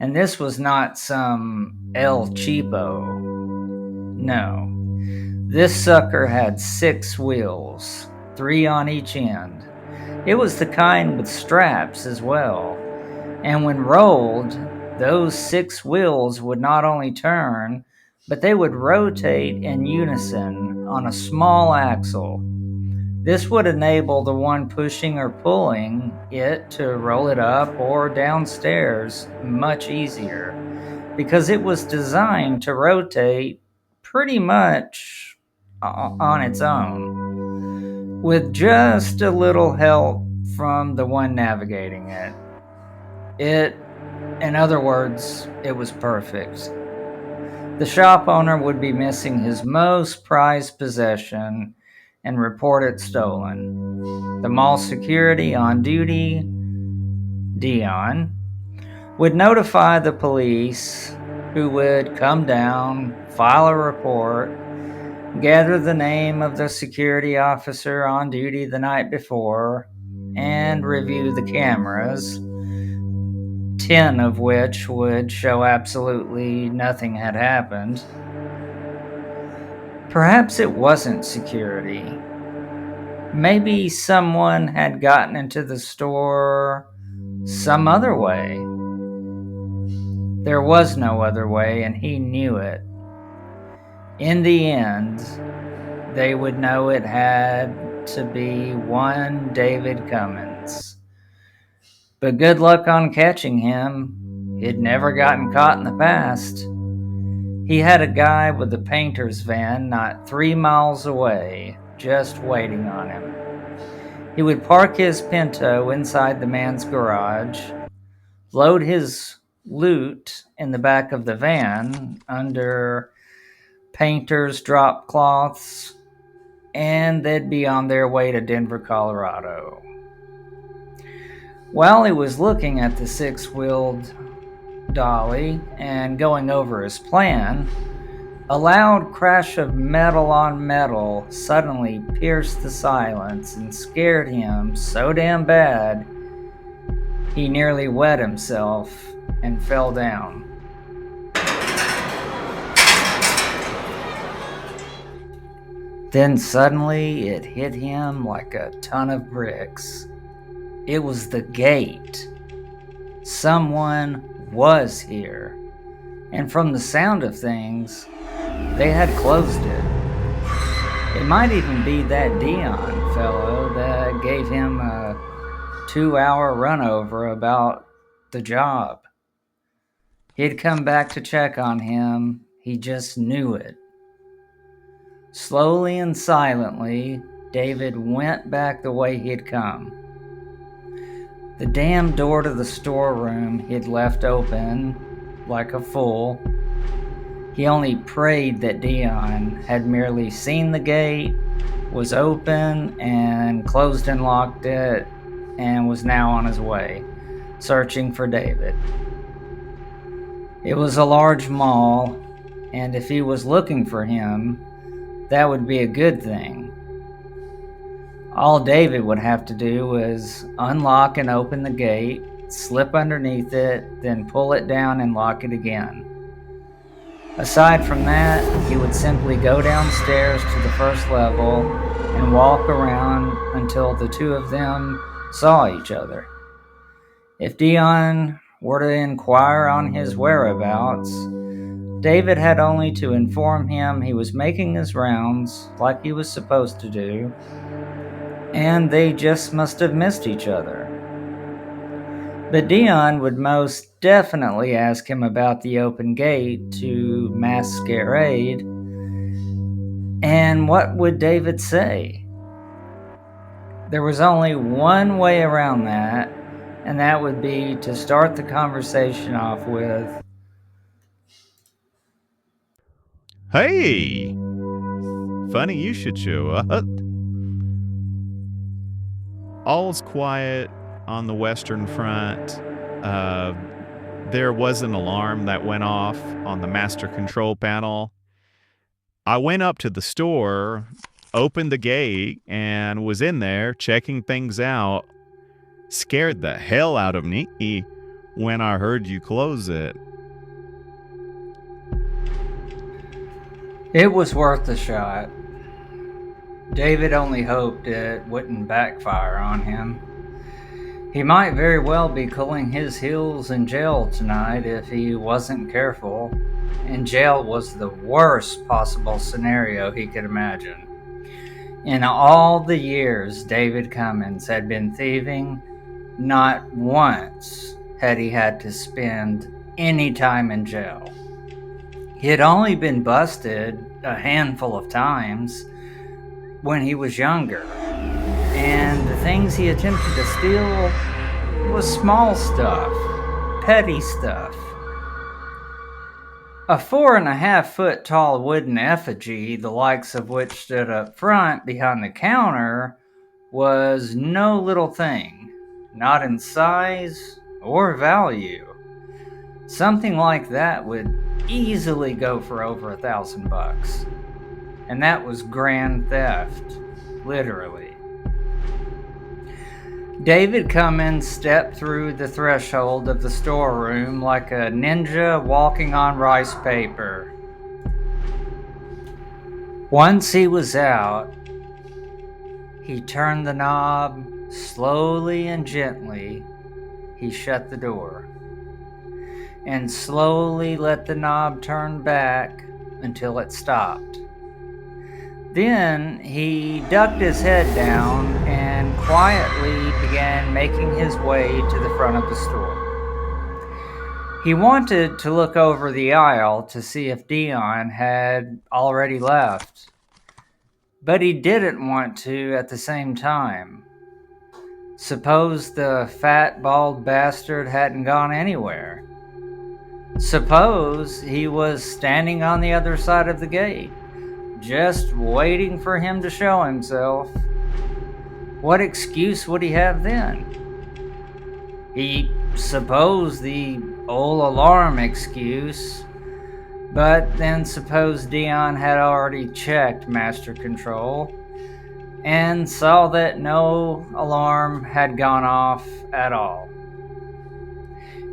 And this was not some El Cheapo. No. This sucker had 6 wheels, 3 on each end. It was the kind with straps as well, and when rolled, those 6 wheels would not only turn, but they would rotate in unison on a small axle. This would enable the one pushing or pulling it to roll it up or downstairs much easier, because it was designed to rotate pretty much on its own, with just a little help from the one navigating it. In other words, it was perfect. The shop owner would be missing his most prized possession and report it stolen. The mall security on duty, Dion, would notify the police, who would come down, file a report, gather the name of the security officer on duty the night before, and review the cameras, 10 of which would show absolutely nothing had happened. Perhaps it wasn't security. Maybe someone had gotten into the store some other way. There was no other way, and he knew it. In the end, they would know it had to be one David Cummins. But good luck on catching him. He'd never gotten caught in the past. He had a guy with a painter's van not 3 miles away, just waiting on him. He would park his Pinto inside the man's garage, load his loot in the back of the van under painter's drop cloths, and they'd be on their way to Denver, Colorado. While he was looking at the 6-wheeled dolly and going over his plan, a loud crash of metal on metal suddenly pierced the silence and scared him so damn bad he nearly wet himself and fell down. Then suddenly it hit him like a ton of bricks. It was the gate. Someone was here. And from the sound of things, they had closed it. It might even be that Dion fellow that gave him a 2-hour run over about the job. He'd come back to check on him. He just knew it. Slowly and silently, David went back the way he'd come. The damn door to the storeroom he'd left open like a fool. He only prayed that Dion had merely seen the gate, was open, and closed and locked it, and was now on his way, searching for David. It was a large mall, and if he was looking for him, that would be a good thing. All David would have to do was unlock and open the gate, slip underneath it, then pull it down and lock it again. Aside from that, he would simply go downstairs to the first level and walk around until the two of them saw each other. If Dion were to inquire on his whereabouts, David had only to inform him he was making his rounds like he was supposed to do, and they just must have missed each other. But Dion would most definitely ask him about the open gate to Masquerade, and what would David say? There was only one way around that, and that would be to start the conversation off with, Hey! Funny you should show up. All's quiet on the Western Front. There was an alarm that went off on the master control panel. I went up to the store, opened the gate, and was in there checking things out. Scared the hell out of me when I heard you close it. It was worth a shot. David only hoped it wouldn't backfire on him. He might very well be cooling his heels in jail tonight if he wasn't careful, and jail was the worst possible scenario he could imagine. In all the years David Cummins had been thieving, not once had he had to spend any time in jail. He had only been busted a handful of times when he was younger, and the things he attempted to steal was small stuff, petty stuff. A 4.5-foot tall wooden effigy, the likes of which stood up front behind the counter, was no little thing, not in size or value. Something like that would easily go for over $1,000, and that was grand theft, literally. David Cummins stepped through the threshold of the storeroom like a ninja walking on rice paper. Once he was out, he turned the knob slowly and gently. He shut the door and slowly let the knob turn back until it stopped. Then he ducked his head down and quietly began making his way to the front of the store. He wanted to look over the aisle to see if Dion had already left, but he didn't want to at the same time. Suppose the fat, bald bastard hadn't gone anywhere. Suppose he was standing on the other side of the gate, just waiting for him to show himself. What excuse would he have then? He supposed the old alarm excuse, but then suppose Dion had already checked master control and saw that no alarm had gone off at all.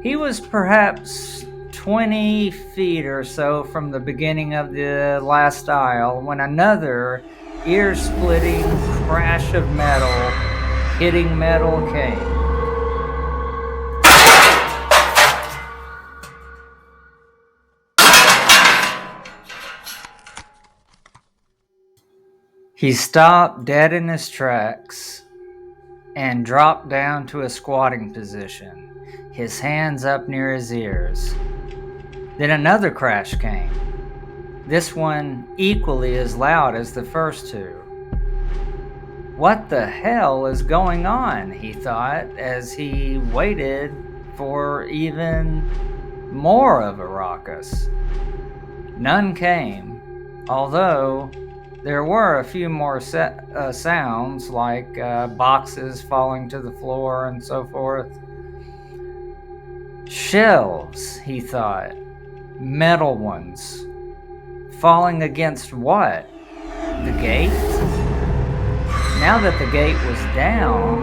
He was perhaps 20 feet or so from the beginning of the last aisle when another ear-splitting crash of metal hitting metal came. He stopped dead in his tracks and dropped down to a squatting position, his hands up near his ears. Then another crash came, this one equally as loud as the first two. What the hell is going on, he thought, as he waited for even more of a ruckus. None came, although there were a few more sounds, like boxes falling to the floor and so forth. Shelves, he thought, metal ones. Falling against what? The gate? Now that the gate was down,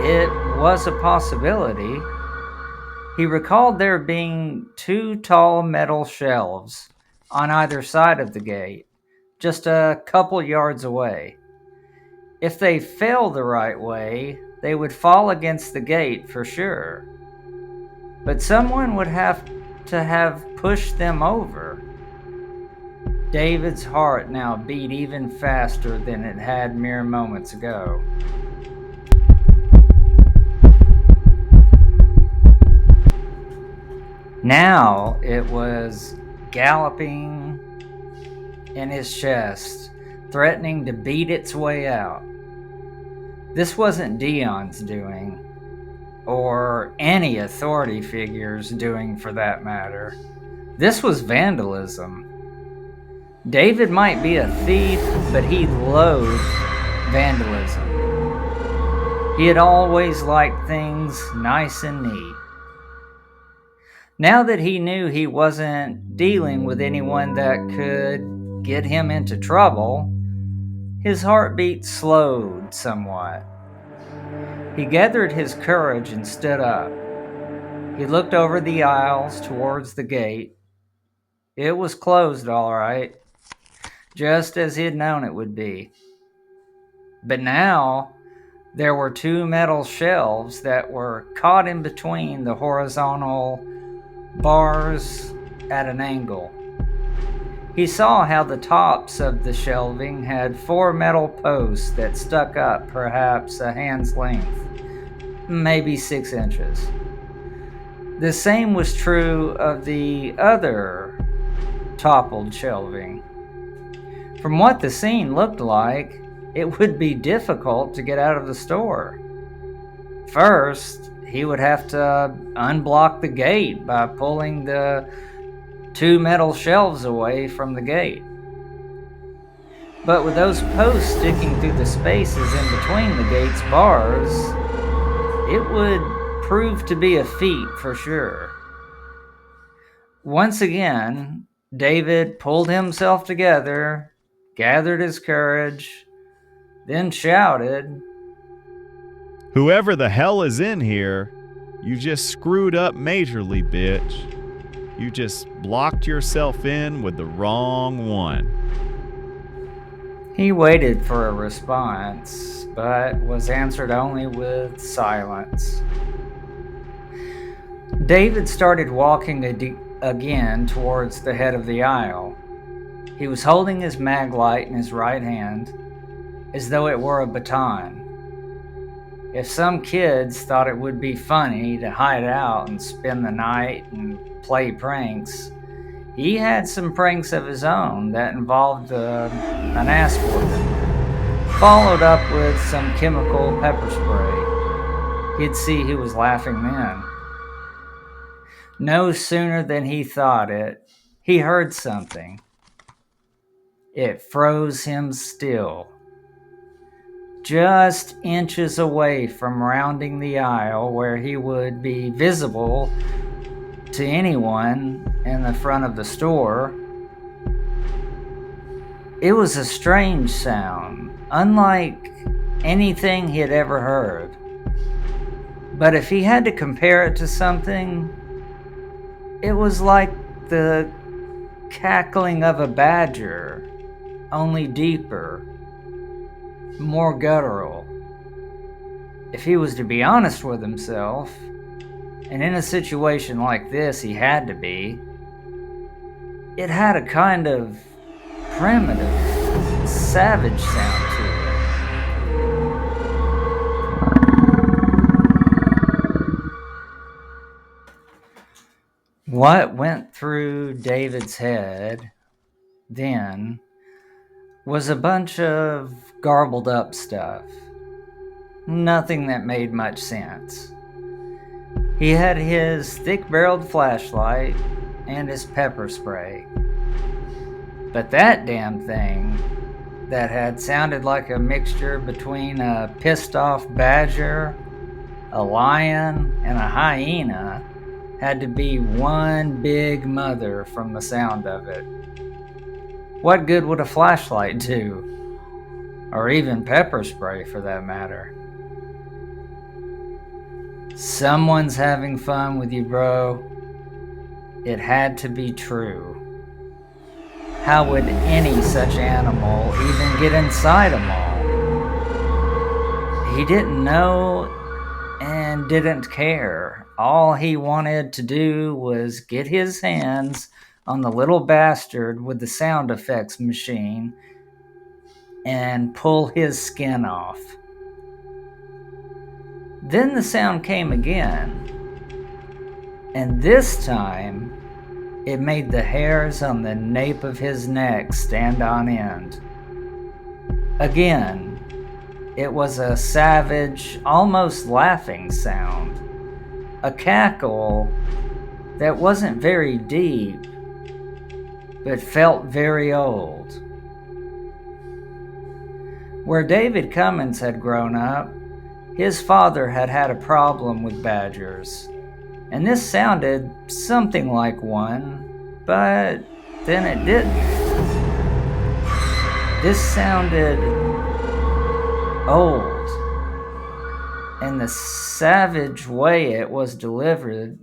it was a possibility. He recalled there being 2 tall metal shelves on either side of the gate, just a couple yards away. If they fell the right way, they would fall against the gate for sure. But someone would have to have pushed them over. David's heart now beat even faster than it had mere moments ago. Now it was galloping in his chest, threatening to beat its way out. This wasn't Dion's doing, or any authority figure's doing for that matter. This was vandalism. David might be a thief, but he loathed vandalism. He had always liked things nice and neat. Now that he knew he wasn't dealing with anyone that could get him into trouble, his heartbeat slowed somewhat. He gathered his courage and stood up. He looked over the aisles towards the gate. It was closed, all right, just as he had known it would be. But now, There were two metal shelves that were caught in between the horizontal bars at an angle. He saw how the tops of the shelving had 4 metal posts that stuck up perhaps a hand's length, maybe 6 inches. The same was true of the other toppled shelving. From what the scene looked like, it would be difficult to get out of the store. First, he would have to unblock the gate by pulling the 2 metal shelves away from the gate. But with those posts sticking through the spaces in between the gate's bars, it would prove to be a feat for sure. Once again, David pulled himself together, gathered his courage, then shouted, "Whoever the hell is in here, you just screwed up majorly, bitch. You just blocked yourself in with the wrong one." He waited for a response, but was answered only with silence. David started walking again towards the head of the aisle. He was holding his mag light in his right hand, as though it were a baton. If some kids thought it would be funny to hide out and spend the night and play pranks, he had some pranks of his own that involved an ass whooping, followed up with some chemical pepper spray. He'd see he was laughing then. No sooner than he thought it, he heard something. It froze him still. Just inches away from rounding the aisle where he would be visible to anyone in the front of the store, it was a strange sound, unlike anything he had ever heard. But if he had to compare it to something, it was like the cackling of a badger, only deeper, more guttural. If he was to be honest with himself, and in a situation like this he had to be, it had a kind of primitive, savage sound to it. What went through David's head then was a bunch of garbled up stuff. Nothing that made much sense. He had his thick-barreled flashlight and his pepper spray. But that damn thing that had sounded like a mixture between a pissed-off badger, a lion, and a hyena had to be one big mother from the sound of it. What good would a flashlight do? Or even pepper spray, for that matter? Someone's having fun with you, bro. It had to be true. How would any such animal even get inside a mall? He didn't know and didn't care. All he wanted to do was get his hands on the little bastard with the sound effects machine and pull his skin off. Then the sound came again, and this time it made the hairs on the nape of his neck stand on end. Again, it was a savage, almost laughing sound, a cackle that wasn't very deep, but felt very old. Where David Cummins had grown up, his father had had a problem with badgers, and this sounded something like one, but then it didn't. This sounded old, and the savage way it was delivered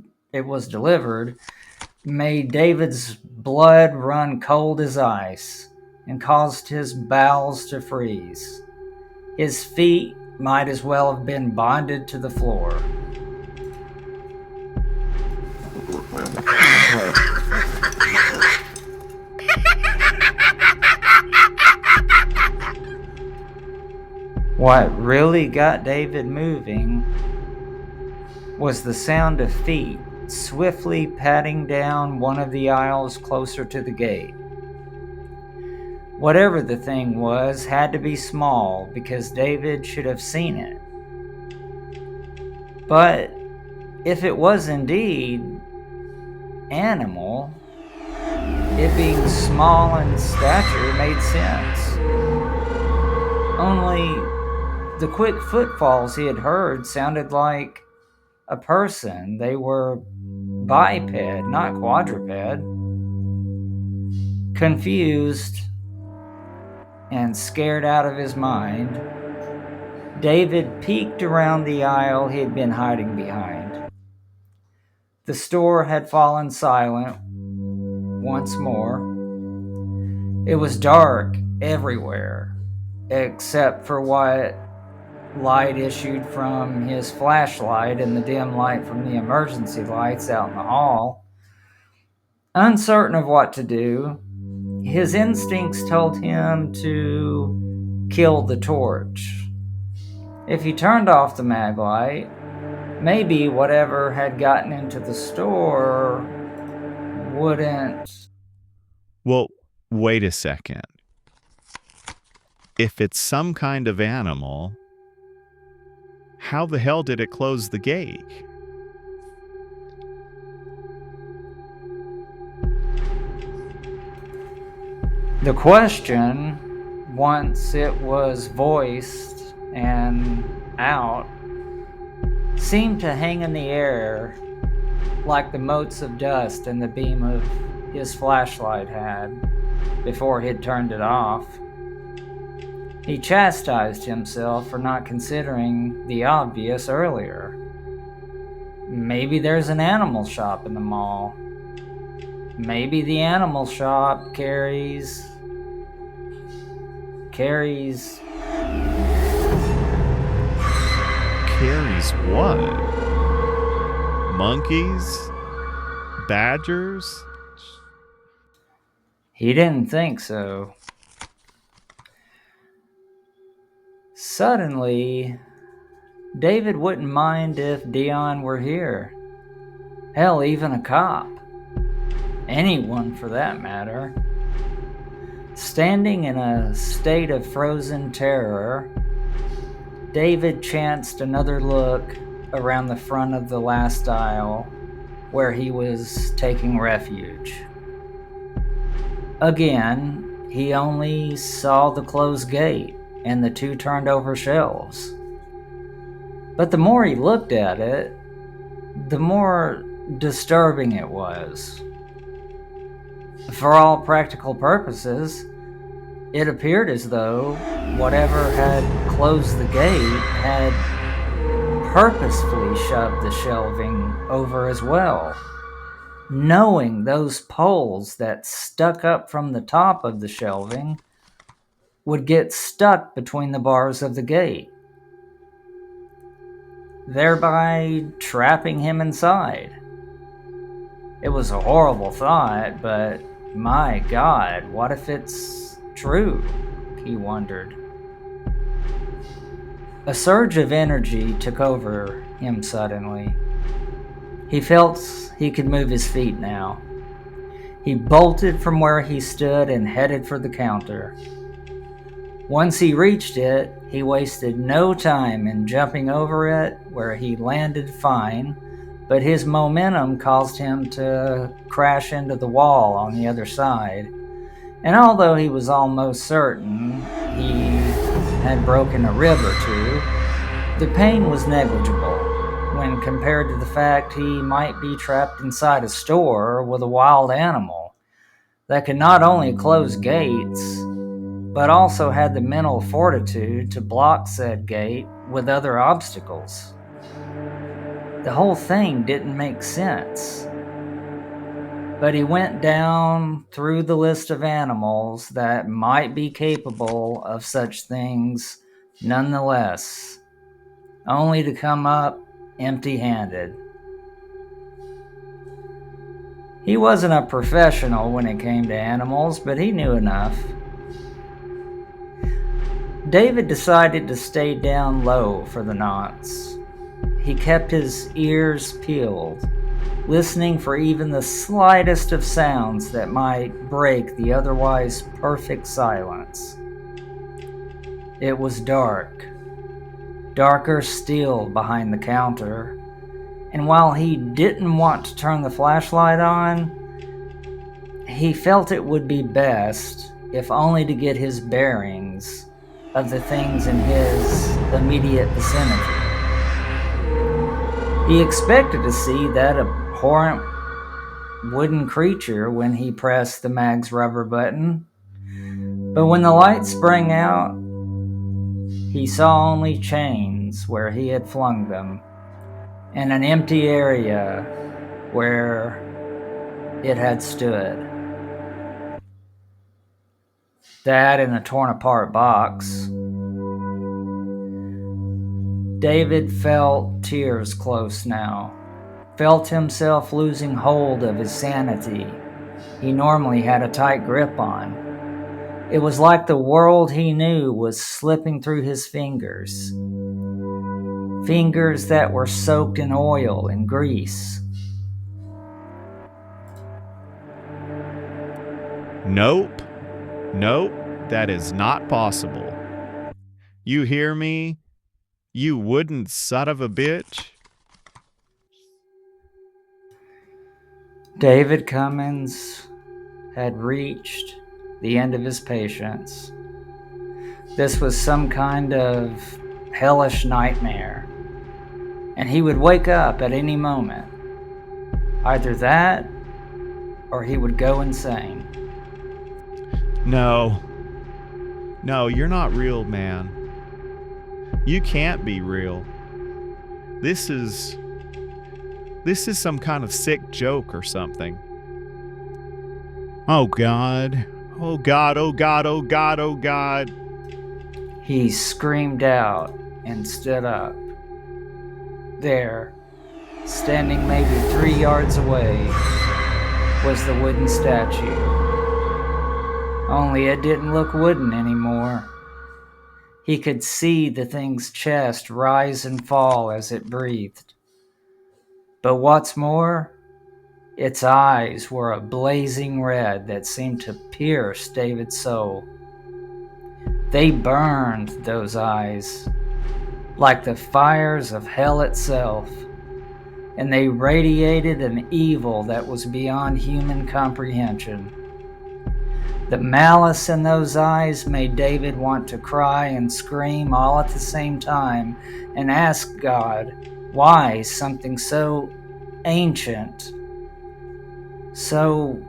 made David's blood run cold as ice and caused his bowels to freeze. His feet might as well have been bonded to the floor. What really got David moving was the sound of feet swiftly padding down one of the aisles closer to the gate. Whatever the thing was had to be small because David should have seen it. But if it was indeed animal, it being small in stature made sense. Only the quick footfalls he had heard sounded like a person. They were biped, not quadruped. Confused and scared out of his mind, David peeked around the aisle he had been hiding behind. The store had fallen silent once more. It was dark everywhere, except for what light issued from his flashlight and the dim light from the emergency lights out in the hall. Uncertain of what to do, his instincts told him to kill the torch. If he turned off the mag light, maybe whatever had gotten into the store wouldn't... Well, wait a second. If it's some kind of animal, how the hell did it close the gate? The question, once it was voiced and out, seemed to hang in the air like the motes of dust in the beam of his flashlight had before he'd turned it off. He chastised himself for not considering the obvious earlier. Maybe there's an animal shop in the mall. Maybe the animal shop carries what? Monkeys? Badgers? He didn't think so. Suddenly, David wouldn't mind if Dion were here. Hell, even a cop. Anyone for that matter. Standing in a state of frozen terror, David chanced another look around the front of the last aisle where he was taking refuge. Again, he only saw the closed gate and the two turned over shelves. But the more he looked at it, the more disturbing it was. For all practical purposes, it appeared as though whatever had closed the gate had purposefully shoved the shelving over as well, knowing those poles that stuck up from the top of the shelving would get stuck between the bars of the gate, thereby trapping him inside. It was a horrible thought, but my God, what if it's true? He wondered. A surge of energy took over him suddenly. He felt he could move his feet now. He bolted from where he stood and headed for the counter. Once he reached it, he wasted no time in jumping over it, where he landed fine, but his momentum caused him to crash into the wall on the other side. And although he was almost certain he had broken a rib or two, the pain was negligible when compared to the fact he might be trapped inside a store with a wild animal that could not only close gates, but also had the mental fortitude to block said gate with other obstacles. The whole thing didn't make sense. But he went down through the list of animals that might be capable of such things nonetheless, only to come up empty-handed. He wasn't a professional when it came to animals, but he knew enough. David decided to stay down low for the nonce. He kept his ears peeled, listening for even the slightest of sounds that might break the otherwise perfect silence. It was dark, darker still behind the counter, and while he didn't want to turn the flashlight on, he felt it would be best, if only to get his bearings of the things in his immediate vicinity. He expected to see that abhorrent wooden creature when he pressed the mag's rubber button, but when the light sprang out, he saw only chains where he had flung them, and an empty area where it had stood. That in a torn-apart box. David felt tears close now, felt himself losing hold of his sanity he normally had a tight grip on. It was like the world he knew was slipping through his fingers. Fingers that were soaked in oil and grease. Nope. Nope, that is not possible. You hear me? You wooden son of a bitch? David Cummins had reached the end of his patience. This was some kind of hellish nightmare, and he would wake up at any moment. Either that, or he would go insane. No, you're not real, man. You can't be real. This is some kind of sick joke or something. Oh God. Oh God, oh God, oh God, oh God. He screamed out and stood up. There, standing maybe 3 yards away, was the wooden statue. Only it didn't look wooden anymore. He could see the thing's chest rise and fall as it breathed. But what's more, its eyes were a blazing red that seemed to pierce David's soul. They burned, those eyes, like the fires of hell itself, and they radiated an evil that was beyond human comprehension. The malice in those eyes made David want to cry and scream all at the same time and ask God why something so ancient, so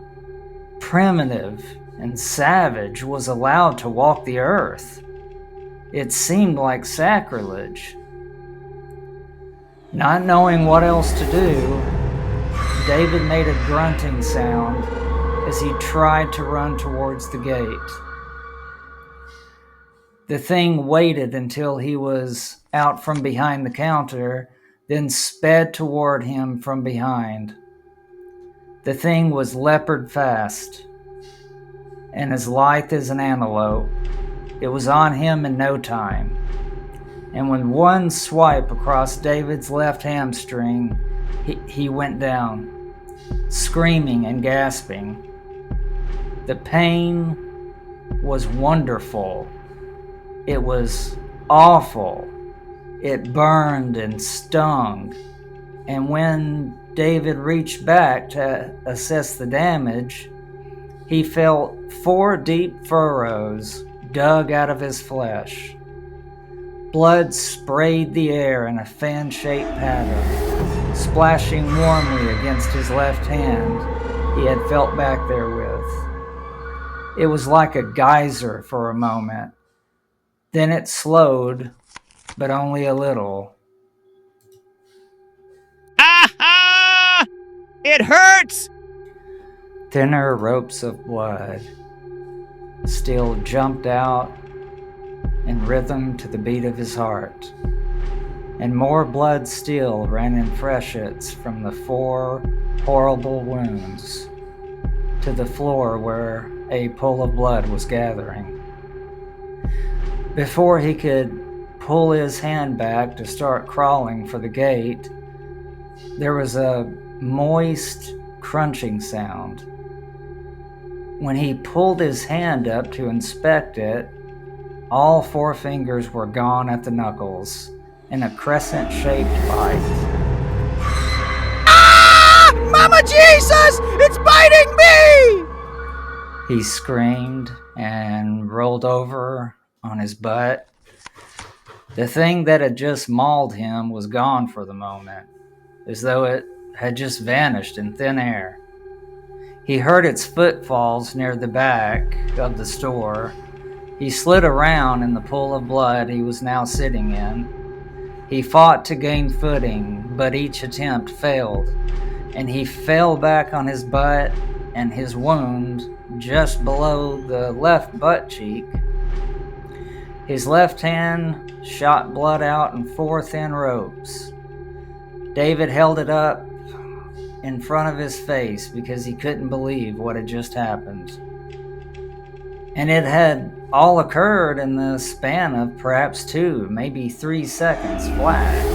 primitive and savage was allowed to walk the earth. It seemed like sacrilege. Not knowing what else to do, David made a grunting sound as he tried to run towards the gate. The thing waited until he was out from behind the counter, then sped toward him from behind. The thing was leopard fast, and as lithe as an antelope. It was on him in no time. And with one swipe across David's left hamstring, he went down, screaming and gasping. The pain was wonderful. It was awful. It burned and stung. And when David reached back to assess the damage, he felt 4 deep furrows dug out of his flesh. Blood sprayed the air in a fan-shaped pattern, splashing warmly against his left hand he had felt back there with. It was like a geyser for a moment. Then it slowed, but only a little. Ah! It hurts! Thinner ropes of blood still jumped out in rhythm to the beat of his heart. and more blood still ran in freshets from the 4 horrible wounds to the floor where a pool of blood was gathering. Before he could pull his hand back to start crawling for the gate, there was a moist, crunching sound. When he pulled his hand up to inspect it, all 4 fingers were gone at the knuckles in a crescent-shaped bite. Ah! Mama Jesus! It's biting me! He screamed and rolled over on his butt. The thing that had just mauled him was gone for the moment, as though it had just vanished in thin air. He heard its footfalls near the back of the store. He slid around in the pool of blood he was now sitting in. He fought to gain footing, but each attempt failed, and he fell back on his butt, and his wound, just below the left butt cheek, his left hand shot blood out in 4 thin ropes. David held it up in front of his face because he couldn't believe what had just happened. And it had all occurred in the span of perhaps 2, maybe 3 seconds flat.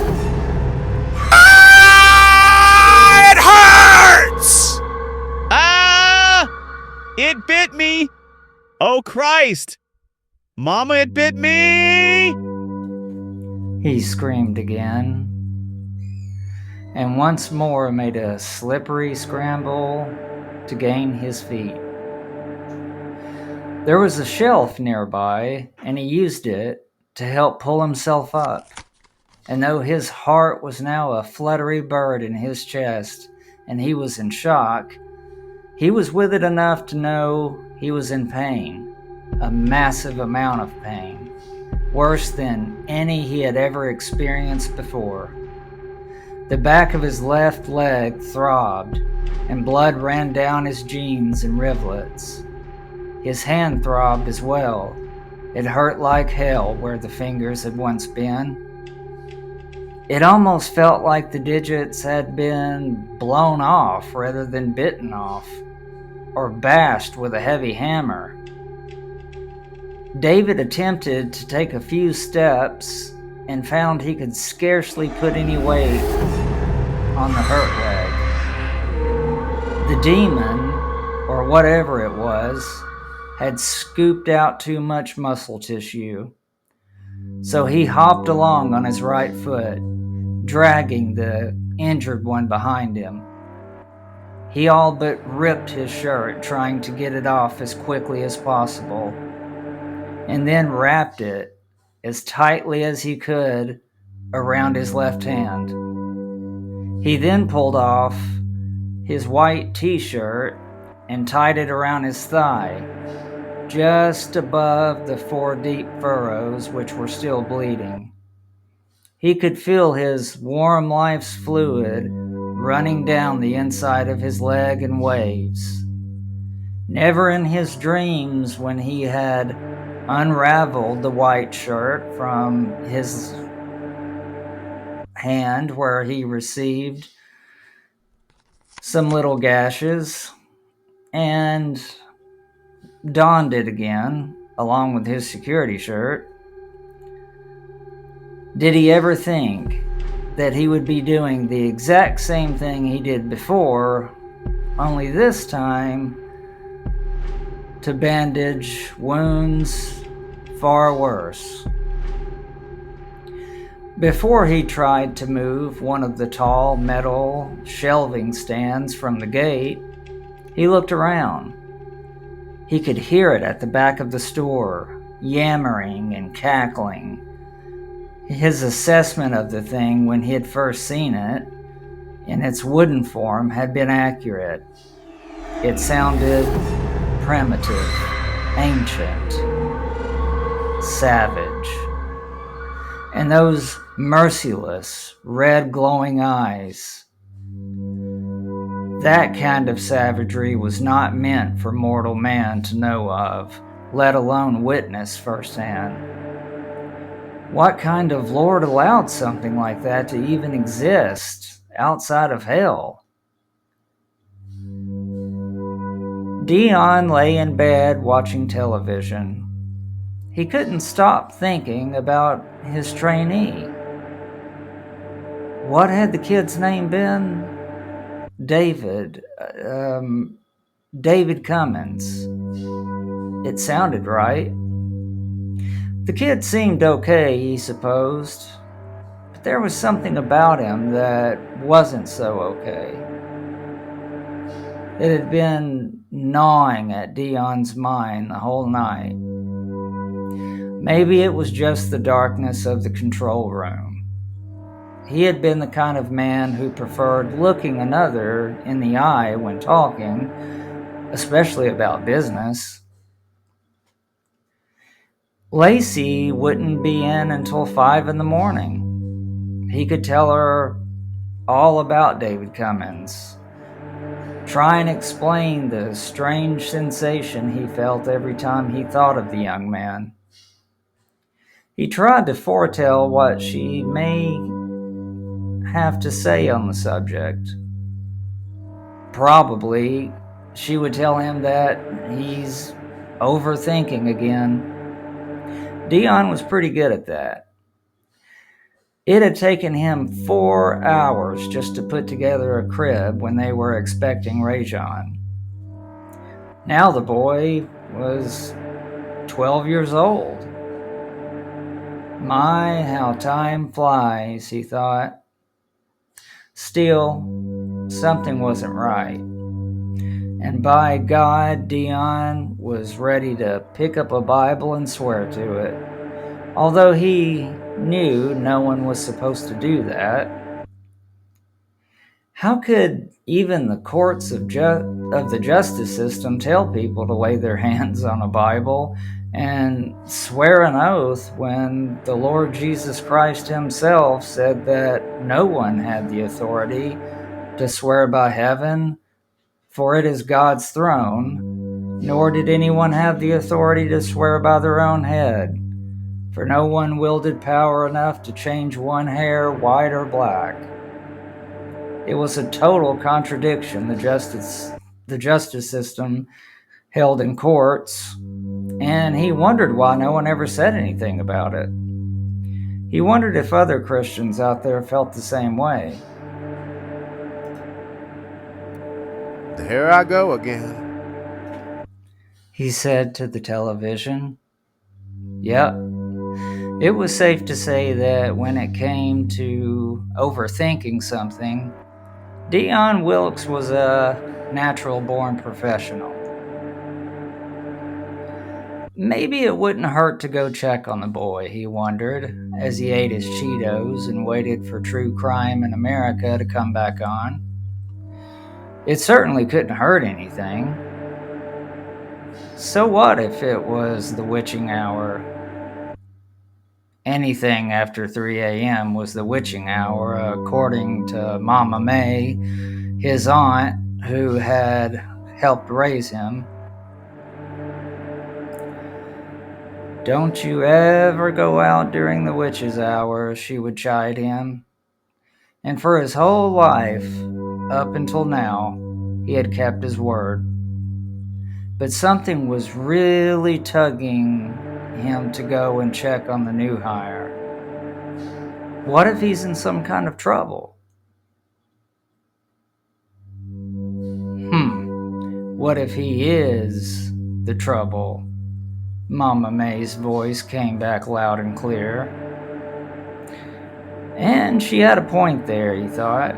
Ah! It hurts! Ah! It bit me! Oh, Christ! Mama, it bit me! He screamed again, and once more made a slippery scramble to gain his feet. There was a shelf nearby, and he used it to help pull himself up. And though his heart was now a fluttery bird in his chest, and he was in shock, he was with it enough to know he was in pain, a massive amount of pain, worse than any he had ever experienced before. The back of his left leg throbbed, and blood ran down his jeans in rivulets. His hand throbbed as well. It hurt like hell where the fingers had once been. It almost felt like the digits had been blown off rather than bitten off, or bashed with a heavy hammer. David attempted to take a few steps and found he could scarcely put any weight on the hurt leg. The demon, or whatever it was, had scooped out too much muscle tissue. So he hopped along on his right foot, dragging the injured one behind him. He all but ripped his shirt, trying to get it off as quickly as possible, and then wrapped it as tightly as he could around his left hand. He then pulled off his white t-shirt and tied it around his thigh, just above the 4 deep furrows which were still bleeding. He could feel his warm life's fluid running down the inside of his leg in waves. Never in his dreams, when he had unraveled the white shirt from his hand where he received some little gashes, and donned it again, along with his security shirt, did he ever think that he would be doing the exact same thing he did before, only this time to bandage wounds far worse. Before he tried to move one of the tall metal shelving stands from the gate, he looked around. He could hear it at the back of the store, yammering and cackling. His assessment of the thing when he had first seen it, in its wooden form, had been accurate. It sounded primitive, ancient, savage. And those merciless, red glowing eyes. That kind of savagery was not meant for mortal man to know of, let alone witness firsthand. What kind of Lord allowed something like that to even exist outside of hell? Dion lay in bed watching television. He couldn't stop thinking about his trainee. What had the kid's name been? David. David Cummins. It sounded right. The kid seemed okay, he supposed, but there was something about him that wasn't so okay. It had been gnawing at Dion's mind the whole night. Maybe it was just the darkness of the control room. He had been the kind of man who preferred looking another in the eye when talking, especially about business. Lacey wouldn't be in until 5 in the morning. He could tell her all about David Cummins, try and explain the strange sensation he felt every time he thought of the young man. He tried to foretell what she may have to say on the subject. Probably she would tell him that he's overthinking again. Dion was pretty good at that. It had taken him 4 hours just to put together a crib when they were expecting Rajon. Now the boy was 12 years old. My, how time flies, he thought. Still, something wasn't right. And by God, Dion was ready to pick up a Bible and swear to it, although he knew no one was supposed to do that. How could even the courts of the justice system tell people to lay their hands on a Bible and swear an oath when the Lord Jesus Christ himself said that no one had the authority to swear by heaven, for it is God's throne, nor did anyone have the authority to swear by their own head, for no one wielded power enough to change one hair white or black. It was a total contradiction the justice system held in courts, and he wondered why no one ever said anything about it. He wondered if other Christians out there felt the same way. There I go again, he said to the television. Yep. It was safe to say that when it came to overthinking something, Dion Wilkes was a natural-born professional. Maybe it wouldn't hurt to go check on the boy, he wondered, as he ate his Cheetos and waited for True Crime in America to come back on. It certainly couldn't hurt anything. So what if it was the witching hour? Anything after 3 a.m. was the witching hour, according to Mama May, his aunt, who had helped raise him. Don't you ever go out during the witch's hour, she would chide him. And for his whole life, up until now, he had kept his word. But something was really tugging him to go and check on the new hire. What if he's in some kind of trouble? What if he is the trouble? Mama May's voice came back loud and clear. And she had a point there, he thought.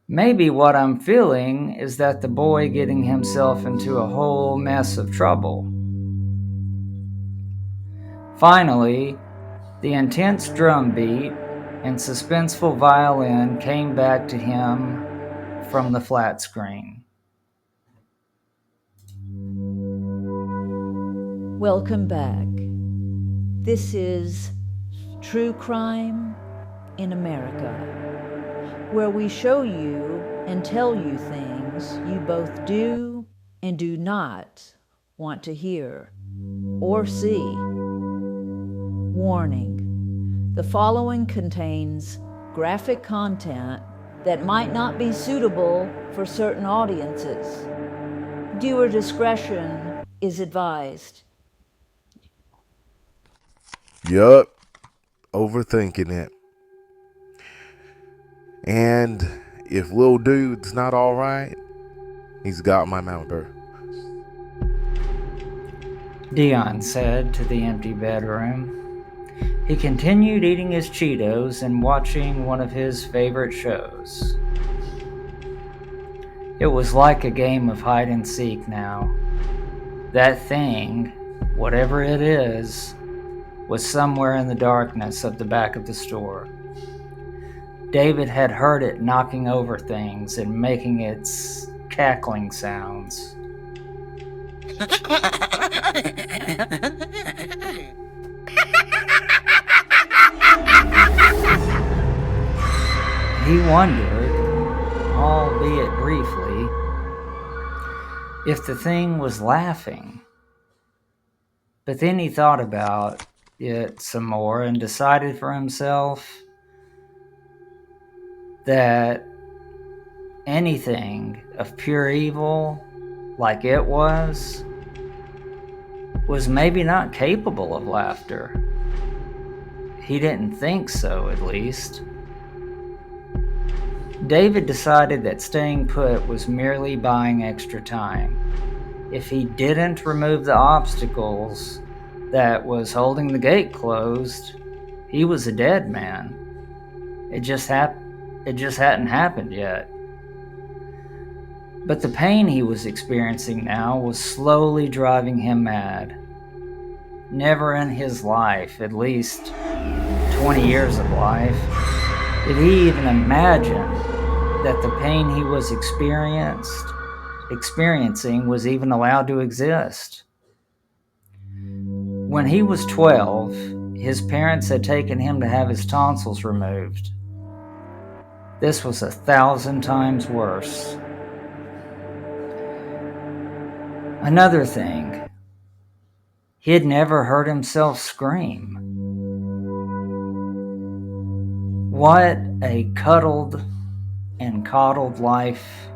Maybe what I'm feeling is that the boy getting himself into a whole mess of trouble. Finally, the intense drum beat and suspenseful violin came back to him from the flat screen. Welcome back. This is True Crime in America, where we show you and tell you things you both do and do not want to hear or see. Warning: the following contains graphic content that might not be suitable for certain audiences. Viewer discretion is advised. Yup, overthinking it. And if Lil Dude's not alright, he's got my number. Dion said to the empty bedroom. He continued eating his Cheetos and watching one of his favorite shows. It was like a game of hide and seek now. That thing, whatever it is, was somewhere in the darkness of the back of the store. David had heard it knocking over things and making its cackling sounds. He wondered, albeit briefly, if the thing was laughing. But then he thought about it some more and decided for himself that anything of pure evil, like it was maybe not capable of laughter. He didn't think so, at least. David decided that staying put was merely buying extra time. If he didn't remove the obstacles that was holding the gate closed, he was a dead man. It just hadn't happened yet. But the pain he was experiencing now was slowly driving him mad. Never in his life, at least 20 years of life, did he even imagine that the pain he was experiencing was even allowed to exist. When he was 12, his parents had taken him to have his tonsils removed. This was 1,000 times worse. Another thing, he had never heard himself scream. What a cuddled and coddled life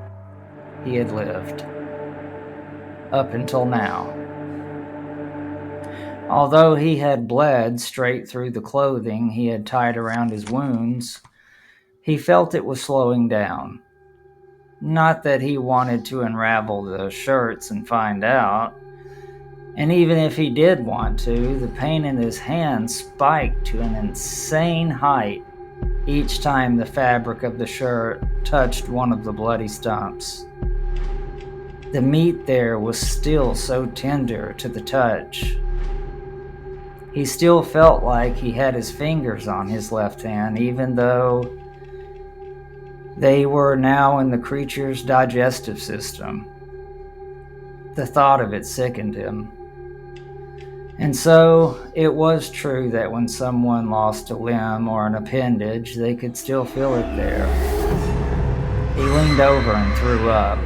he had lived up until now. Although he had bled straight through the clothing he had tied around his wounds, he felt it was slowing down. Not that he wanted to unravel the shirts and find out, and even if he did want to, the pain in his hand spiked to an insane height each time the fabric of the shirt touched one of the bloody stumps. The meat there was still so tender to the touch. He still felt like he had his fingers on his left hand, even though they were now in the creature's digestive system. The thought of it sickened him. And so, it was true that when someone lost a limb or an appendage, they could still feel it there. He leaned over and threw up.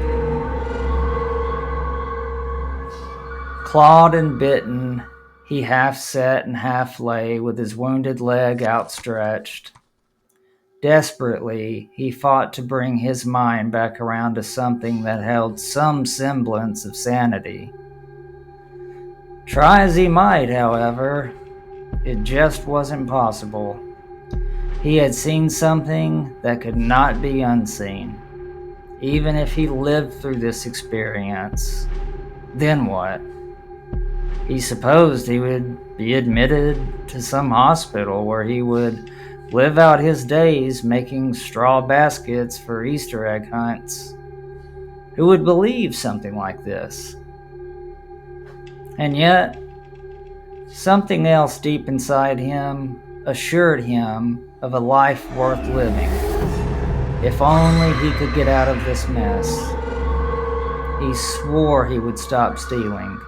Clawed and bitten, he half sat and half lay with his wounded leg outstretched. Desperately, he fought to bring his mind back around to something that held some semblance of sanity. Try as he might, however, it just wasn't possible. He had seen something that could not be unseen. Even if he lived through this experience, then what? He supposed he would be admitted to some hospital where he would live out his days making straw baskets for Easter egg hunts. Who would believe something like this? And yet, something else deep inside him assured him of a life worth living. If only he could get out of this mess. He swore he would stop stealing.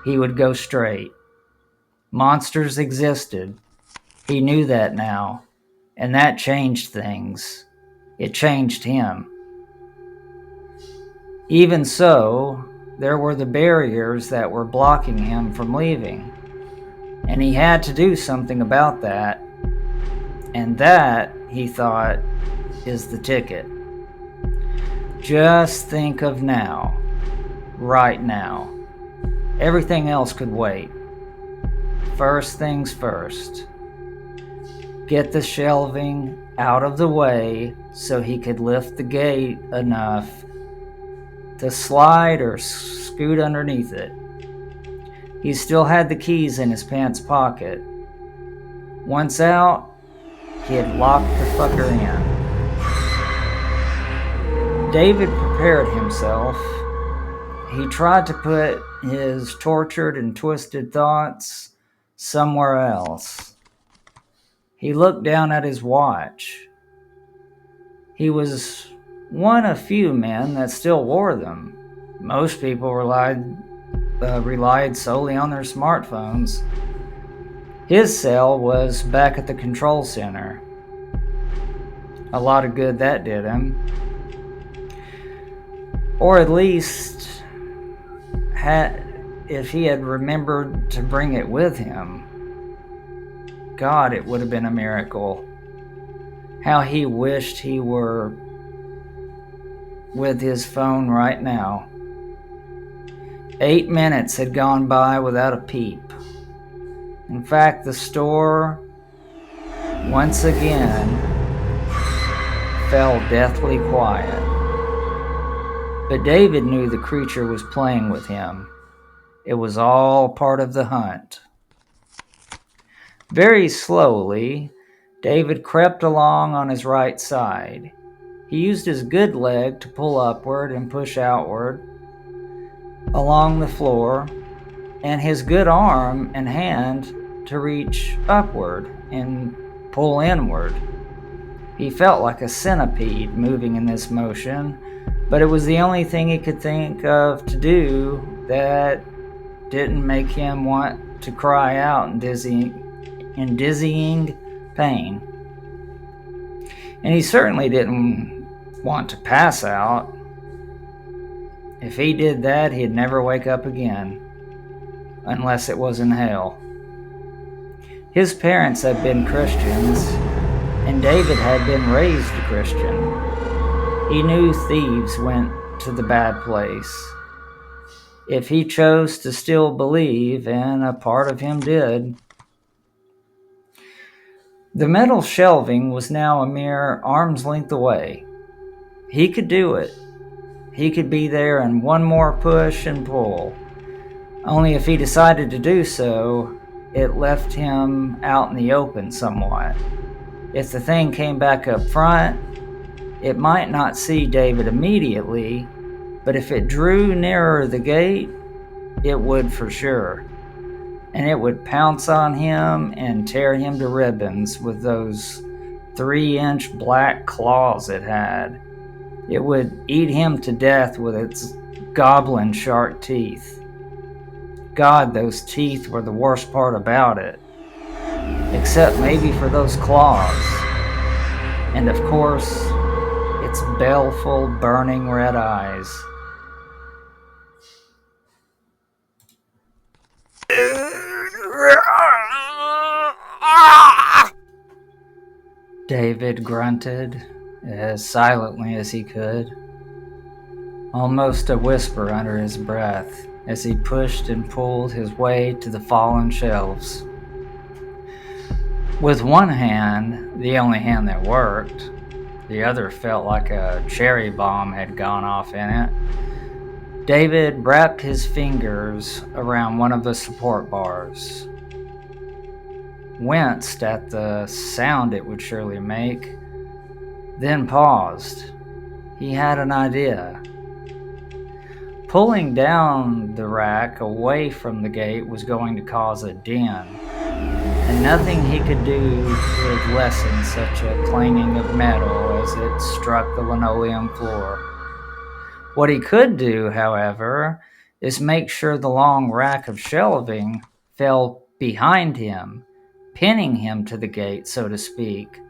He would go straight. Monsters existed. He knew that now. And that changed things. It changed him. Even so, there were the barriers that were blocking him from leaving. And he had to do something about that. And that, he thought, is the ticket. Just think of now. Right now. Everything else could wait. First things first. Get the shelving out of the way so he could lift the gate enough to slide or scoot underneath it. He still had the keys in his pants pocket. Once out, he had locked the fucker in. David prepared himself. He tried to put his tortured and twisted thoughts somewhere else. He looked down at his watch. He was one of few men that still wore them. Most people relied solely on their smartphones. His cell was back at the control center. A lot of good that did him. Or at least, if he had remembered to bring it with him. God, it would have been a miracle. How he wished he were with his phone right now. 8 minutes had gone by without a peep. In fact, the store, once again, fell deathly quiet. But David knew the creature was playing with him. It was all part of the hunt. Very slowly, David crept along on his right side. He used his good leg to pull upward and push outward along the floor, and his good arm and hand to reach upward and pull inward. He felt like a centipede moving in this motion, but it was the only thing he could think of to do that didn't make him want to cry out in dizzying pain. And he certainly didn't want to pass out. If he did that, he'd never wake up again, unless it was in hell. His parents had been Christians, and David had been raised a Christian. He knew thieves went to the bad place. If he chose to still believe, and a part of him did. The metal shelving was now a mere arm's length away. He could do it. He could be there in one more push and pull. Only if he decided to do so, it left him out in the open somewhat. If the thing came back up front, it might not see David immediately, but if it drew nearer the gate, it would for sure. And it would pounce on him and tear him to ribbons with those 3-inch black claws it had. It would eat him to death with its goblin shark teeth. God, those teeth were the worst part about it. Except maybe for those claws. And of course, its baleful, burning red eyes. David grunted as silently as he could, almost a whisper under his breath as he pushed and pulled his way to the fallen shelves. With one hand, the only hand that worked, the other felt like a cherry bomb had gone off in it, David wrapped his fingers around one of the support bars, winced at the sound it would surely make, then paused. He had an idea. Pulling down the rack away from the gate was going to cause a din, and nothing he could do would lessen such a clanging of metal as it struck the linoleum floor. What he could do, however, is make sure the long rack of shelving fell behind him, pinning him to the gate, so to speak.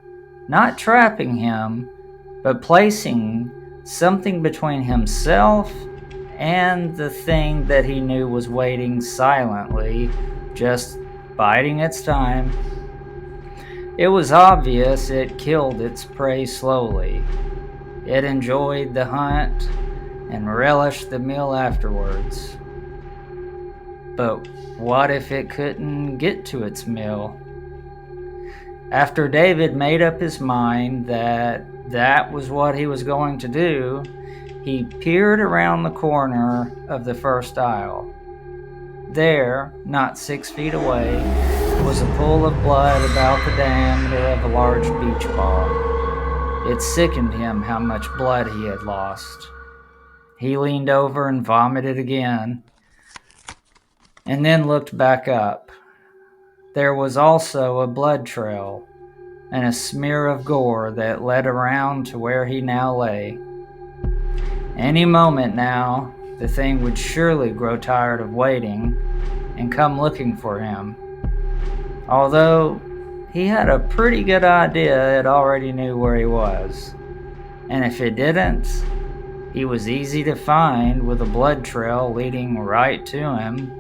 Not trapping him, but placing something between himself and the thing that he knew was waiting silently just biding its time. It was obvious it killed its prey slowly. It enjoyed the hunt and relished the meal afterwards. But what if it couldn't get to its meal? After David made up his mind that that was what he was going to do, he peered around the corner of the first aisle. There, not 6 feet away, was a pool of blood about the diameter of a large beach ball. It sickened him how much blood he had lost. He leaned over and vomited again, and then looked back up. There was also a blood trail and a smear of gore that led around to where he now lay. Any moment now, the thing would surely grow tired of waiting and come looking for him. Although he had a pretty good idea it already knew where he was. And if it didn't, he was easy to find with a blood trail leading right to him.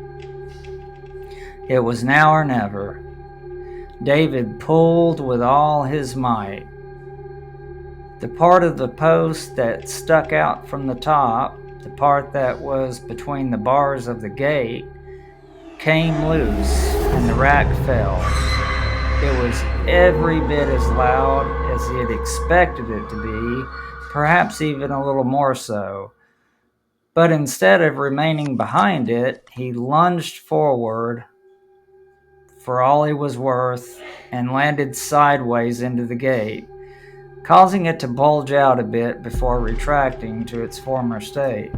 It was now or never. David pulled with all his might. The part of the post that stuck out from the top, the part that was between the bars of the gate, came loose and the rack fell. It was every bit as loud as he had expected it to be, perhaps even a little more so. But instead of remaining behind it, he lunged forward for all he was worth and landed sideways into the gate, causing it to bulge out a bit before retracting to its former state.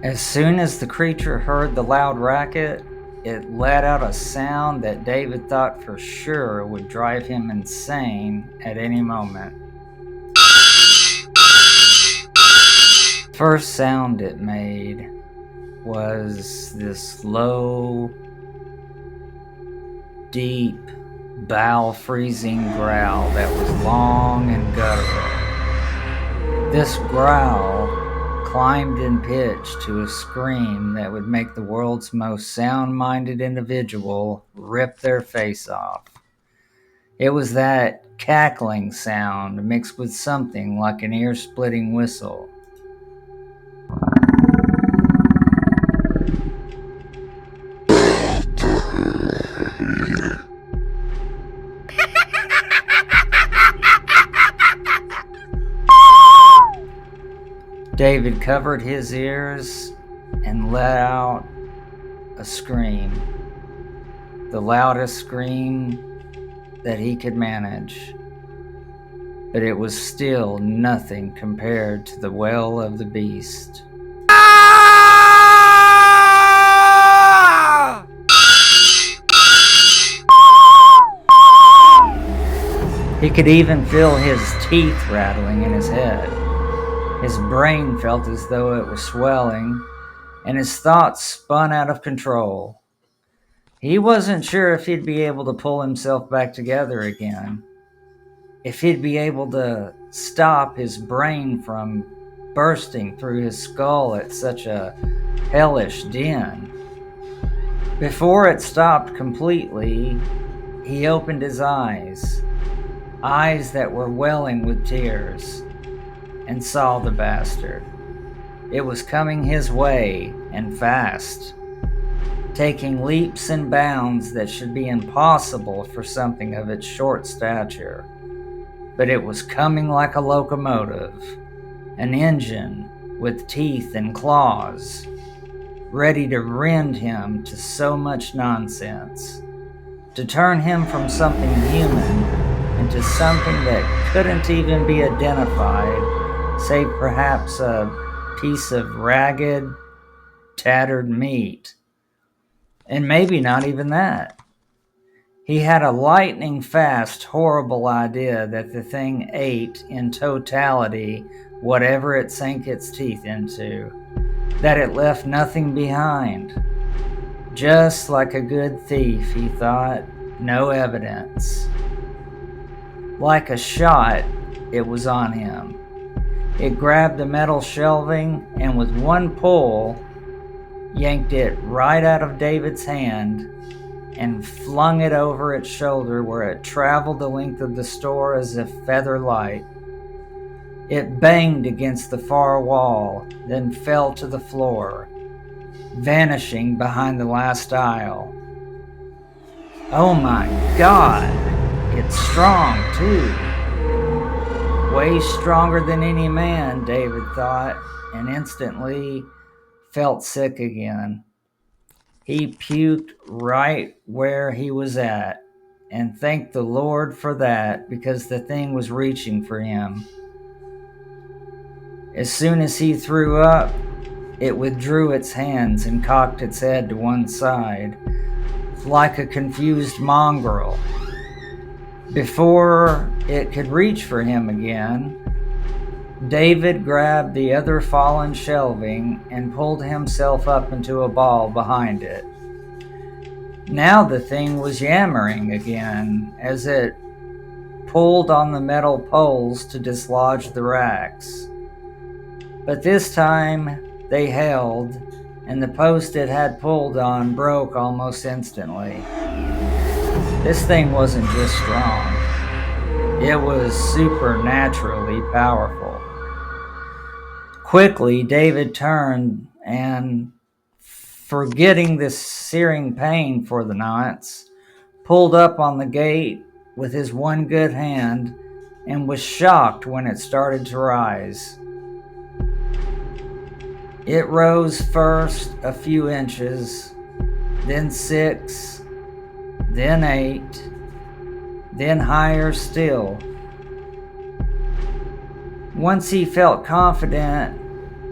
As soon as the creature heard the loud racket, it let out a sound that David thought for sure would drive him insane at any moment. First sound it made was this low, deep, bowel-freezing growl that was long and guttural. This growl climbed in pitch to a scream that would make the world's most sound-minded individual rip their face off. It was that cackling sound mixed with something like an ear-splitting whistle. David covered his ears and let out a scream, the loudest scream that he could manage. But it was still nothing compared to the wail of the beast. He could even feel his teeth rattling in his head. His brain felt as though it was swelling, and his thoughts spun out of control. He wasn't sure if he'd be able to pull himself back together again, if he'd be able to stop his brain from bursting through his skull at such a hellish din. Before it stopped completely, he opened his eyes that were welling with tears, and saw the bastard. It was coming his way, and fast, taking leaps and bounds that should be impossible for something of its short stature. But it was coming like a locomotive, an engine with teeth and claws, ready to rend him to so much nonsense, to turn him from something human into something that couldn't even be identified, save perhaps a piece of ragged, tattered meat. And maybe not even that. He had a lightning-fast, horrible idea that the thing ate in totality whatever it sank its teeth into, that it left nothing behind. Just like a good thief, he thought, no evidence. Like a shot, it was on him. It grabbed the metal shelving and with one pull, yanked it right out of David's hand and flung it over its shoulder where it traveled the length of the store as if feather light. It banged against the far wall, then fell to the floor, vanishing behind the last aisle. Oh my God, it's strong too. Way stronger than any man, David thought, and instantly felt sick again. He puked right where he was at, and thanked the Lord for that because the thing was reaching for him. As soon as he threw up, it withdrew its hands and cocked its head to one side, like a confused mongrel. Before it could reach for him again, David grabbed the other fallen shelving and pulled himself up into a ball behind it. Now the thing was yammering again as it pulled on the metal poles to dislodge the racks. But this time they held, and the post it had pulled on broke almost instantly. This thing wasn't just strong, it was supernaturally powerful. Quickly, David turned and, forgetting the searing pain for the nonce, pulled up on the gate with his one good hand and was shocked when it started to rise. It rose first a few inches, then 6, then 8, then higher still. Once he felt confident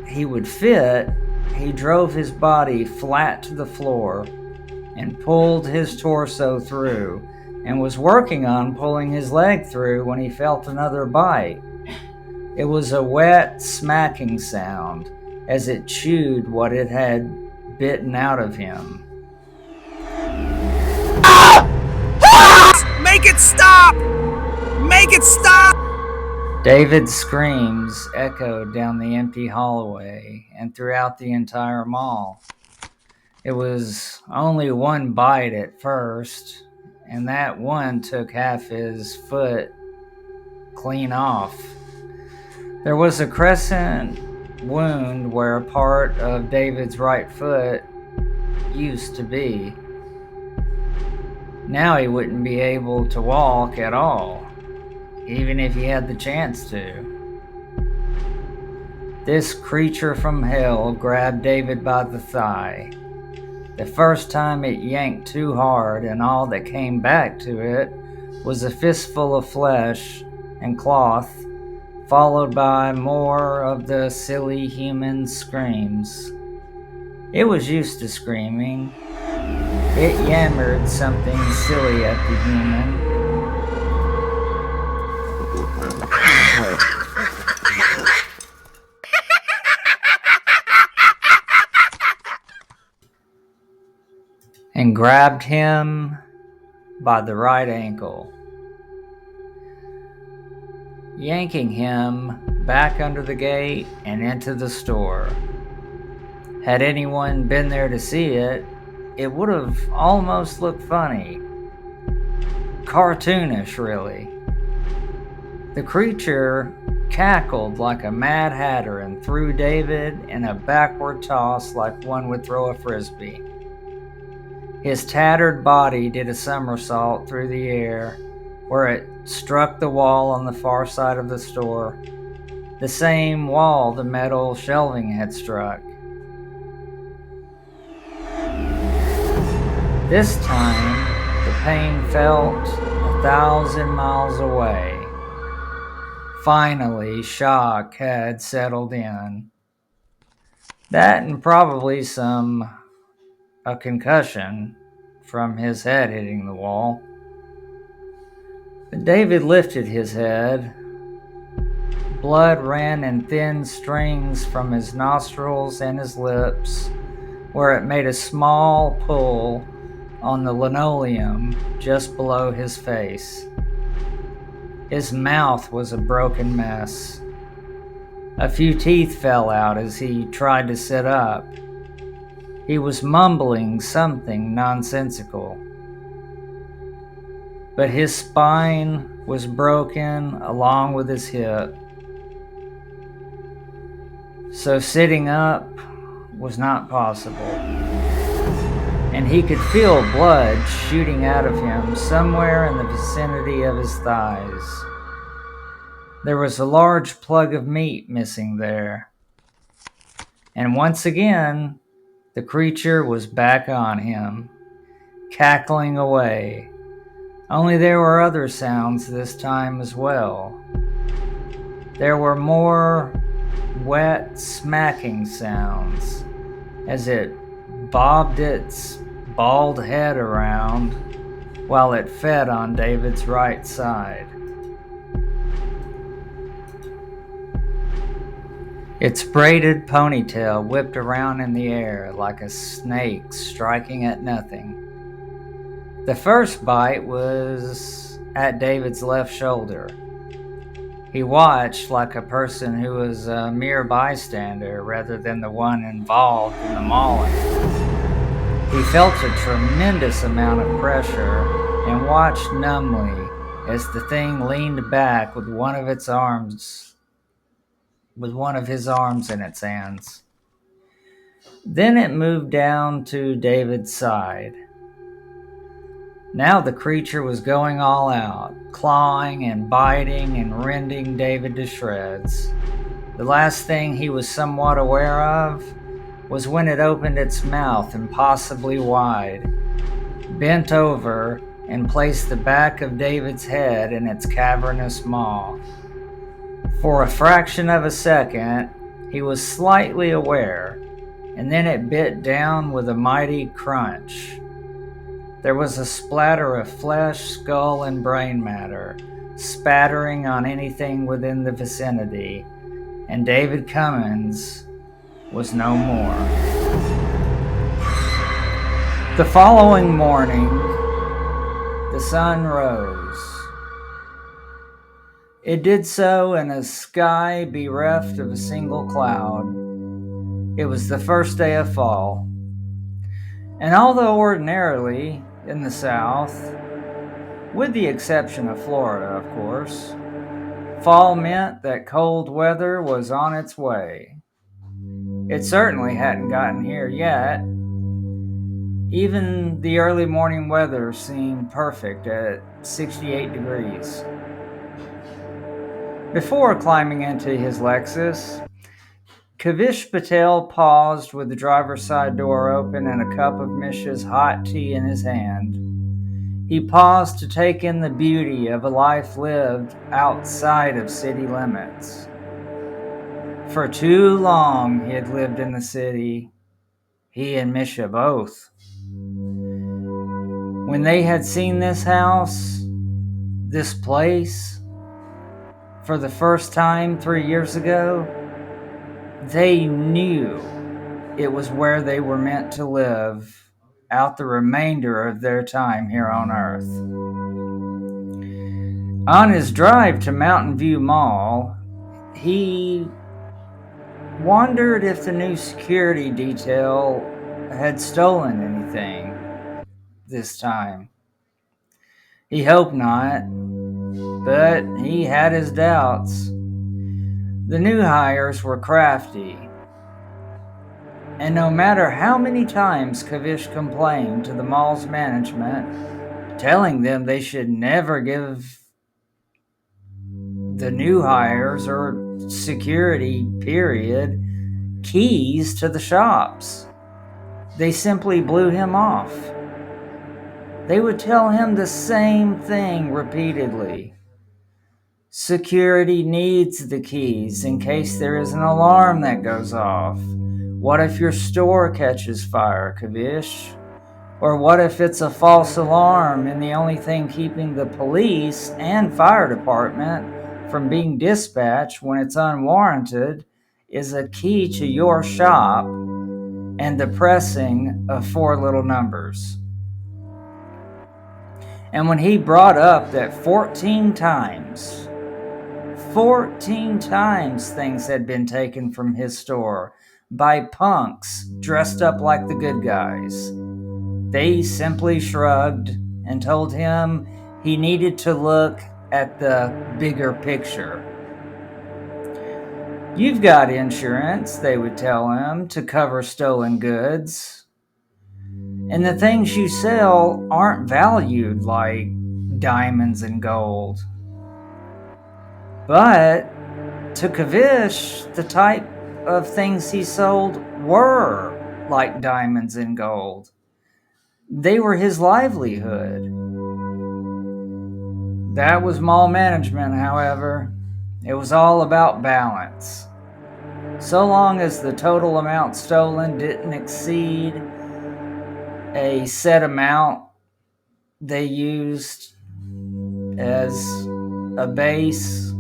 he would fit, he drove his body flat to the floor and pulled his torso through, and was working on pulling his leg through when he felt another bite. It was a wet, smacking sound as it chewed what it had bitten out of him. Make it stop! Make it stop! David's screams echoed down the empty hallway and throughout the entire mall. It was only one bite at first, and that one took half his foot clean off. There was a crescent wound where a part of David's right foot used to be. Now he wouldn't be able to walk at all, even if he had the chance to. This creature from hell grabbed David by the thigh. The first time it yanked too hard, and all that came back to it was a fistful of flesh and cloth, followed by more of the silly human screams. It was used to screaming. It yammered something silly at the human. And grabbed him by the right ankle, yanking him back under the gate and into the store. Had anyone been there to see it, it would have almost looked funny. Cartoonish, really. The creature cackled like a mad hatter and threw David in a backward toss like one would throw a frisbee. His tattered body did a somersault through the air, where it struck the wall on the far side of the store, the same wall the metal shelving had struck. This time, the pain felt 1,000 miles away. Finally, shock had settled in. That and probably a concussion from his head hitting the wall. But David lifted his head. Blood ran in thin strings from his nostrils and his lips, where it made a small pull on the linoleum just below his face. His mouth was a broken mess. A few teeth fell out as he tried to sit up. He was mumbling something nonsensical. But his spine was broken along with his hip. So sitting up was not possible. And he could feel blood shooting out of him somewhere in the vicinity of his thighs. There was a large plug of meat missing there. And once again, the creature was back on him, cackling away. Only there were other sounds this time as well. There were more wet, smacking sounds as it bobbed its bald head around while it fed on David's right side. Its braided ponytail whipped around in the air like a snake striking at nothing. The first bite was at David's left shoulder. He watched like a person who was a mere bystander rather than the one involved in the mauling. He felt a tremendous amount of pressure and watched numbly as the thing leaned back with one of his arms in its hands. Then it moved down to David's side. Now the creature was going all out, clawing and biting and rending David to shreds. The last thing he was somewhat aware of was when it opened its mouth impossibly wide, bent over, and placed the back of David's head in its cavernous maw. For a fraction of a second, he was slightly aware, and then it bit down with a mighty crunch. There was a splatter of flesh, skull, and brain matter, spattering on anything within the vicinity, and David Cummins was no more. The following morning, the sun rose. It did so in a sky bereft of a single cloud. It was the first day of fall. And although ordinarily in the South, with the exception of Florida, of course, fall meant that cold weather was on its way. It certainly hadn't gotten here yet. Even the early morning weather seemed perfect at 68 degrees. Before climbing into his Lexus, Kavish Patel paused with the driver's side door open and a cup of Misha's hot tea in his hand. He paused to take in the beauty of a life lived outside of city limits. For too long he had lived in the city, he and Misha both. When they had seen this house, this place, for the first time 3 years ago, they knew it was where they were meant to live out the remainder of their time here on Earth. On his drive to Mountain View Mall, he wondered if the new security detail had stolen anything this time. He hoped not, but he had his doubts. The new hires were crafty, and no matter how many times Kavish complained to the mall's management, telling them they should never give the new hires or security, period, keys to the shops, they simply blew him off. They would tell him the same thing repeatedly. Security needs the keys in case there is an alarm that goes off. What if your store catches fire, Kavish? Or what if it's a false alarm and the only thing keeping the police and fire department from being dispatched when it's unwarranted is a key to your shop and the pressing of 4 little numbers? And when he brought up that 14 times things had been taken from his store by punks dressed up like the good guys, they simply shrugged and told him he needed to look at the bigger picture. You've got insurance, they would tell him, to cover stolen goods. And the things you sell aren't valued like diamonds and gold. But to Kavish, the type of things he sold were like diamonds and gold. They were his livelihood. That was mall management, however. It was all about balance. So long as the total amount stolen didn't exceed a set amount they used as a base,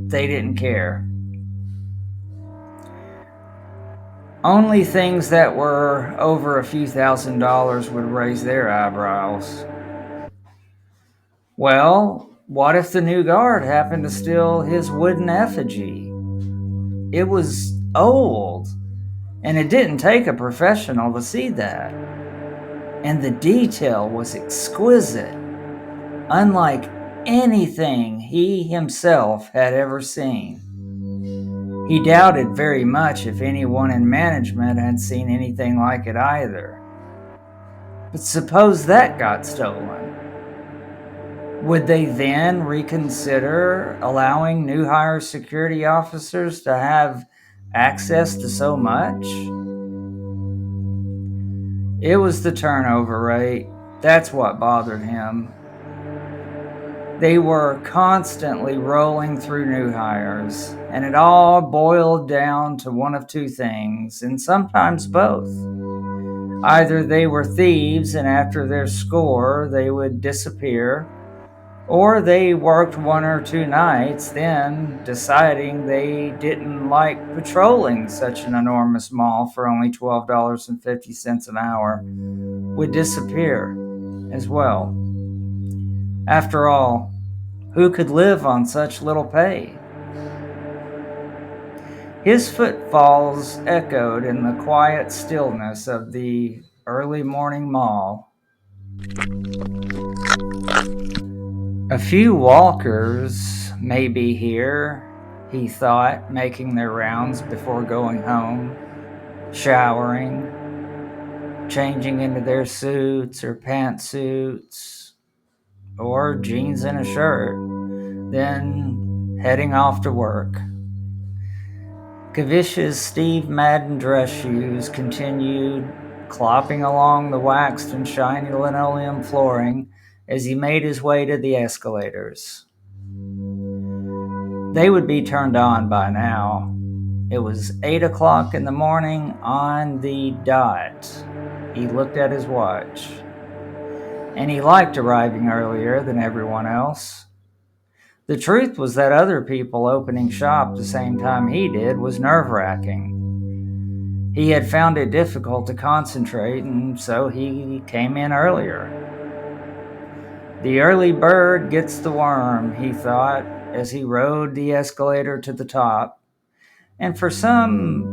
they didn't care. Only things that were over a few $1,000s would raise their eyebrows. Well, what if the new guard happened to steal his wooden effigy? It was old, and it didn't take a professional to see that. And the detail was exquisite, unlike anything he himself had ever seen. He doubted very much if anyone in management had seen anything like it either. But suppose that got stolen. Would they then reconsider allowing new hire security officers to have access to so much? It was the turnover rate. That's what bothered him. They were constantly rolling through new hires, and it all boiled down to one of two things, and sometimes both. Either they were thieves, and after their score, they would disappear, or they worked 1 or 2 nights, then deciding they didn't like patrolling such an enormous mall for only $12.50 an hour, would disappear as well. After all, who could live on such little pay? His footfalls echoed in the quiet stillness of the early morning mall. A few walkers may be here, he thought, making their rounds before going home, showering, changing into their suits or pantsuits, or jeans and a shirt, then heading off to work. Kavish's Steve Madden dress shoes continued clopping along the waxed and shiny linoleum flooring as he made his way to the escalators. They would be turned on by now. It was 8 o'clock in the morning on the dot. He looked at his watch. And he liked arriving earlier than everyone else. The truth was that other people opening shop the same time he did was nerve-wracking. He had found it difficult to concentrate, and so he came in earlier. The early bird gets the worm, he thought, as he rode the escalator to the top. And for some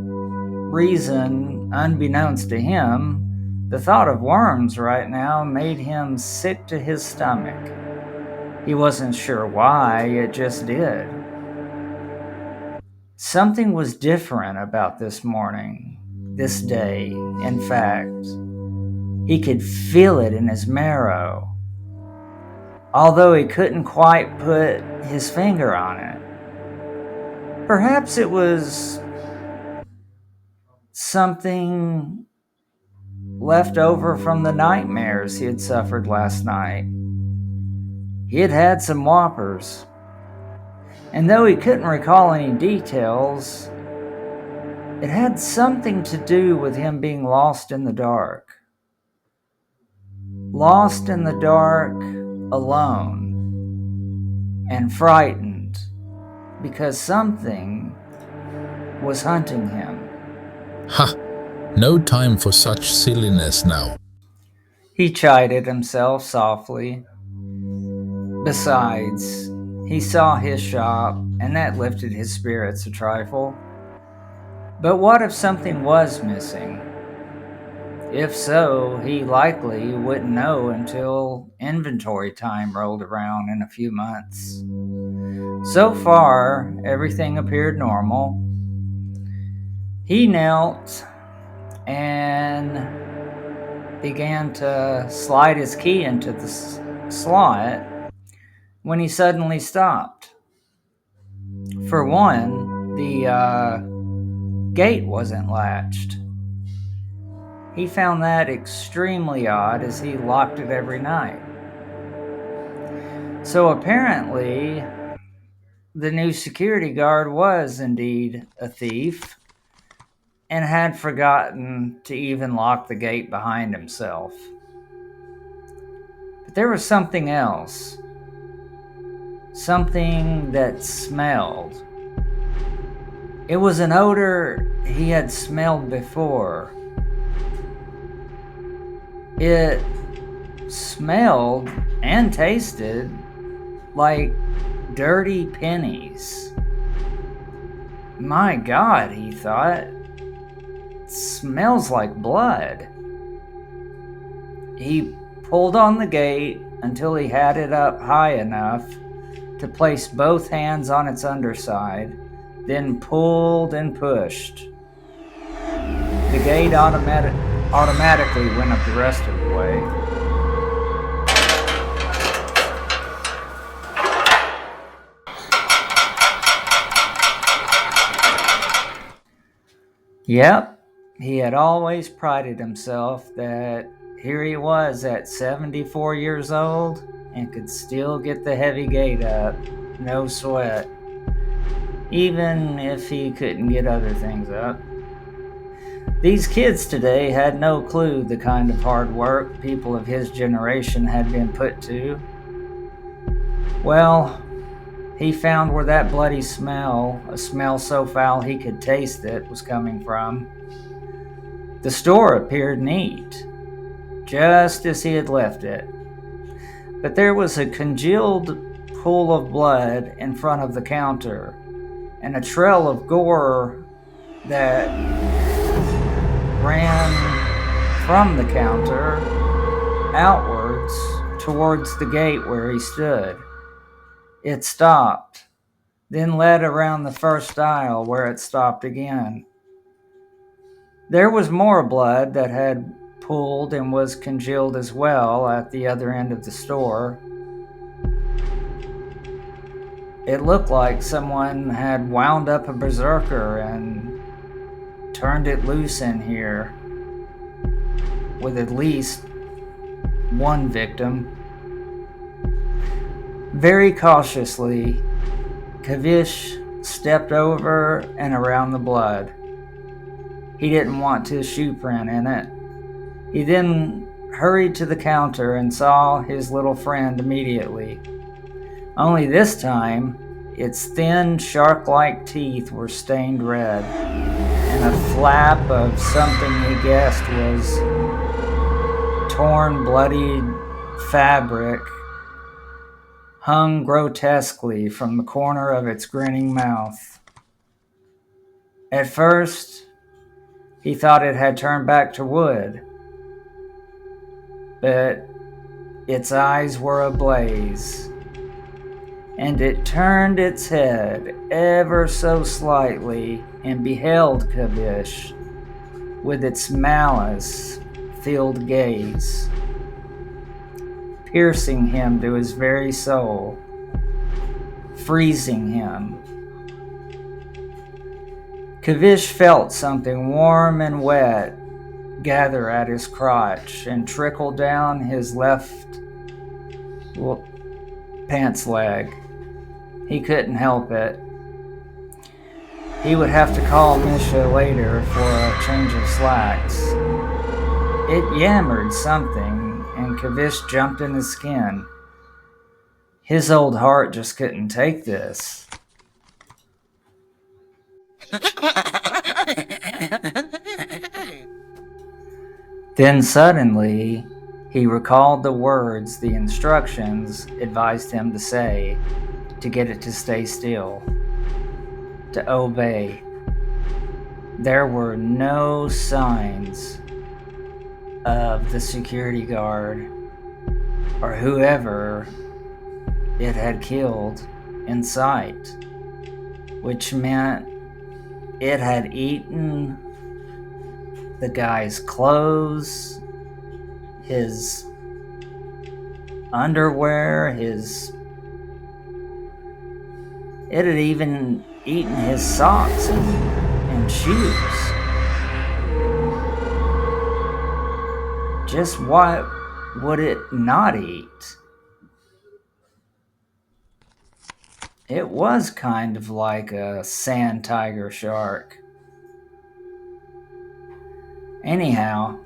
reason, unbeknownst to him, the thought of worms right now made him sick to his stomach. He wasn't sure why, it just did. Something was different about this morning, this day, in fact. He could feel it in his marrow, although he couldn't quite put his finger on it. Perhaps it was something left over from the nightmares he had suffered last night. He had had some whoppers, and though he couldn't recall any details, it had something to do with him being lost in the dark. Lost in the dark, alone, and frightened, because something was hunting him. Ha! No time for such silliness now. He chided himself softly. Besides, he saw his shop, and that lifted his spirits a trifle. But what if something was missing? If so, he likely wouldn't know until inventory time rolled around in a few months. So far, everything appeared normal. He knelt and began to slide his key into the slot when he suddenly stopped. For one, the gate wasn't latched. He found that extremely odd as he locked it every night. So apparently, the new security guard was indeed a thief and had forgotten to even lock the gate behind himself. But there was something else. Something that smelled. It was an odor he had smelled before. It smelled and tasted like dirty pennies. My God, he thought. It smells like blood. He pulled on the gate until he had it up high enough to place both hands on its underside, then pulled and pushed. The gate automatically went up the rest of the way. Yep, he had always prided himself that here he was at 74 years old and could still get the heavy gate up, no sweat, even if he couldn't get other things up. These kids today had no clue the kind of hard work people of his generation had been put to. Well, he found where that bloody smell, a smell so foul he could taste it, was coming from. The store appeared neat, just as he had left it. But there was a congealed pool of blood in front of the counter, and a trail of gore that ran from the counter outwards towards the gate where he stood. It stopped, then led around the first aisle where it stopped again. There was more blood that had pooled and was congealed as well at the other end of the store. It looked like someone had wound up a berserker and turned it loose in here, with at least one victim. Very cautiously, Kavish stepped over and around the blood. He didn't want his shoe print in it. He then hurried to the counter and saw his little friend immediately. Only this time, its thin, shark-like teeth were stained red, and a flap of something he guessed was torn, bloodied fabric hung grotesquely from the corner of its grinning mouth. At first, he thought it had turned back to wood, but its eyes were ablaze, and it turned its head ever so slightly and beheld Kavish with its malice-filled gaze, piercing him to his very soul, freezing him. Kavish felt something warm and wet gather at his crotch and trickle down his left pants leg. He couldn't help it. He would have to call Misha later for a change of slacks. It yammered something, and Kavish jumped in his skin. His old heart just couldn't take this. Then suddenly, He recalled the words the instructions advised him to say to get it to stay still, to obey. There were no signs of the security guard or whoever it had killed in sight, which meant it had eaten the guy's clothes, his underwear, it had even eaten his socks and shoes. Just what would it not eat? It was kind of like a sand tiger shark. Anyhow,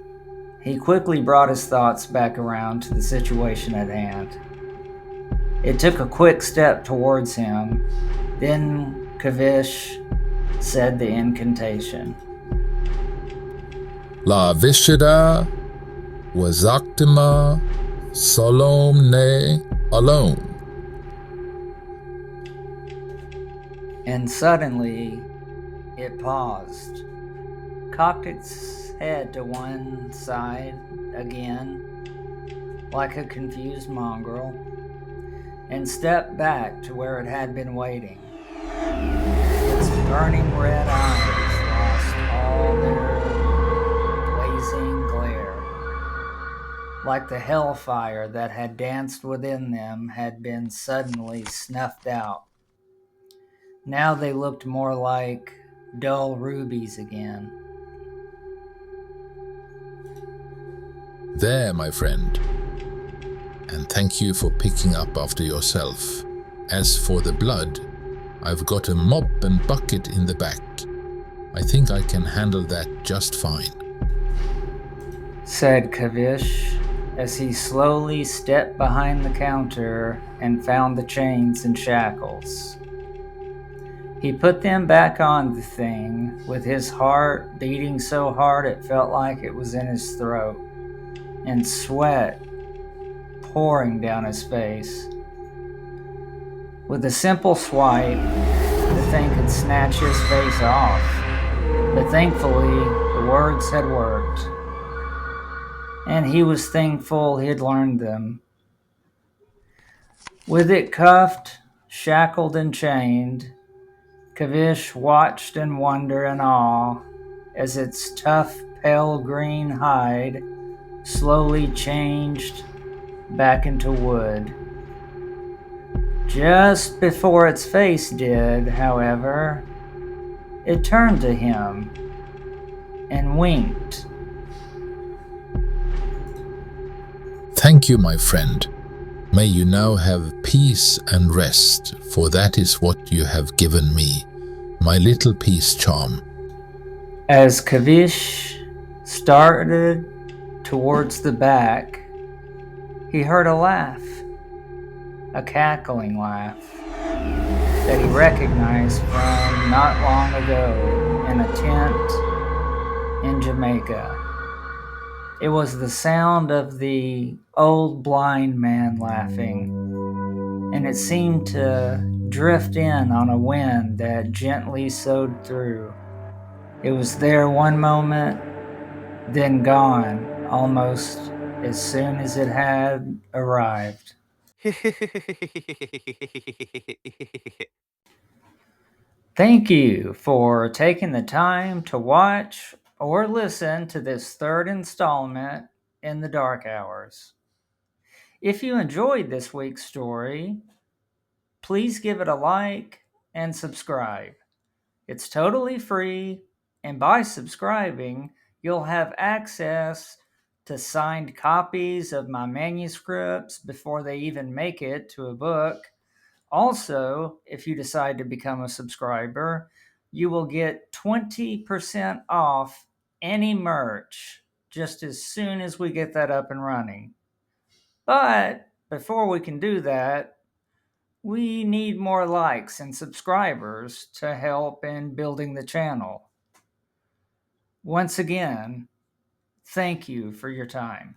he quickly brought his thoughts back around to the situation at hand. It took a quick step towards him. Then Kavish said the incantation. La Vishida Wazaktima Solom Ne Alone. And suddenly, it paused, cocked its head to one side again, like a confused mongrel, and stepped back to where it had been waiting. Its burning red eyes lost all their blazing glare, like the hellfire that had danced within them had been suddenly snuffed out. Now they looked more like dull rubies again. There, my friend. And thank you for picking up after yourself. As for the blood, I've got a mop and bucket in the back. I think I can handle that just fine, said Kavish as he slowly stepped behind the counter and found the chains and shackles. He put them back on the thing, with his heart beating so hard it felt like it was in his throat, and sweat pouring down his face. With a simple swipe, the thing could snatch his face off, but thankfully the words had worked, and he was thankful he'd learned them. With it cuffed, shackled, and chained, Kavish watched in wonder and awe as its tough, pale green hide slowly changed back into wood. Just before its face did, however, it turned to him and winked. Thank you, my friend. May you now have peace and rest, for that is what you have given me, my little peace charm. As Kavish started towards the back, he heard a laugh, a cackling laugh that he recognized from not long ago in a tent in Jamaica. It was the sound of the old blind man laughing, and it seemed to drift in on a wind that gently sowed through. It was there one moment, then gone almost as soon as it had arrived. Thank you for taking the time to watch or listen to this third installment in the Dark Hours. If you enjoyed this week's story, please give it a like and subscribe. It's totally free, and by subscribing, you'll have access to signed copies of my manuscripts before they even make it to a book. Also, if you decide to become a subscriber, you will get 20% off any merch just as soon as we get that up and running. But before we can do that, we need more likes and subscribers to help in building the channel. Once again, thank you for your time.